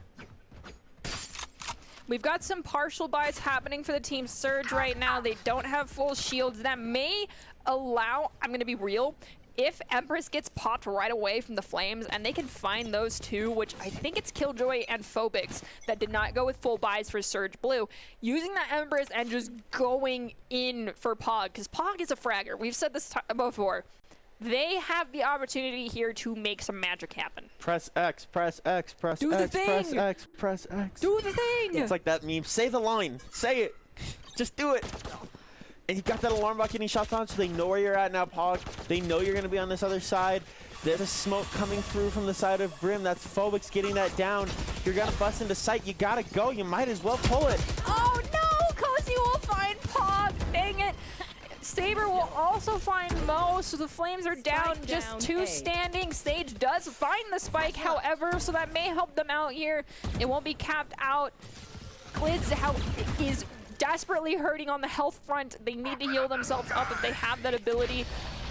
We've got some partial buys happening for the Team Surge right now. They don't have full shields. That may allow, I'm going to be real, if Empress gets popped right away from the Flames and they can find those two, which I think it's Killjoy and Phobix that did not go with full buys for Surge Blue, using that Empress and just going in for Pog, because Pog is a fragger. We've said this before. They have the opportunity here to make some magic happen. Press X, press X, press Do the X, press thing. X, press X. Do the thing! It's like that meme. Say the line. Say it. Just do it. And you got that alarm bot getting shots on, so they know where you're at now, Pog. They know you're going to be on this other side. There's a smoke coming through from the side of Brim. That's Phobix getting that down. You're going to bust into sight. You got to go. You might as well pull it. Oh no! Cozy will find Pog. Dang it. Saber will also find Mo, so the Flames are down just two standing. Sage does find the spike, however, so that may help them out here. It won't be capped out. Clids is desperately hurting on the health front. They need to heal themselves up if they have that ability.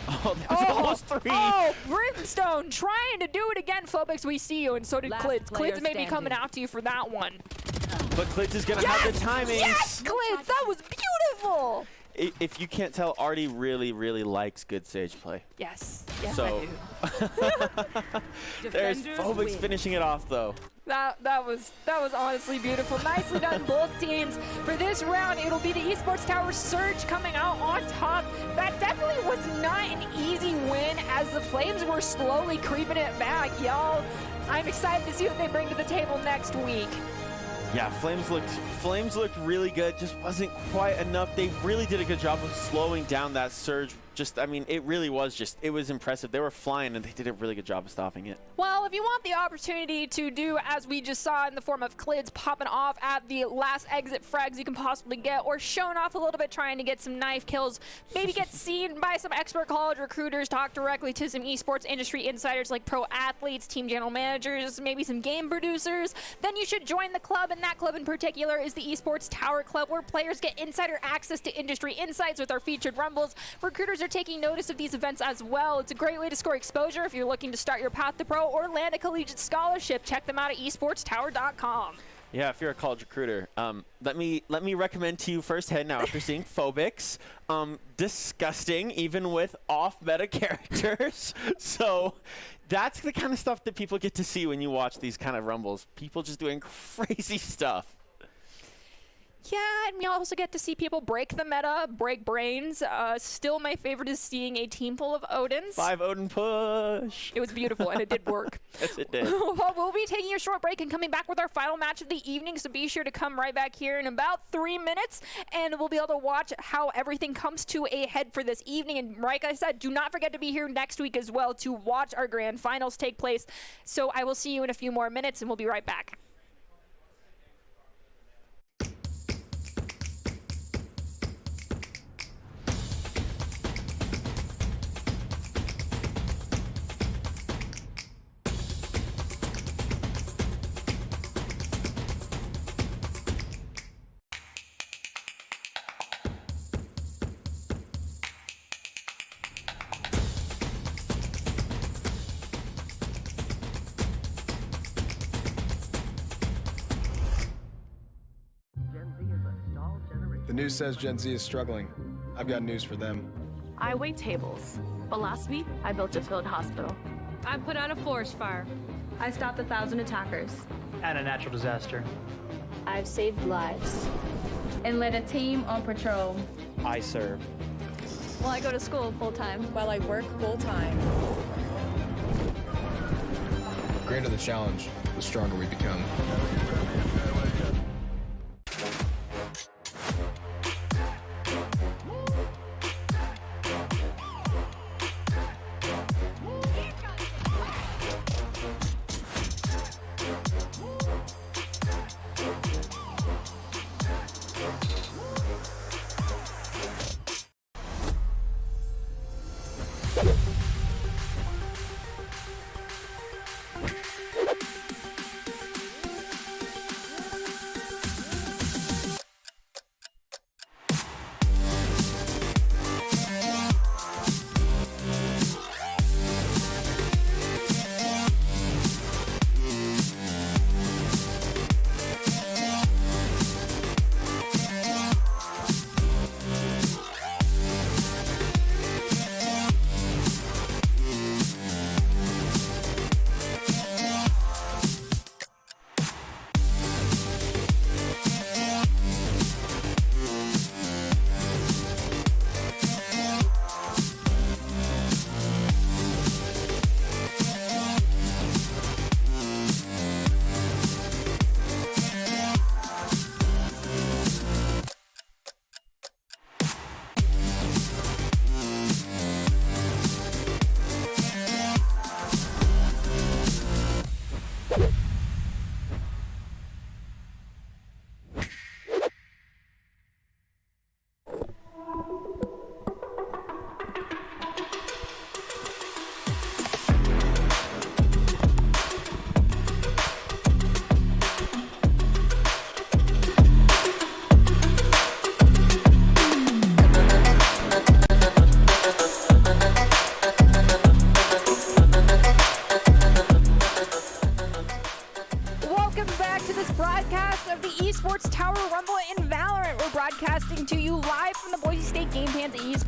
Oh, that's almost 3. Oh, Brimstone trying to do it again, Phobix. We see you, and so did Clids. Clids may be coming after you for that one. But Clids is going to have the timings. Yes, Clids, that was beautiful. If you can't tell, Artie really, really likes good Sage play. Yes, yes, So I do. there's Phobix finishing it off, though. That was honestly beautiful. Nicely done, both teams. For this round, it'll be the Esports Tower Surge coming out on top. That definitely was not an easy win as the Flames were slowly creeping it back, y'all. I'm excited to see what they bring to the table next week. Yeah, Flames looked really good. Just wasn't quite enough. They really did a good job of slowing down that surge. I mean, it really was it was impressive. They were flying, and they did a really good job of stopping it. Well, if you want the opportunity to do as we just saw in the form of Clids popping off at the last exit frags you can possibly get, or showing off a little bit trying to get some knife kills, maybe get seen by some expert college recruiters, talk directly to some esports industry insiders like pro athletes, team general managers, maybe some game producers, then you should join the club, and that club in particular is the Esports Tower Club, where players get insider access to industry insights with our featured rumbles. Recruiters are taking notice of these events as well. It's a great way to score exposure if you're looking to start your path to pro or land a collegiate scholarship. Check them out at esportstower.com. Yeah, if you're a college recruiter, let me recommend to you firsthand now after seeing Phobix. Disgusting, even with off-meta characters. So that's the kind of stuff that people get to see when you watch these kind of rumbles. People just doing crazy stuff. Yeah, and we also get to see people break the meta, break brains. Still, my favorite is seeing a team full of Odins. 5 Odin push. It was beautiful, and it did work. Yes, it did. Well, we'll be taking a short break and coming back with our final match of the evening, so be sure to come right back here in about 3 minutes, and we'll be able to watch how everything comes to a head for this evening. And like I said, do not forget to be here next week as well to watch our grand finals take place. So I will see you in a few more minutes, and we'll be right back. The news says Gen Z is struggling. I've got news for them. I wait tables, but last week I built a field hospital. I put out a forest fire. I stopped 1,000 attackers. And a natural disaster. I've saved lives and led a team on patrol. I serve. Well, I go to school full-time. While I work full-time. The greater the challenge, the stronger we become.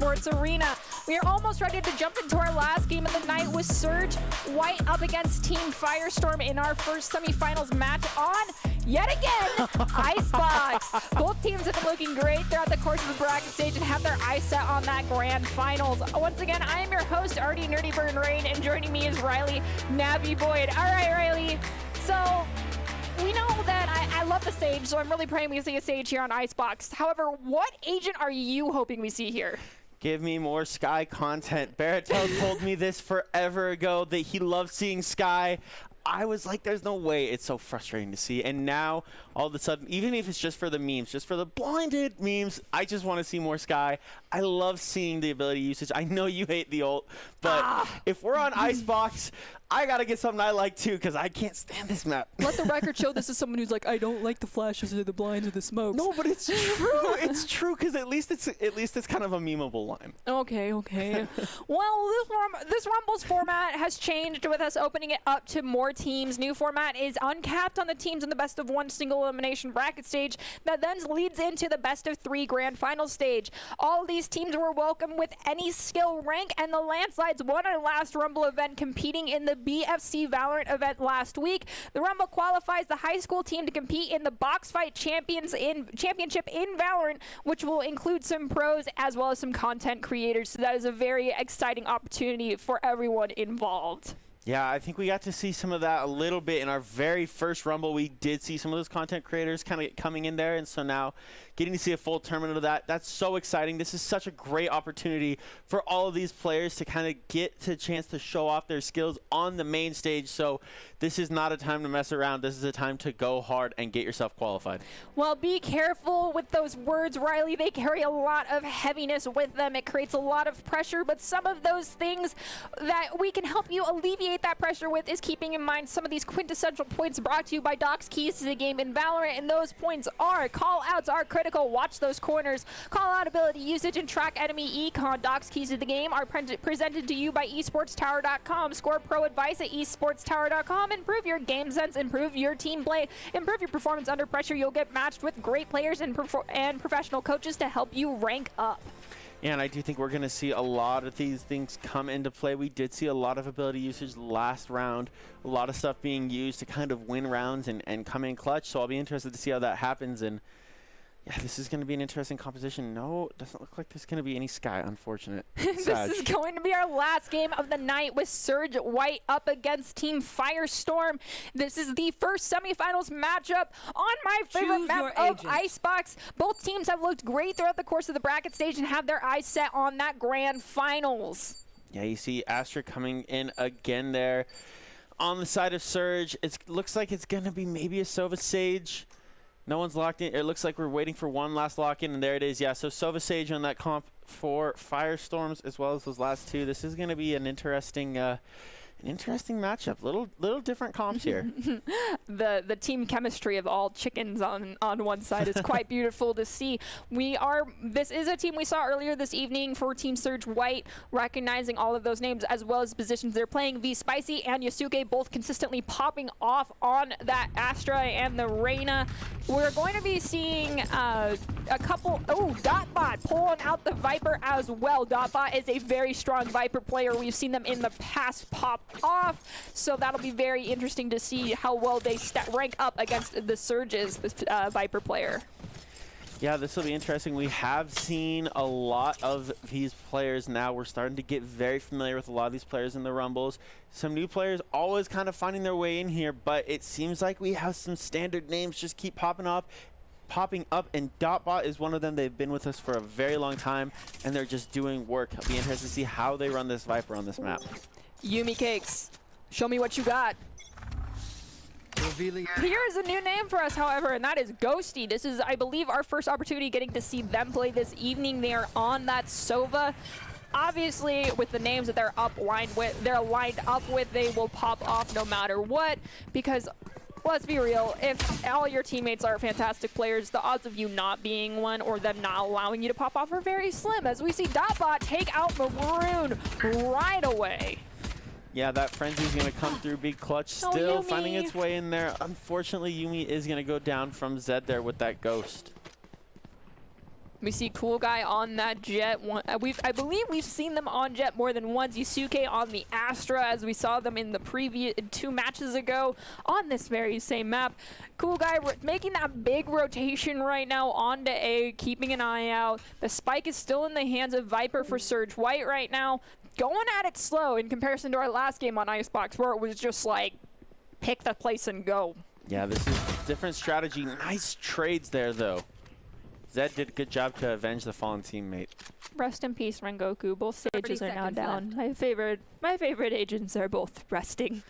Esports Arena. We are almost ready to jump into our last game of the night with Surge White up against Team Firestorm in our first semifinals match on, yet again, Icebox. Both teams have been looking great throughout the course of the bracket stage and have their eyes set on that grand finals. Once again, I am your host, Artie Nerdy Burn Rain, and joining me is Riley Navi Boyd. All right, Riley. So we know that I love the Sage, so I'm really praying we see a Sage here on Icebox. However, what agent are you hoping we see here? Give me more Sky content. Baratel told me this forever ago that he loves seeing Sky. I was like, there's no way. It's so frustrating to see. And now, all of a sudden, even if it's just for the memes, just for the blinded memes, I just want to see more Sky. I love seeing the ability usage. I know you hate the ult, but if we're on Icebox, I got to get something I like too, because I can't stand this map. Let the record show this is someone who's like, I don't like the flashes or the blinds or the smokes. No, but it's true. It's true, because at least it's kind of a memeable line. Okay. Well, this Rumbles format has changed with us opening it up to more teams. New format is uncapped on the teams in the best of one single elimination bracket stage that then leads into the best of 3 grand final stage. All these teams were welcome with any skill rank, and the Landslides won our last Rumble event competing in the BFC Valorant event last week. The Rumble qualifies the high school team to compete in the Box Fight Championship in Valorant, which will include some pros as well as some content creators. So that is a very exciting opportunity for everyone involved. Yeah, I think we got to see some of that a little bit in our very first Rumble. We did see some of those content creators kind of coming in there, and so now getting to see a full tournament of that, that's so exciting. This is such a great opportunity for all of these players to kind of get to a chance to show off their skills on the main stage. So this is not a time to mess around. This is a time to go hard and get yourself qualified. Well, be careful with those words, Riley. They carry a lot of heaviness with them. It creates a lot of pressure, but some of those things that we can help you alleviate that pressure with is keeping in mind some of these quintessential points brought to you by Doc's Keys to the Game in Valorant, and those points are call outs are critical. Watch those corners, call out ability usage, and track enemy econ. Doc's Keys to the Game are presented to you by esportstower.com. Score pro advice at esportstower.com. Improve your game sense, improve your team play, improve your performance under pressure. You'll get matched with great players and professional coaches to help you rank up. Yeah, and I do think we're going to see a lot of these things come into play. We did see a lot of ability usage last round, a lot of stuff being used to kind of win rounds and come in clutch. So I'll be interested to see how that happens. And yeah, this is going to be an interesting composition. No, it doesn't look like there's going to be any Sky, unfortunate. This is going to be our last game of the night with Surge White up against Team Firestorm. This is the first semifinals matchup on my favorite map of Icebox. Both teams have looked great throughout the course of the bracket stage and have their eyes set on that grand finals. Yeah, you see Astra coming in again there. On the side of Surge, it looks like it's going to be maybe a Sova Sage. No one's locked in. It looks like we're waiting for one last lock-in, and there it is. Yeah, so Sova Sage on that comp for Firestorms as well as those last two. This is going to be an interesting matchup. Little different comps here. The team chemistry of all chickens on one side is quite beautiful to see. This is a team we saw earlier this evening for Team Surge White, recognizing all of those names as well as positions they're playing. V Spicy and Yasuke both consistently popping off on that Astra and the Reyna. We're going to be seeing a couple. Oh, Dotbot pulling out the Viper as well. Dotbot is a very strong Viper player. We've seen them in the past pop off, so that'll be very interesting to see how well they rank up against the Surge's Viper player. Yeah, this will be interesting. We have seen a lot of these players now. We're starting to get very familiar with a lot of these players in the Rumbles. Some new players always kind of finding their way in here, but it seems like we have some standard names just keep popping up, and Dotbot is one of them. They've been with us for a very long time, and they're just doing work. I'll be interested to see how they run this Viper on this map. Yumi Cakes, show me what you got. Here is a new name for us, however, and that is Ghosty. This is, I believe, our first opportunity getting to see them play this evening. They are on that Sova. Obviously, with the names that they're lined up with, they will pop off no matter what, because let's be real, if all your teammates are fantastic players, the odds of you not being one or them not allowing you to pop off are very slim, as we see Dotbot take out Maroon right away. Yeah, that frenzy's going to come through big clutch, still finding its way in there. Unfortunately, Yumi is going to go down from Zed there with that ghost. We see Cool Guy on that Jet. I believe we've seen them on Jet more than once. Yusuke on the Astra, as we saw them in the previous 2 matches ago on this very same map. Cool Guy making that big rotation right now onto A, keeping an eye out. The spike is still in the hands of Viper for Surge White right now. Going at it slow in comparison to our last game on Icebox, where it was just like, pick the place and go. Yeah, this is a different strategy. Nice trades there, though. Zed did a good job to avenge the fallen teammate. Rest in peace, Rengoku. Both stages are now down. My favorite agents are both resting.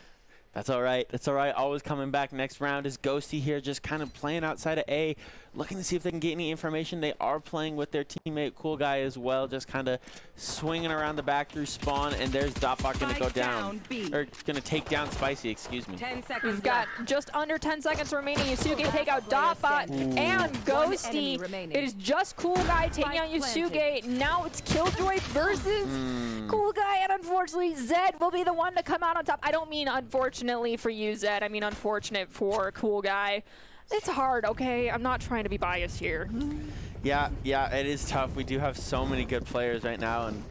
That's all right. That's all right. Always coming back. Next round is Ghosty here, just kind of playing outside of A, looking to see if they can get any information. They are playing with their teammate Cool Guy as well, just kind of swinging around the back through spawn, and there's Dotbot going to go down. Or going to take down Spicy, excuse me. 10 seconds. We've got just under 10 seconds remaining. Yusuke take out Dotbot and Ghosty. It is just Cool Guy taking out Yusuke. Now it's Killjoy versus Cool Guy, and unfortunately Zed will be the one to come out on top. I don't mean unfortunately for you, Zed. I mean unfortunate for Cool Guy. It's hard, okay? I'm not trying to be biased here. Yeah, it is tough. We do have so many good players right now, and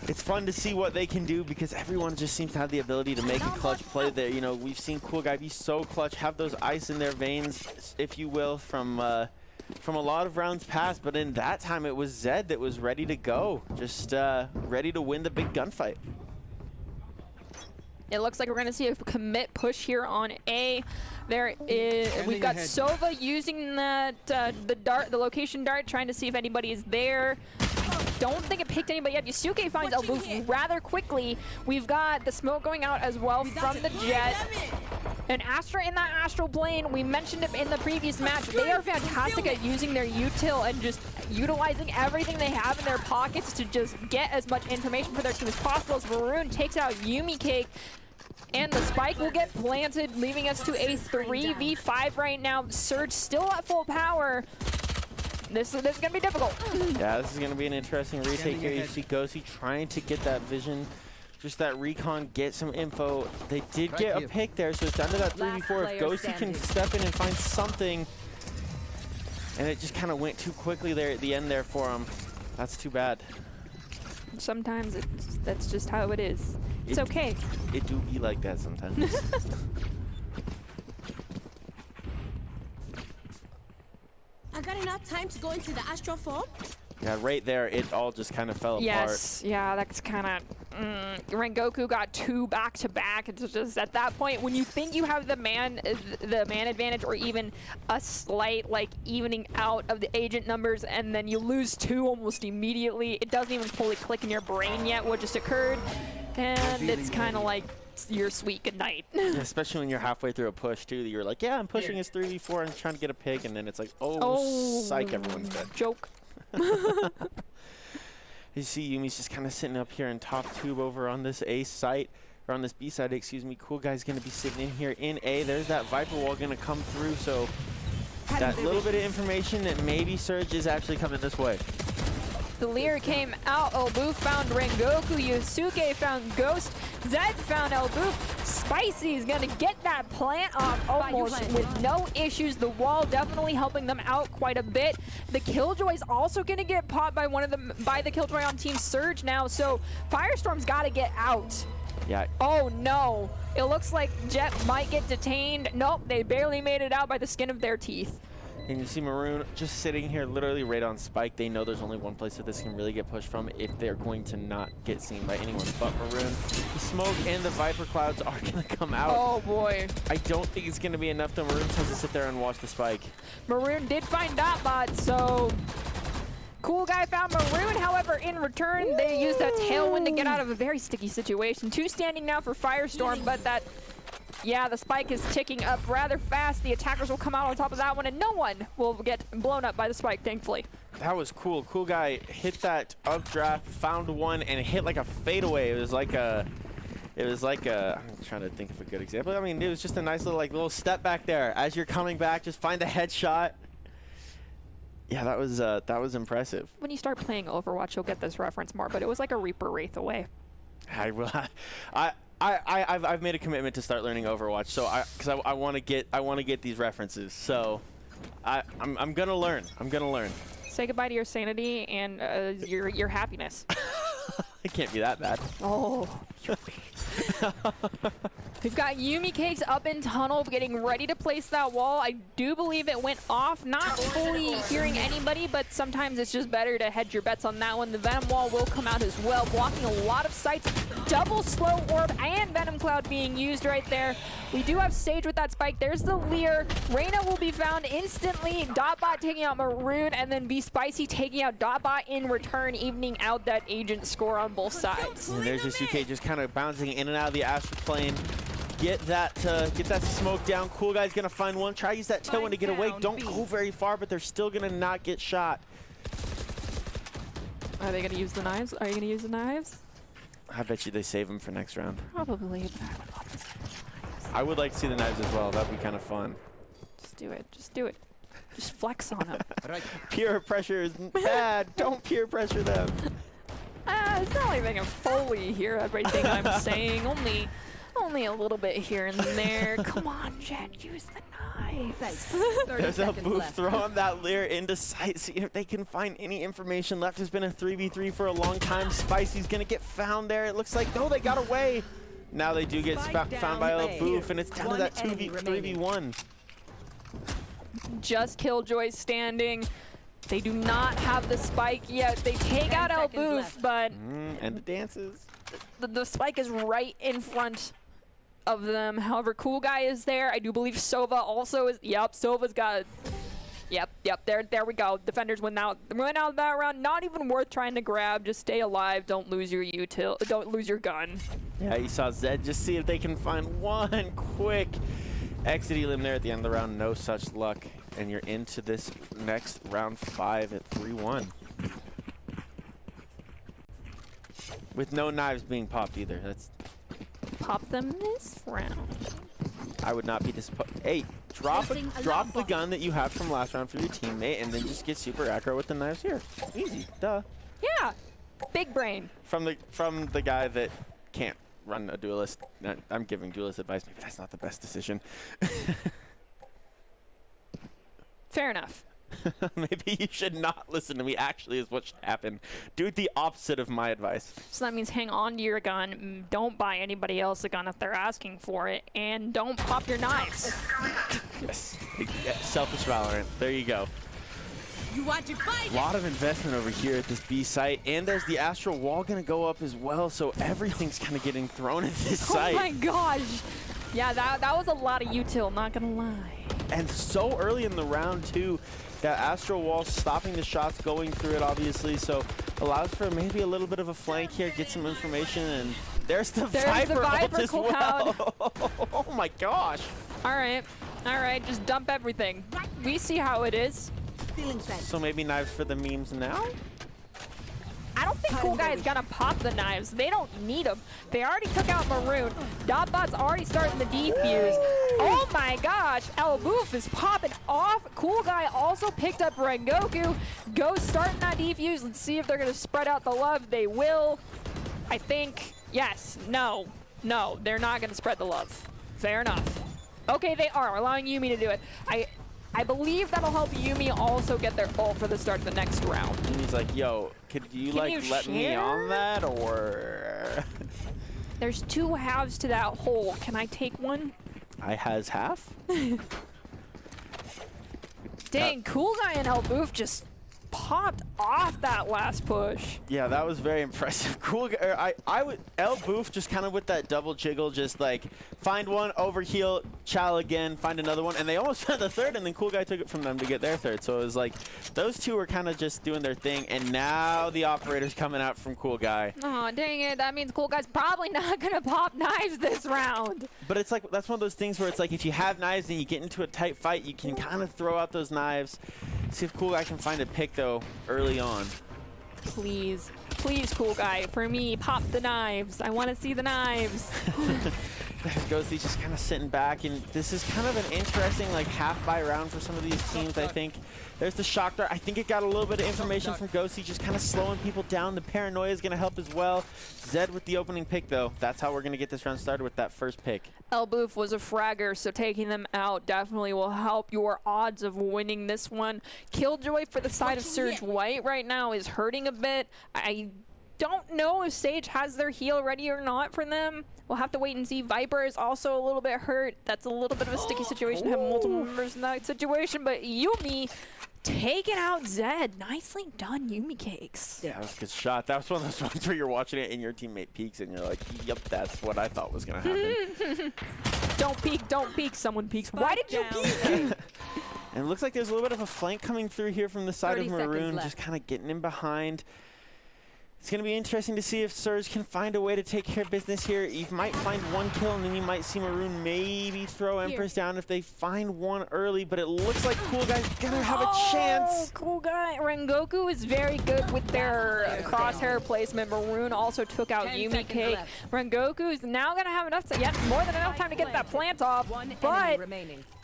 it's fun to see what they can do because everyone just seems to have the ability to make a clutch play there. You know, we've seen Cool Guy be so clutch, have those ice in their veins, if you will, from a lot of rounds past. But in that time, it was Zed that was ready to go, just ready to win the big gunfight. It looks like we're going to see a commit push here on A. We've got Sova using that the location dart, trying to see if anybody is there. Don't think it picked anybody up. Yusuke finds Elboof rather quickly. We've got the smoke going out as well from the Jet. And Astra in that astral plane, we mentioned it in the previous match. They are fantastic at using their util and just utilizing everything they have in their pockets to just get as much information for their team as possible. As Maroon takes out Yumi Cake. And the spike will get planted, leaving us to a 3v5 right now. Surge still at full power. This is going to be difficult. Yeah, this is going to be an interesting retake here. You see Ghosty trying to get that vision, just that recon, get some info. They did get a pick there, so it's down to that 3v4. If Ghosty can step in and find something, and it just kind of went too quickly there at the end there for him. That's too bad. Sometimes that's just how it is. It's okay. It do be like that sometimes. I got enough time to go into the astral form? Yeah, right there, it all just kind of fell apart. Yes, yeah, that's kind of... Rengoku got 2 back-to-back. It's just at that point, when you think you have the man advantage or even a slight, like, evening out of the agent numbers, and then you lose 2 almost immediately, it doesn't even fully click in your brain yet what just occurred, and it's kind of like your sweet goodnight. Yeah, especially when you're halfway through a push, too. You're like, yeah, I'm pushing his 3v4 and trying to get a pick, and then it's like, oh psych, everyone's dead. Joke. You see Yumi's just kind of sitting up here in top tube over on this A site, or on this B side, excuse me. Cool Guy's going to be sitting in here in A. There's that Viper wall going to come through, so that little bit of information that maybe Surge is actually coming this way. The Leer came out, Elboof found Rengoku, Yusuke found Ghost, Zed found Elboof. Spicy is gonna get that plant off almost with no issues. The wall definitely helping them out quite a bit. The Killjoy is also gonna get popped by the Killjoy on Team Surge now, so Firestorm's gotta get out. Yeah. Oh no, it looks like Jet might get detained. Nope, they barely made it out by the skin of their teeth. And you see Maroon just sitting here literally right on Spike. They know there's only one place that this can really get pushed from if they're going to not get seen by anyone but Maroon. The smoke and the Viper clouds are going to come out. Oh boy. I don't think it's going to be enough though. Maroon has to sit there and watch the Spike. Maroon did find Dotbot, so Cool Guy found Maroon. However, in return, they used that tailwind to get out of a very sticky situation. 2 standing now for Firestorm, but that... Yeah, the spike is ticking up rather fast. The attackers will come out on top of that one, and no one will get blown up by the spike, thankfully. That was cool. Cool Guy hit that updraft, found one, and hit like a fadeaway. It was like a, I'm trying to think of a good example. I mean, it was just a nice little step back there. As you're coming back, just find a headshot. Yeah, that was impressive. When you start playing Overwatch, you'll get this reference more, but it was like a Reaper Wraith away. I will. I've made a commitment to start learning Overwatch, so because I want to get these references. So I'm gonna learn. I'm gonna learn. Say goodbye to your sanity and your happiness. It can't be that bad. Oh. We've got Yumi Cakes up in tunnel, getting ready to place that wall. I do believe it went off. Not fully hearing anybody, but sometimes it's just better to hedge your bets on that one. The Venom wall will come out as well, blocking a lot of sights. Double slow orb and Venom Cloud being used right there. We do have Sage with that spike. There's the Leer. Reyna will be found instantly. Dotbot taking out Maroon, and then Be Spicy taking out Dotbot in return, evening out that agent score on both sides. And there's this UK just kind of bouncing in and out of the astral plane. Get that smoke down. Cool Guy's gonna find one. Try to use that tailwind to get away. Don't go very far, but they're still gonna not get shot. Are they gonna use the knives? Are you gonna use the knives? I bet you they save them for next round. Probably, but I would love to see the knives. I would like to see the knives as well. That'd be kind of fun. Just do it. Just do it. Just flex on them. Peer pressure is bad. Don't peer pressure them. It's not like they can fully hear everything I'm saying. Only a little bit here and there. Come on, Jet, use the knives. There's a booth throwing that Leer into sight. See if they can find any information left. Has been a 3v3 for a long time. Spicy's gonna get found there. It looks like, no, they got away. Now they do get found by a booth, and it's down to that 3v1. Just Killjoy standing. They do not have the spike yet. They take out El Booth, but and the dances. The spike is right in front of them. However, Cool Guy is there. I do believe Sova also is. Yep, Sova's got. Yep. There we go. Defenders win out that round. Not even worth trying to grab. Just stay alive. Don't lose your don't lose your gun. Yeah, you saw Zed just see if they can find one quick exit elim there at the end of the round. No such luck, and you're into this next round 5 at 3-1. With no knives being popped either. That's. Pop them this round. I would not be disappointed. Hey, drop the gun that you have from last round for your teammate, and then just get super aggro with the knives here. Easy, duh. Yeah, big brain. From the guy that can't run a duelist. I'm giving duelist advice. Maybe that's not the best decision. Fair enough. Maybe you should not listen to me, actually, is what should happen. Do the opposite of my advice. So that means hang on to your gun, don't buy anybody else a gun if they're asking for it, and don't pop your knives. Yes. Selfish Valorant. There you go. A lot of investment over here at this B site, and there's the astral wall going to go up as well, so everything's kind of getting thrown at this site. Oh my gosh. Yeah, that was a lot of util, not going to lie. And so early in the round, too. That astral wall stopping the shots going through it, obviously, so allows for maybe a little bit of a flank here, get some information, and there's the Viper ult as well. Oh my gosh. All right, just dump everything. We see how it is. So maybe knives for the memes now? I don't think Cool Guy is gonna pop the knives. They don't need them. They already took out Maroon. Dotbot's already starting the defuse. Oh my gosh, El Boof is popping off. Cool Guy also picked up Rengoku. Goes starting that defuse. Let's see if they're gonna spread out the love. They will. I think, yes, no, they're not gonna spread the love. Fair enough. Okay, they are allowing Yumi to do it. I believe that'll help Yumi also get their ult for the start of the next round. Yumi's like, yo, could you let me on that, or? There's 2 halves to that hole. Can I take one? I has half? Dang, Cool Guy and El Boof just popped off that last push. Yeah, that was very impressive. Cool Guy, I would, El Boof just kind of with that double jiggle, just like find one, overheal, chow again, find another one, and they almost found the third, and then Cool Guy took it from them to get their third. So it was like those two were kind of just doing their thing, and now the operator's coming out from Cool Guy. Oh, dang it. That means Cool Guy's probably not going to pop knives this round. But it's like, that's one of those things where it's like if you have knives and you get into a tight fight, you can kind of throw out those knives. See if Cool Guy can find a pick, though, early on. Please, Cool Guy, for me, pop the knives. I want to see the knives. Ghosty just kind of sitting back, and this is kind of an interesting like half-buy round for some of these teams, I think. There's the shock dart. I think it got a little bit of information from Ghosty, just kind of slowing people down. The paranoia is going to help as well. Zed with the opening pick, though. That's how we're going to get this round started, with that first pick. Elboof was a fragger, so taking them out definitely will help your odds of winning this one. Killjoy for the side of Surge White right now is hurting a bit. I don't know if Sage has their heal ready or not for them. We'll have to wait and see. Viper is also a little bit hurt. That's a little bit of a sticky situation to have multiple members in that situation, but Yumi taking out Zed. Nicely done, Yumi Cakes. Yeah, that was a good shot. That was one of those ones where you're watching it and your teammate peeks and you're like, yep, that's what I thought was going to happen. Don't peek, someone peeks. Why did you peek? And it looks like there's a little bit of a flank coming through here from the side of Maroon, just kind of getting in behind. It's going to be interesting to see if Surge can find a way to take care of business here. You might find one kill, and then you might see Maroon maybe throw Empress down if they find one early, but it looks like Cool Guy's going to have a chance. Cool Guy. Rengoku is very good with their crosshair placement. Maroon also took out Yumi Cake. Rengoku is now going to have enough more than enough time to get that plant off, but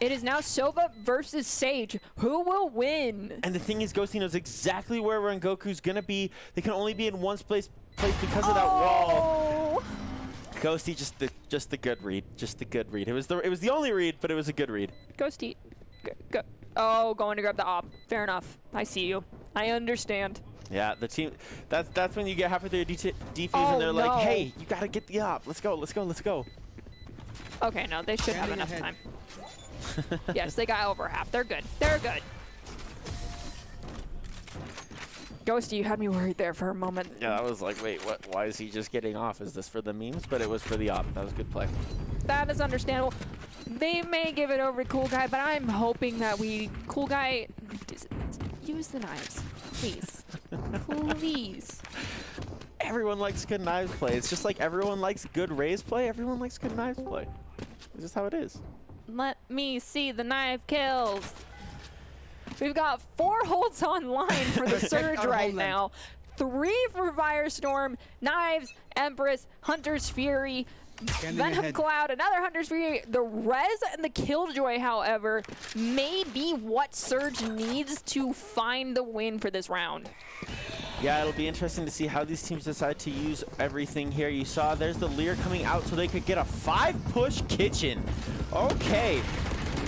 it is now Sova versus Sage. Who will win? And the thing is, Ghosty knows exactly where Rengoku's going to be. They can only be in one place because of that wall. Ghosty just the good read, just the good read. It was the only read, but it was a good read. Ghosty, going to grab the op. Fair enough. I see you. I understand. Yeah, the team. That's when you get halfway through defuse and they're like, hey, you gotta get the op. Let's go, let's go, let's go. Okay, no, they should have enough time. Yes, they got over half. They're good. They're good. Ghosty, you had me worried there for a moment. Yeah, I was like, wait, what? Why is he just getting off? Is this for the memes? But it was for the op. That was a good play. That is understandable. They may give it over to Cool Guy, but I'm hoping that Cool Guy, use the knives, please. Please. Everyone likes good knives play. It's just like everyone likes good Raze play. Everyone likes good knives play. It's just how it is. Let me see the knife kills. We've got 4 holds online for the Surge right now. 3 for Firestorm, Knives, Empress, Hunter's Fury, Venom Cloud, another Hunter's Fury. The Res and the Killjoy, however, may be what Surge needs to find the win for this round. Yeah, it'll be interesting to see how these teams decide to use everything here. You saw there's the Lear coming out so they could get a 5-push kitchen. Okay.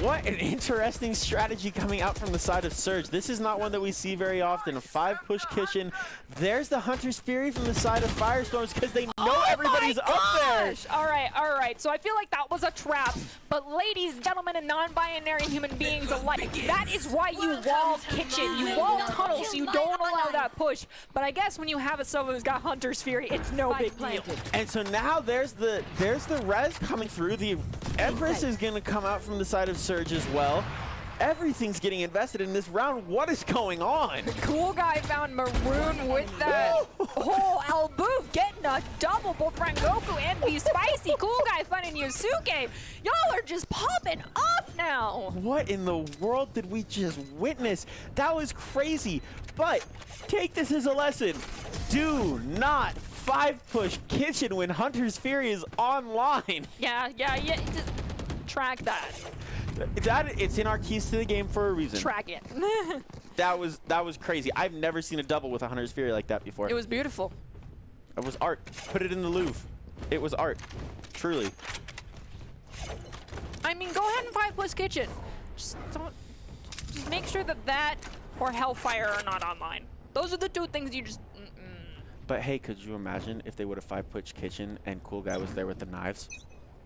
What an interesting strategy coming out from the side of Surge. This is not one that we see very often. A 5-push kitchen. There's the Hunter's Fury from the side of Firestorms because they know everybody's up there. All right. So I feel like that was a trap. But ladies, gentlemen, and non-binary human beings alike, that is why you wall kitchen. You wall tunnel so you don't allow that push. But I guess when you have someone who's got Hunter's Fury, it's no big deal. And so now there's the res coming through. The Empress is going to come out from the side of Surge as well. Everything's getting invested in this round. What is going on? Cool Guy found Maroon with that whole Elboof getting a double, both Rengoku and Be Spicy. Cool Guy finding Yusuke. Y'all are just popping up now. What in the world did we just witness? That was crazy. But take this as a lesson. Do not 5-push kitchen when Hunter's Fury is online. Yeah. Just track that. It's in our keys to the game for a reason. Track it. That was crazy. I've never seen a double with a Hunter's Fury like that before. It was beautiful. It was art. Put it in the Louvre. It was art. Truly. I mean, go ahead and 5-push kitchen. Just make sure that or Hellfire are not online. Those are the 2 things you just... But hey, could you imagine if they would have 5-push kitchen and Cool Guy was there with the knives?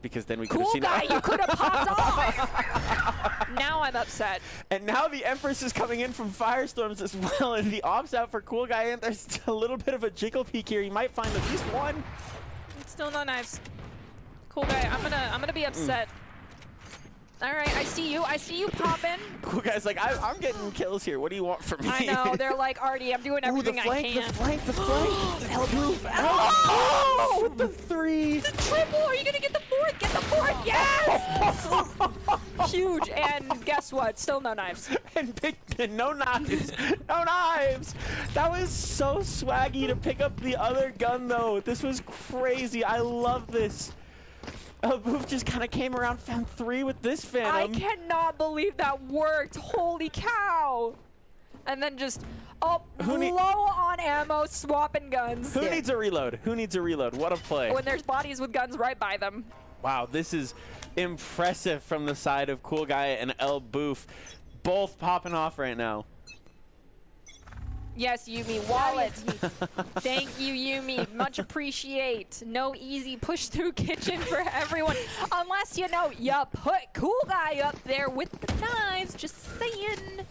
Because then we could have seen Cool Guy, you could have popped off. Now I'm upset. And now the Empress is coming in from Firestorms as well, and the ops out for Cool Guy, and there's a little bit of a jiggle peek here. He might find at least one. Still no knives. Cool Guy, I'm gonna be upset. All right, I see you popping. Cool Guy's like, I'm getting kills here. What do you want from me? I know, they're like, Artie, I'm doing everything I can. The flank. Oh! With the 3. The triple, are you gonna get the 4th? Get the 4th, yes! Huge, and guess what? Still no knives. And no knives. No knives. That was so swaggy to pick up the other gun, though. This was crazy. I love this. Boof just kind of came around, found 3 with this Phantom. I cannot believe that worked. Holy cow. And then just, low on ammo, swapping guns. Who needs a reload? Who needs a reload? What a play. When there's bodies with guns right by them. Wow, this is impressive from the side of Cool Guy and El Boof. Both popping off right now. Yes, Yumi, wallet. Thank you, Yumi. Much appreciate. No easy push-through kitchen for everyone. Unless, you know, you put Cool Guy up there with the knives. Just saying.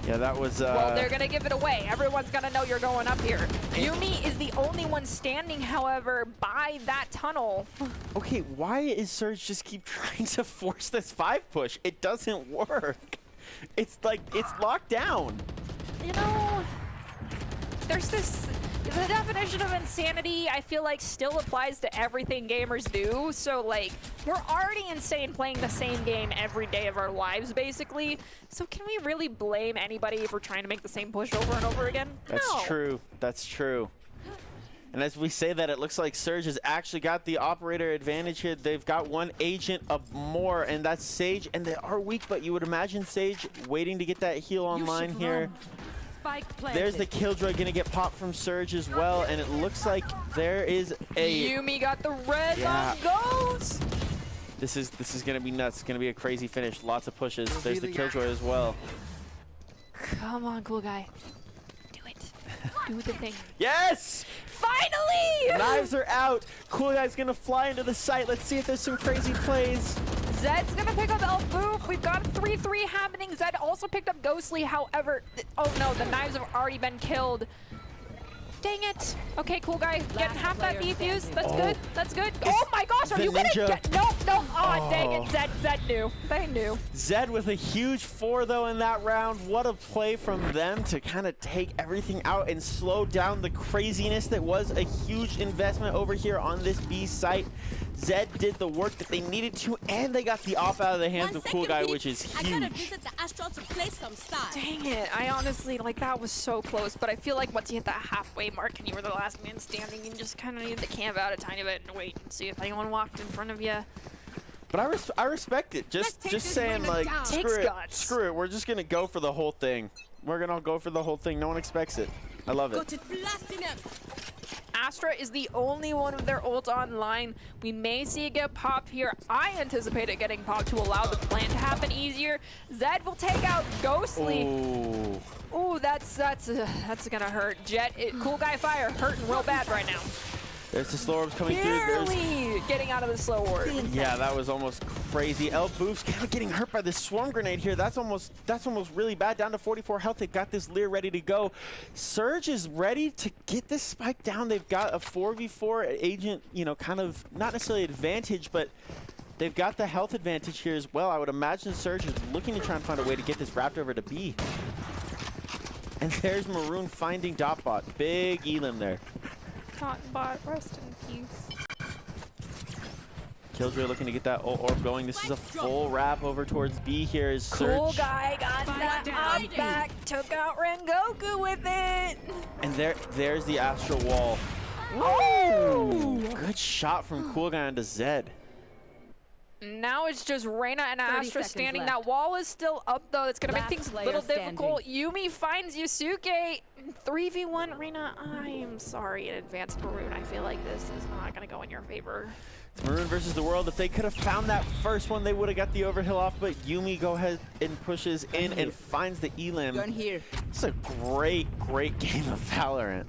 Yeah, that was... Well, they're going to give it away. Everyone's going to know you're going up here. Yumi is the only one standing, however, by that tunnel. Okay, why is Surge just keep trying to force this 5 push? It doesn't work. It's like, it's locked down. You know, there's this, the definition of insanity, I feel like still applies to everything gamers do. So like, we're already insane playing the same game every day of our lives, basically. So can we really blame anybody if we're trying to make the same push over and over again? That's true. That's true. And as we say that, it looks like Surge has actually got the operator advantage here. They've got 1 agent of more, and that's Sage. And they are weak, but you would imagine Sage waiting to get that heal online here. There's the Killjoy going to get popped from Surge as well, and it looks like there is a... Yumi got the red on Ghost! This is going to be nuts. It's going to be a crazy finish. Lots of pushes. There's the Killjoy as well. Come on, Cool Guy. Do it. Do the thing. Yes! Finally! Knives are out. Cool Guy's going to fly into the site. Let's see if there's some crazy plays. Zed's gonna pick up El Boof. We've got 3-3 happening. Zed also picked up Ghostly. However, oh no, the knives have already been killed. Dang it. Okay, Cool Guy, getting half that defuse. That's good. That's good. Oh my gosh, are you gonna get... No, no. Oh, dang it. Zed knew. They knew. Zed with a huge 4, though, in that round. What a play from them to kind of take everything out and slow down the craziness that was a huge investment over here on this B site. Zed did the work that they needed to, and they got the off out of the hands of Cool Guy, which is huge. I gotta visit the Astral to play some style. Dang it. I honestly, like, that was so close, but I feel like once you hit that halfway mark and you were the last man standing, you just kind of needed to camp out a tiny bit and wait and see if anyone walked in front of you. But I respect it. Just saying, like, screw it. We're just going to go for the whole thing. We're going to go for the whole thing. No one expects it. I love it. Astra is the only one with their ult online. We may see it get popped here. I anticipate it getting popped to allow the plan to happen easier. Zed will take out Ghostly. Ooh, that's gonna hurt. Jet, Cool Guy Fire hurting real bad right now. There's the slow orbs coming through. Barely getting out of the slow orb. Yeah, that was almost crazy. El Boof's kind of getting hurt by this swarm grenade here. That's almost really bad. Down to 44 health. They've got this Lear ready to go. Surge is ready to get this spike down. They've got a 4v4 agent, you know, kind of not necessarily advantage, but they've got the health advantage here as well. I would imagine Surge is looking to try and find a way to get this wrapped over to B. And there's Maroon finding Dotbot. Big elim there. Bot, rest in peace. Killjoy looking to get that orb going. This is a full wrap over towards B here. Is Surge. Cool Guy got that up back, took out Rengoku with it. And there's the Astral Wall. Oh! Good shot from Cool Guy onto Zed. Now it's just Reyna and Astra standing. That wall is still up, though. That's going to make things a little difficult. Yumi finds Yusuke. 3v1 Reyna. I am sorry in advance, Maroon. I feel like this is not going to go in your favor. It's Maroon versus the world. If they could have found that first one, they would have got the overhill off. But Yumi go ahead and pushes in and finds the elim. It's a great game of Valorant.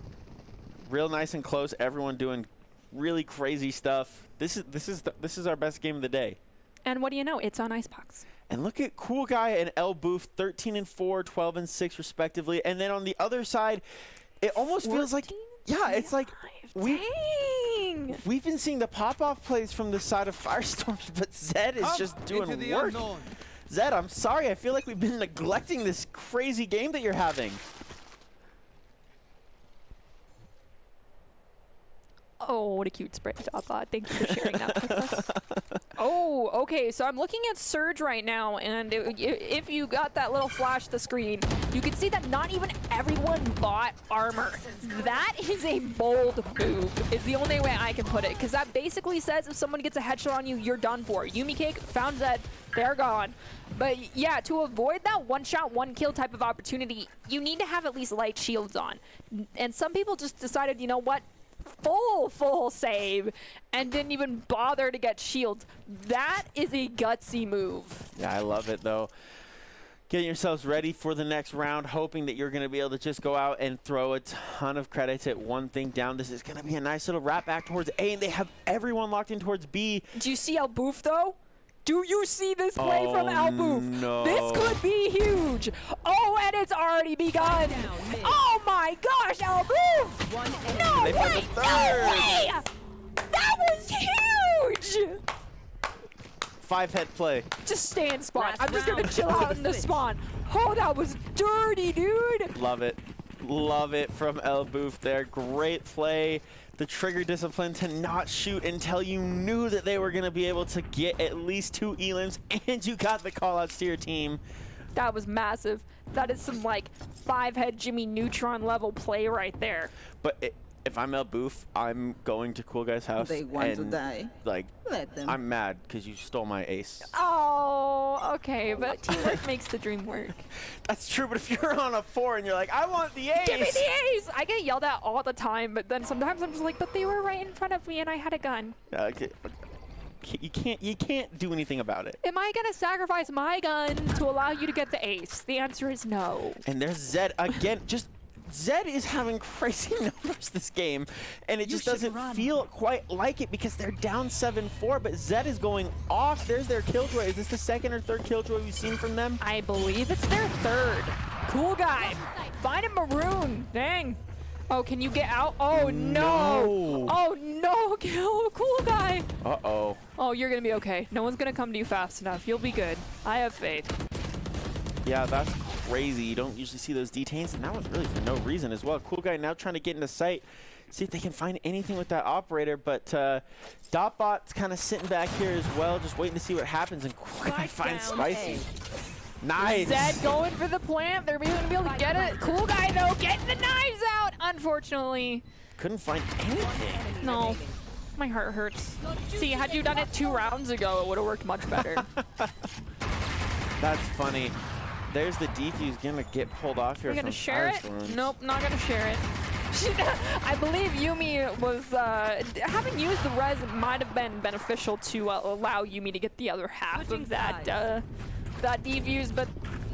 Real nice and close. Everyone doing really crazy stuff. This is our best game of the day. And what do you know? It's on Icebox. And look at Cool Guy and El Boof, 13-4, 12-6 respectively. And then on the other side, it almost feels like, yeah, it's like we've been seeing the pop-off plays from the side of Firestorms, but Zed is just doing work. Zed, I'm sorry. I feel like we've been neglecting this crazy game that you're having. Oh, what a cute spray, Dotbot. Thank you for sharing that with us. Oh, Ooh, okay, so I'm looking at Surge right now, and if you got that little flash to the screen, you can see that not even everyone bought armor. That is a bold move, is the only way I can put it, because that basically says if someone gets a headshot on you, you're done for. Yumi Cake found Zed, they're gone. But yeah, to avoid that one-shot, one-kill type of opportunity, you need to have at least light shields on. And some people just decided, you know what? Full save and didn't even bother to get shields. That is a gutsy move. Yeah, I love it though. Getting yourselves ready for the next round, hoping that you're going to be able to just go out and throw a ton of credits at one thing down. This is going to be a nice little wrap back towards A, and they have everyone locked in towards B. Do you see Alboof though? Do you see this play from Alboof? No. This could be huge. Oh, and it's already begun. Oh my gosh, Alboof! No They found way! the No way! That was huge! 5-head play. Just stay in spawn. I'm just gonna chill out in the spawn. Oh, that was dirty, dude. Love it. Love it from Alboof there. Great play. The trigger discipline to not shoot until you knew that they were going to be able to get at least 2 elims, and you got the call-outs to your team. That was massive. That is some, like, 5-head Jimmy Neutron level play right there. But if I'm Alboof, I'm going to Cool Guy's house. They want to and, die. Like, Let them. I'm mad because you stole my ace. Oh, okay, but teamwork makes the dream work. That's true, but if you're on a 4 and you're like, I want the ace. Give me the ace! I get yelled at all the time, but then sometimes I'm just like, but they were right in front of me and I had a gun. Okay. You can't do anything about it. Am I gonna sacrifice my gun to allow you to get the ace? The answer is no. And there's Zed again. Zed is having crazy numbers this game, and it just doesn't feel quite like it because they're down 7-4, but Zed is going off. There's their killjoy. Is this the second or third killjoy we've seen from them? I believe it's their third. Cool Guy. Find a maroon. Dang. Oh, can you get out? Oh, no. Oh, no. Cool Guy. Uh-oh. Oh, you're going to be okay. No one's going to come to you fast enough. You'll be good. I have faith. Yeah, that's crazy. You don't usually see those detains, and that was really for no reason as well. Cool Guy now trying to get into sight, see if they can find anything with that operator, but Dotbot's kind of sitting back here as well, just waiting to see what happens, and Cool Guy finds Spicy. Nice. Zed going for the plant. They're going to be able to get it. Cool Guy, though, getting the knives out, unfortunately. Couldn't find anything. No. My heart hurts. See, had you done it 2 rounds ago, it would have worked much better. That's funny. There's the defuse gonna get pulled off here. Are you gonna share it? Nope, not gonna share it. I believe Yumi was having used the res might have been beneficial to allow Yumi to get the other half of that that defuse, but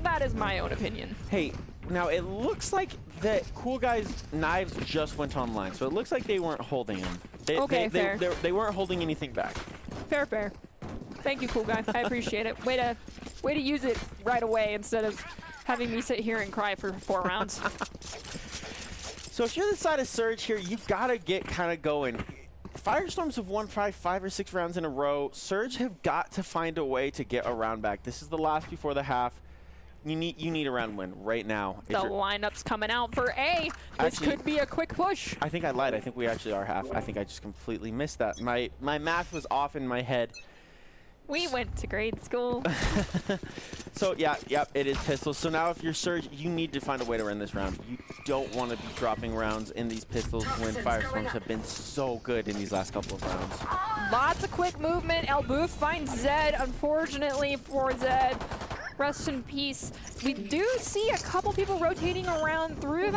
that is my own opinion. Hey, now it looks like that Cool Guy's knives just went online, so it looks like they weren't holding them. They weren't holding anything back. Fair. Thank you, Cool Guy. I appreciate it. Way to use it right away instead of having me sit here and cry for 4 rounds. So if you're the side of Surge here, you've got to get kind of going. Firestorms have won 5 or 6 rounds in a row. Surge have got to find a way to get a round back. This is the last before the half. You need a round win right now. The lineup's coming out for A. This could be a quick push. I think I lied. I think we actually are half. I think I just completely missed that. My math was off in my head. We went to grade school. So, yep, it is pistols. So now if you're Surge, you need to find a way to win this round. You don't want to be dropping rounds in these pistols when Firestorms have been so good in these last couple of rounds. Lots of quick movement. Alboof finds Zed, unfortunately for Zed. Rest in peace. We do see a couple people rotating around through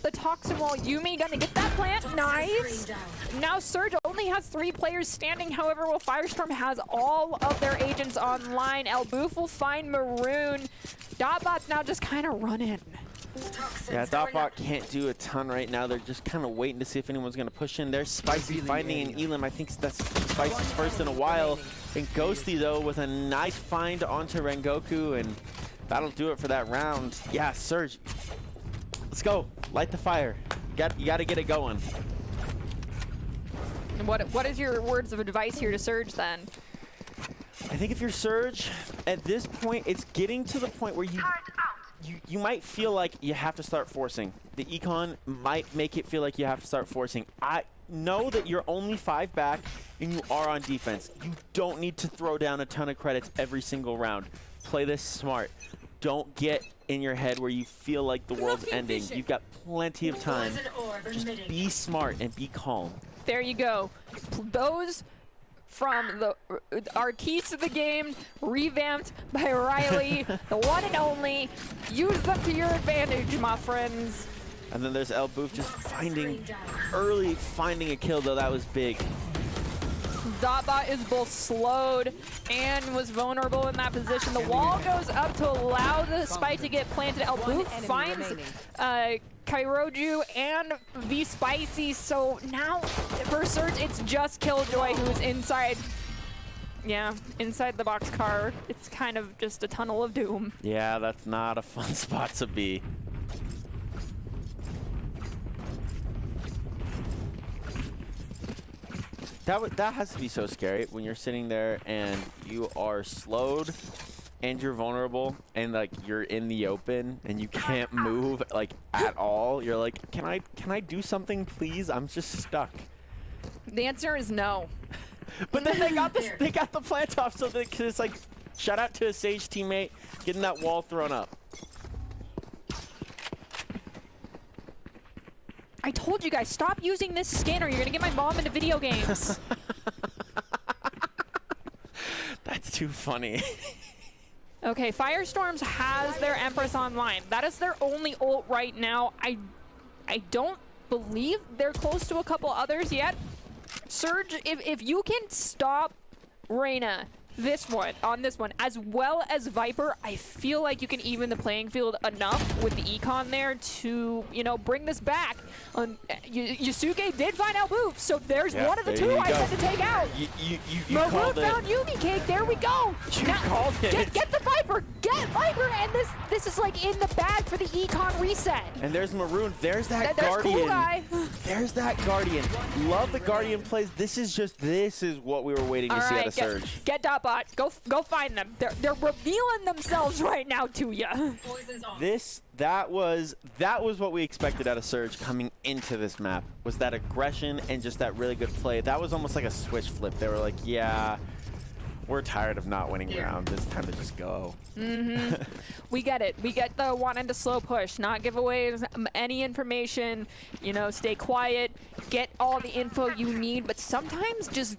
the toxin wall. Yumi gonna get that plant. Nice. Now Surge only has 3 players standing. However, while Firestorm has all of their agents online, Alboof will find Maroon. Dotbot's now just kind of running. Yeah, Dotbot can't do a ton right now. They're just kind of waiting to see if anyone's going to push in there. Spicy finding an Elim. I think that's Spicy's first in a while. And Ghosty, though, with a nice find onto Rengoku, and that'll do it for that round. Yeah, Surge. Let's go. Light the fire. You got to get it going. And what is your words of advice here to Surge, then? I think if you're Surge, at this point, it's getting to the point where you might feel like you have to start forcing. The econ might make it feel like you have to start forcing. know that you're only 5 back and you are on defense. You don't need to throw down a ton of credits every single round. Play this smart. Don't get in your head where you feel like the world's ending. You've got plenty of time. Just be smart and be calm. There you go. Those from our keys to the game, revamped by Riley, the one and only. Use them to your advantage, my friends. And then there's Elboof just finding a kill, though that was big. Dotbot is both slowed and was vulnerable in that position. The wall goes up to allow the spike to get planted. Elboof finds Kairoju and V-Spicy, so now for Surge, it's just Killjoy who's inside. Yeah, inside the boxcar. It's kind of just a tunnel of doom. Yeah, that's not a fun spot to be. That has to be so scary when you're sitting there and you are slowed and you're vulnerable and like you're in the open and you can't move like at all. You're like, can I do something, please? I'm just stuck. The answer is no. But then they got the plant off, so that it's like, shout out to a Sage teammate getting that wall thrown up. I told you guys, stop using this skin or you're gonna get my mom into video games. That's too funny. Okay, Firestorms has their Empress online. That is their only ult right now. I don't believe they're close to a couple others yet. Surge, if you can stop Reyna on this one, as well as Viper, I feel like you can even the playing field enough with the econ there to, you know, bring this back. Yusuke did find Elboof, so there's one of the two I had to take out. You called it. Found Yumi Cake, there we go. You called it. Get the Viper, and this is like in the bag for the econ reset. And there's Maroon, there's that There's Guardian. Cool Guy. There's that Guardian. Love the Guardian plays. This is what we were waiting to see out of Surge. Get Dotbot. Go find them. They're revealing themselves right now to you. That was what we expected out of Surge coming into this map. Was that aggression and just that really good play. That was almost like a switch flip. They were like, yeah, we're tired of not winning rounds. It's time to just go. We get it. We get the wanting to slow push, not give away any information, you know, stay quiet, get all the info you need, but sometimes just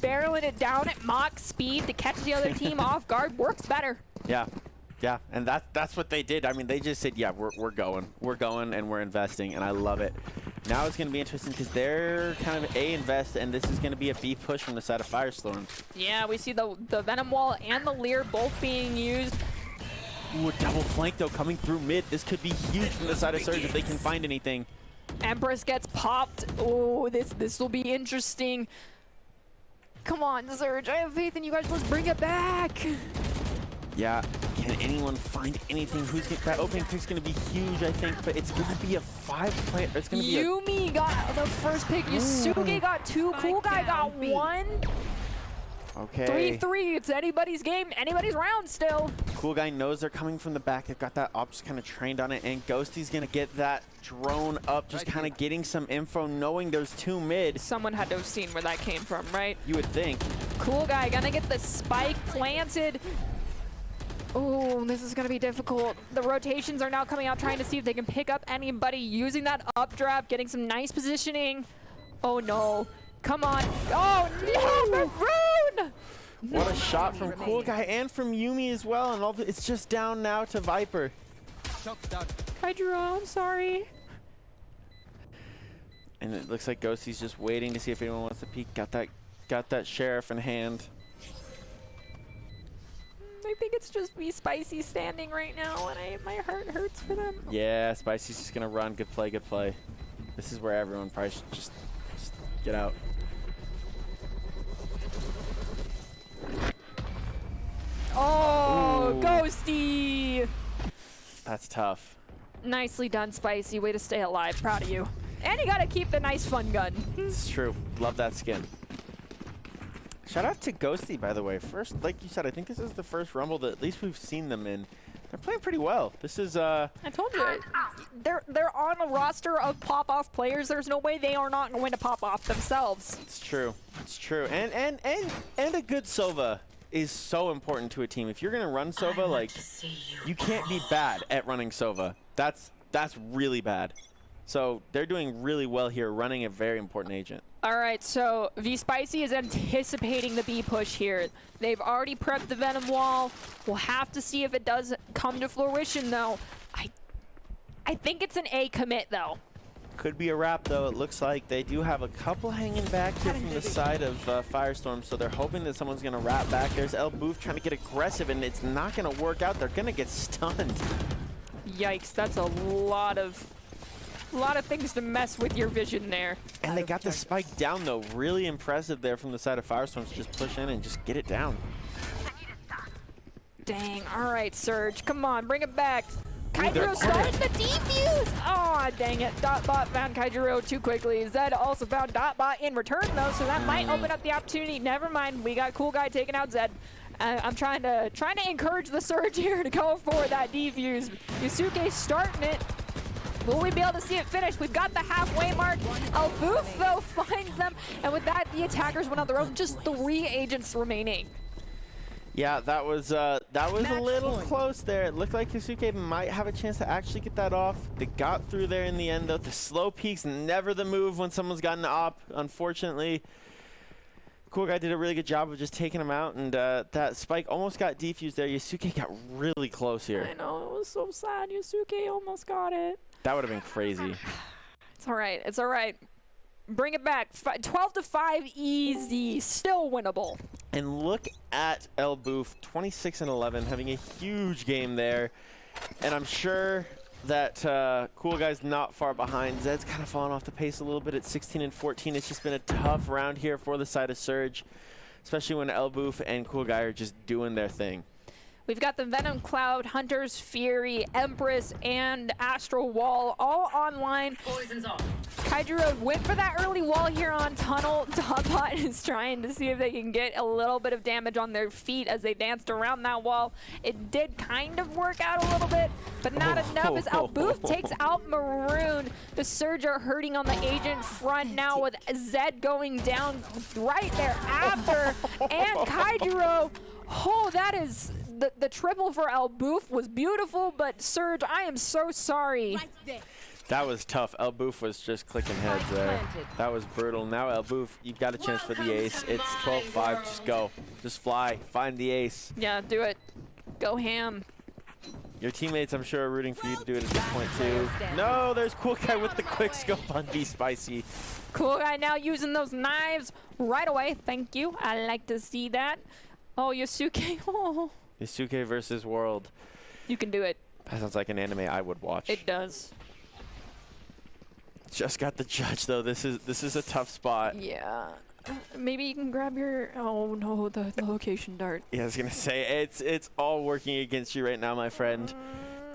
barreling it down at Mach speed to catch the other team off guard works better. Yeah, and that's what they did. I mean, they just said, yeah, we're going and we're investing, and I love it. Now it's going to be interesting because they're kind of A invest, and this is going to be a B push from the side of Firestorm. Yeah, we see the Venom Wall and the Leer both being used. Ooh, a double flank though coming through mid. This could be huge from the side of Surge if they can find anything. Empress gets popped. Oh, this will be interesting. Come on, Surge. I have faith in you guys. Let's bring it back. Yeah, can anyone find anything? That opening pick's gonna be huge, I think, but it's gonna be a 5-player. It's gonna be Yumi got the first pick. Yusuke got 2. Cool Guy got 1. Okay. 3-3. It's anybody's game, anybody's round still. Cool Guy knows they're coming from the back. They've got that ops kind of trained on it, and Ghosty's gonna get that drone up, just kind of getting some info, knowing there's 2 mid. Someone had to have seen where that came from, right? You would think. Cool Guy gonna get the spike planted. Oh, this is gonna be difficult. The rotations are now coming out, trying to see if they can pick up anybody using that updraft, getting some nice positioning. Oh no, come on. Oh no, Maroon! What a shot from Cool Guy and from Yumi as well, and it's just down now to Viper. Hydro, I'm sorry. And it looks like Ghosty's just waiting to see if anyone wants to peek. Got that sheriff in hand. I think it's just me, Spicy, standing right now, and my heart hurts for them. Yeah, Spicy's just gonna run. Good play, good play. This is where everyone probably should just get out. Oh, ooh. Ghosty! That's tough. Nicely done, Spicy. Way to stay alive. Proud of you. And you gotta keep the nice fun gun. It's true. Love that skin. Shout out to Ghosty, by the way. First, like you said, I think this is the first Rumble that at least we've seen them in They're playing pretty well. This is I told you, they're on a roster of pop-off players. There's no way they are not going to pop off themselves. It's true. It's true. And a good Sova is so important to a team. If you're gonna run Sova, like you can't be bad at running Sova. That's really bad. So they're doing really well here, running a very important agent. All right, so V-Spicy is anticipating the B push here. They've already prepped the Venom wall. We'll have to see if it does come to fruition, though. I think it's an A commit, though. Could be a wrap, though. It looks like they do have a couple hanging back here from the side of Firestorm, so they're hoping that someone's going to wrap back. There's El Boof trying to get aggressive, and it's not going to work out. They're going to get stunned. Yikes, that's a lot of things to mess with your vision there. And they got the spike down, though. Really impressive there from the side of Firestorm to just push in and just get it down. Dang, all right, Surge. Come on, bring it back. Kaijiro starting the defuse! Oh, dang it. Dotbot found Kaijiro too quickly. Zed also found Dotbot in return, though, so that might open up the opportunity. Never mind, we got Cool Guy taking out Zed. I'm trying to encourage the Surge here to go for that defuse. Yusuke starting it. Will we be able to see it finish? We've got the halfway mark. El Boof, though, finds them. And with that, the attackers went on their own. Just 3 agents remaining. Yeah, that was a little close there. It looked like Yusuke might have a chance to actually get that off. They got through there in the end, though. The slow peek's never the move when someone's got an op, unfortunately. Cool Guy did a really good job of just taking him out, and that spike almost got defused there. Yusuke got really close here. I know, it was so sad. Yusuke almost got it. That would have been crazy. It's all right. It's all right. Bring it back. 12-5, easy. Still winnable. And look at El Boof, 26-11, having a huge game there. And I'm sure that Cool Guy's not far behind. Zed's kind of fallen off the pace a little bit at 16-14. It's just been a tough round here for the side of Surge, especially when El Boof and Cool Guy are just doing their thing. We've got the Venom Cloud, Hunter's Fury, Empress, and Astral Wall all online. Poison's off. Kaijiro went for that early wall here on Tunnel. Dotbot is trying to see if they can get a little bit of damage on their feet as they danced around that wall. It did kind of work out a little bit, but not enough as El Boof takes out Maroon. The Surge are hurting on the agent front now with Zed going down right there after. And Kaijiro, oh, that is... The triple for El Boof was beautiful, but Surge, I am so sorry. Right there. That was tough. El Boof was just clicking heads there. That was brutal. Now El Boof, you've got a chance for the ace. It's 12-5. Just go. Just fly. Find the ace. Yeah, do it. Go ham. Your teammates, I'm sure, are rooting for you to do it at this point, too. No, there's Cool Guy with the quick scope on V-Spicy. Cool Guy now using those knives right away. Thank you. I like to see that. Oh, Yusuke. Oh. Yusuke versus World. You can do it. That sounds like an anime I would watch. It does. Just got the judge, though. This is a tough spot. Yeah. Maybe you can grab your... Oh, no, the location dart. Yeah, I was going to say, it's all working against you right now, my friend.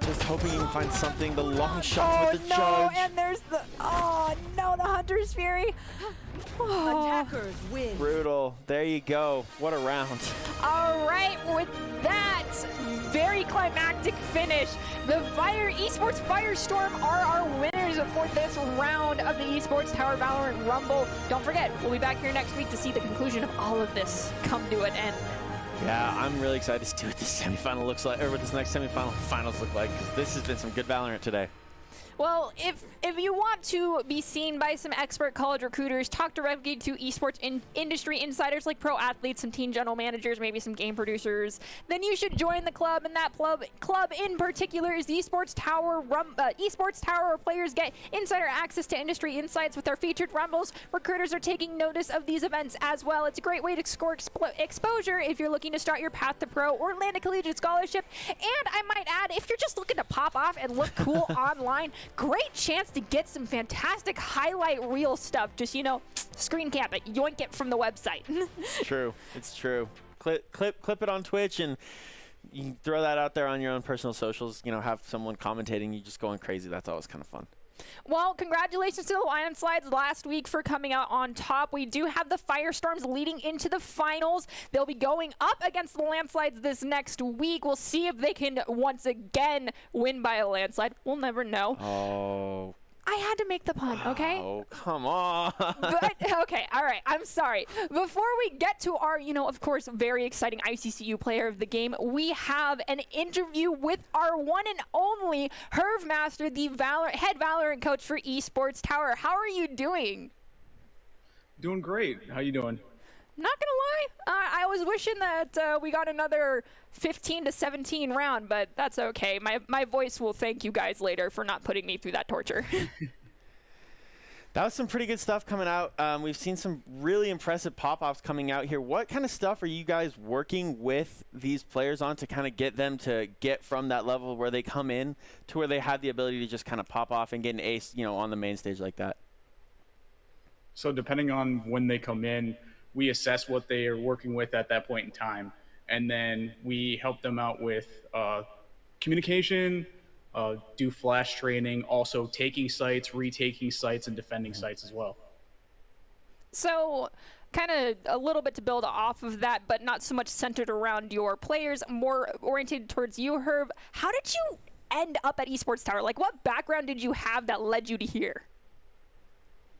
Just hoping you can find something. The long shots with the judge. Oh, no, and there's the... Oh, no, the Hunter's Fury. Oh. Attackers win. Brutal. There you go. What a round. All right, with that very climactic finish, the Esports Firestorm are our winners for this round of the Esports Tower Valorant Rumble. Don't forget, we'll be back here next week to see the conclusion of all of this come to an end. Yeah, I'm really excited to see what this semifinal looks like, or what this next semifinal finals look like, because this has been some good Valorant today. Well, if you want to be seen by some expert college recruiters, talk directly to esports industry insiders like pro athletes, some team general managers, maybe some game producers, then you should join the club. And that club in particular is the Esports Tower Esports Tower, where players get insider access to industry insights with our featured rumbles. Recruiters are taking notice of these events as well. It's a great way to score exposure if you're looking to start your path to pro or land a collegiate scholarship. And I might add, if you're just looking to pop off and look cool online, great chance to get some fantastic highlight reel stuff. Just, you know, screen cap it, yoink it from the website. True. It's true. Clip it on Twitch, and you can throw that out there on your own personal socials. You know, have someone commentating, you just going crazy. That's always kind of fun. Well, congratulations to the Landslides last week for coming out on top. We do have the Firestorms leading into the finals. They'll be going up against the Landslides this next week. We'll see if they can once again win by a landslide. We'll never know. Oh. I had to make the pun, okay? Oh, come on. But, okay, all right, I'm sorry. Before we get to our, of course, very exciting ICCU player of the game, we have an interview with our one and only Herv Master, the head Valorant coach for Esports Tower. How are you doing? Doing great. How you doing? Not gonna lie, I was wishing that we got another 15 to 17 round, but that's okay. My voice will thank you guys later for not putting me through that torture. That was some pretty good stuff coming out. We've seen some really impressive pop-offs coming out here. What kind of stuff are you guys working with these players on to kind of get them to get from that level where they come in to where they have the ability to just kind of pop off and get an ace, on the main stage like that? So depending on when they come in, we assess what they are working with at that point in time. And then we help them out with communication, do flash training, also taking sites, retaking sites, and defending sites as well. So kind of a little bit to build off of that, but not so much centered around your players, more oriented towards you, Herb. How did you end up at Esports Tower? Like, what background did you have that led you to here?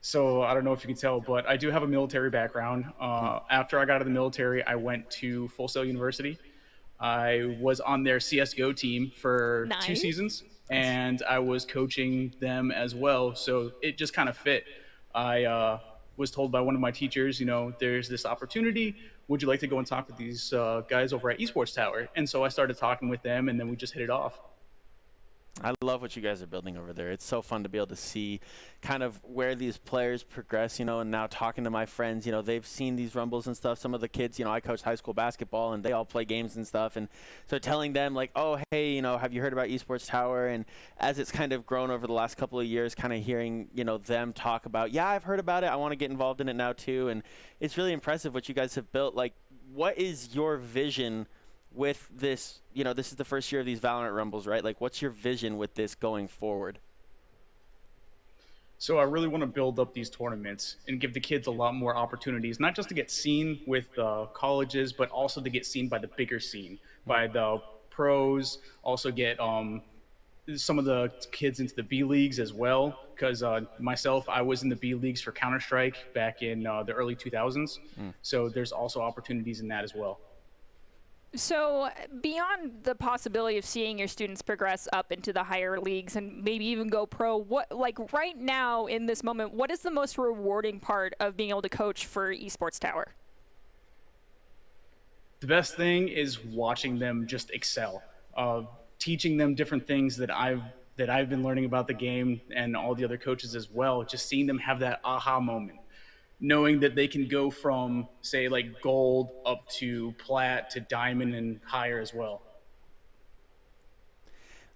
So I don't know if you can tell, but I do have a military background. After I got out of the military, I went to Full Sail University. I was on their CSGO team for 2 seasons, and I was coaching them as well. So it just kind of fit. I was told by one of my teachers, there's this opportunity. Would you like to go and talk with these guys over at Esports Tower? And so I started talking with them, and then we just hit it off. I love what you guys are building over there. It's so fun to be able to see kind of where these players progress, and now talking to my friends, they've seen these rumbles and stuff. Some of the kids, I coach high school basketball and they all play games and stuff. And so telling them like, oh, hey, have you heard about Esports Tower? And as it's kind of grown over the last couple of years, kind of hearing, them talk about, yeah, I've heard about it. I want to get involved in it now too. And it's really impressive what you guys have built. Like, what is your vision with this? This is the first year of these Valorant Rumbles, right? Like, what's your vision with this going forward? So I really want to build up these tournaments and give the kids a lot more opportunities, not just to get seen with colleges, but also to get seen by the bigger scene, by the pros, also get some of the kids into the B leagues as well. Because myself, I was in the B leagues for Counter-Strike back in the early 2000s. So there's also opportunities in that as well. So beyond the possibility of seeing your students progress up into the higher leagues and maybe even go pro, what, like right now in this moment, what is the most rewarding part of being able to coach for Esports Tower? The best thing is watching them just excel, teaching them different things that I've been learning about the game, and all the other coaches as well, just seeing them have that aha moment. Knowing that they can go from, say, like gold up to plat to diamond and higher as well.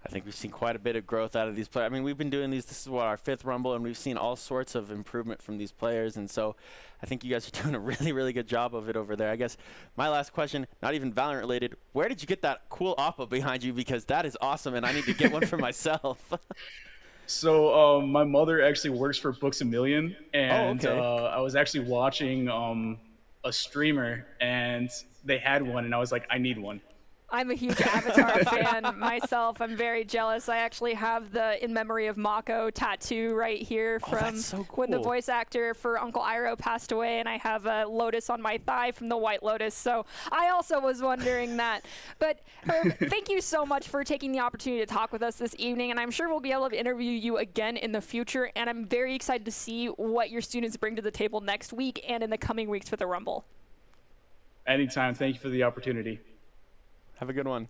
I think we've seen quite a bit of growth out of these players. I mean, we've been doing these, this is what, our 5th Rumble, and we've seen all sorts of improvement from these players. And so I think you guys are doing a really, really good job of it over there. I guess my last question, not even Valorant related, where did you get that cool Oppa behind you? Because that is awesome, and I need to get one for myself. So my mother actually works for Books A Million, and I was actually watching a streamer, and they had one, and I was like, I need one. I'm a huge Avatar fan myself. I'm very jealous. I actually have the In Memory of Mako tattoo right here from when the voice actor for Uncle Iroh passed away, and I have a lotus on my thigh from the White Lotus. So I also was wondering that. But Herb, thank you so much for taking the opportunity to talk with us this evening, and I'm sure we'll be able to interview you again in the future, and I'm very excited to see what your students bring to the table next week and in the coming weeks for the Rumble. Anytime. Thank you for the opportunity. Have a good one.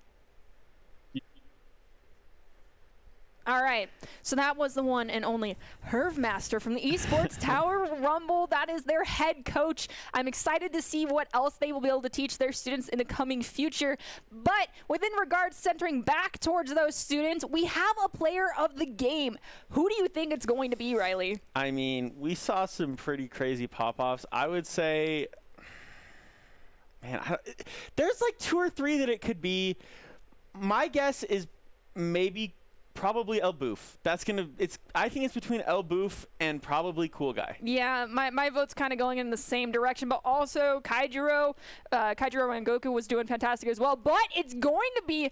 All right, so that was the one and only Herv Master from the Esports Tower Rumble. That is their head coach. I'm excited to see what else they will be able to teach their students in the coming future. But within regards centering back towards those students, we have a player of the game. Who do you think it's going to be, Riley? I mean, we saw some pretty crazy pop-offs. I would say, man, there's like 2 or 3 that it could be. My guess is maybe Probably El Boof. I think it's between El Boof and probably Cool Guy. Yeah, my vote's kind of going in the same direction, but also Kaijiro Rengoku was doing fantastic as well. But it's going to be.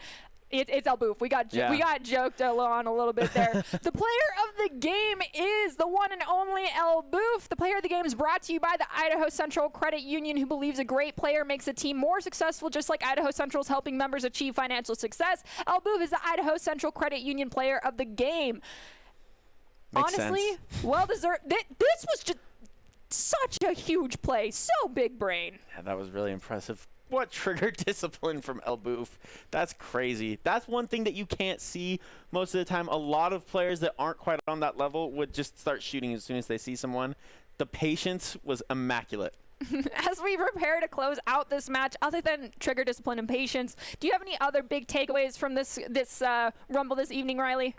It's El Boof. We got joked on a little bit there. The player of the game is the one and only El Boof. The player of the game is brought to you by the Idaho Central Credit Union, who believes a great player makes a team more successful, just like Idaho Central is helping members achieve financial success. El Boof is the Idaho Central Credit Union player of the game. Makes Honestly, sense. well deserved. This was just such a huge play. So big brain. Yeah, that was really impressive. What trigger discipline from El Boof. That's crazy. That's one thing that you can't see most of the time. A lot of players that aren't quite on that level would just start shooting as soon as they see someone. The patience was immaculate. As we prepare to close out this match, other than trigger discipline and patience, do you have any other big takeaways from this Rumble this evening, Riley?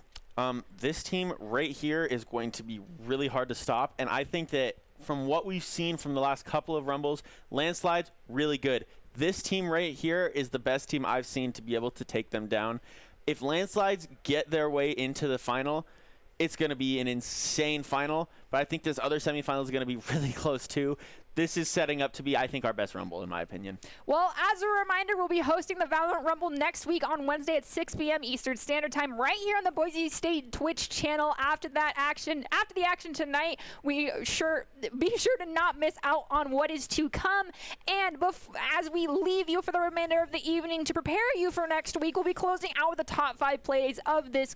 This team right here is going to be really hard to stop, and I think that from what we've seen from the last couple of Rumbles, Landslide's really good. This team right here is the best team I've seen to be able to take them down. If Landslides get their way into the final, it's going to be an insane final, but I think this other semifinal is going to be really close too. This is setting up to be, I think, our best Rumble, in my opinion. Well, as a reminder, we'll be hosting the Valorant Rumble next week on Wednesday at 6 p.m. Eastern Standard Time, right here on the Boise State Twitch channel. After the action tonight, be sure to not miss out on what is to come. And as we leave you for the remainder of the evening to prepare you for next week, we'll be closing out with the top 5 plays of this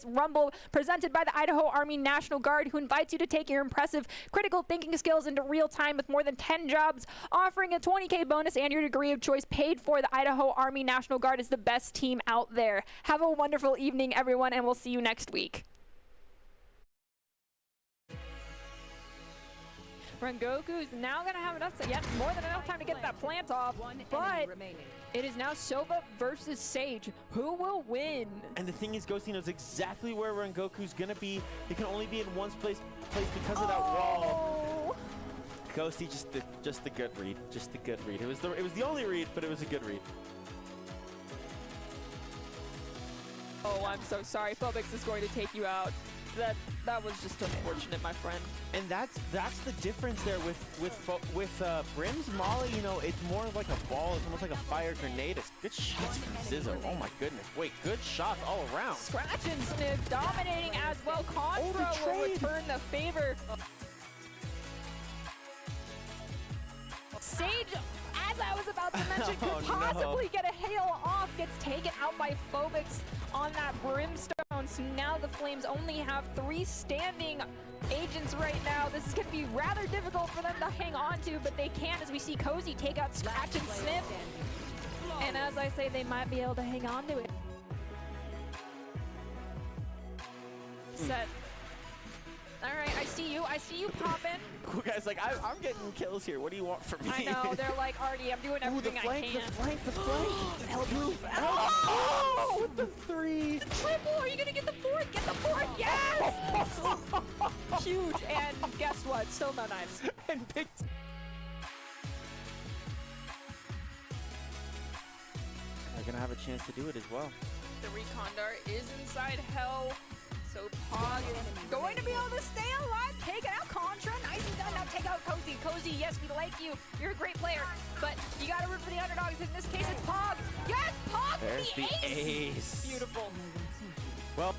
Rumble, presented by the Idaho Army National Guard, who invites you to take your impressive critical thinking skills into real time with more than 10 jobs, offering a 20K bonus and your degree of choice paid for. The Idaho Army National Guard is the best team out there. Have a wonderful evening, everyone, and we'll see you next week. Rengoku is now going to have more than enough time to get that plant off, but it is now Sova versus Sage. Who will win? And the thing is, Ghosty knows exactly where Rengoku's going to be. He can only be in one place because of that wall. Ghosty, just the good read. Just the good read. It was the only read, but it was a good read. Oh, I'm so sorry. Phobix is going to take you out. That was just unfortunate, my friend. And that's the difference there with Brim's Molly. You know, it's more like a ball. It's almost like a fire grenade. It's good shots from Zizzo. Oh my goodness! Wait, good shots all around. Scratch and Sniff dominating as well. Contra will return the favor. Sage, as I was about to mention, could possibly get a hail off. Gets taken out by Phobix on that Brimstone. So now the Flames only have 3 standing agents right now. This is going to be rather difficult for them to hang on to, but they can, as we see Cozy take out Scratch and Sniff. And as I say, they might be able to hang on to it. Set. All right, I see you popping. Cool guys, like I'm getting kills here. What do you want from me? I know, they're like, Artie, I'm doing everything I can. The flank. Oh! With the 3. The triple, are you gonna get the 4th? Get the 4th, yes! Huge, and guess what? Still no knives. And picked. They're gonna have a chance to do it as well. The Recon Dart is inside Hell. So Pog is going to be able to stay alive. Take out Contra. Nice and done. Now take out Cozy. Cozy, yes, we like you. You're a great player. But you got to root for the underdogs. In this case, it's Pog. Yes, Pog, There's the ace. ace. Beautiful. Well.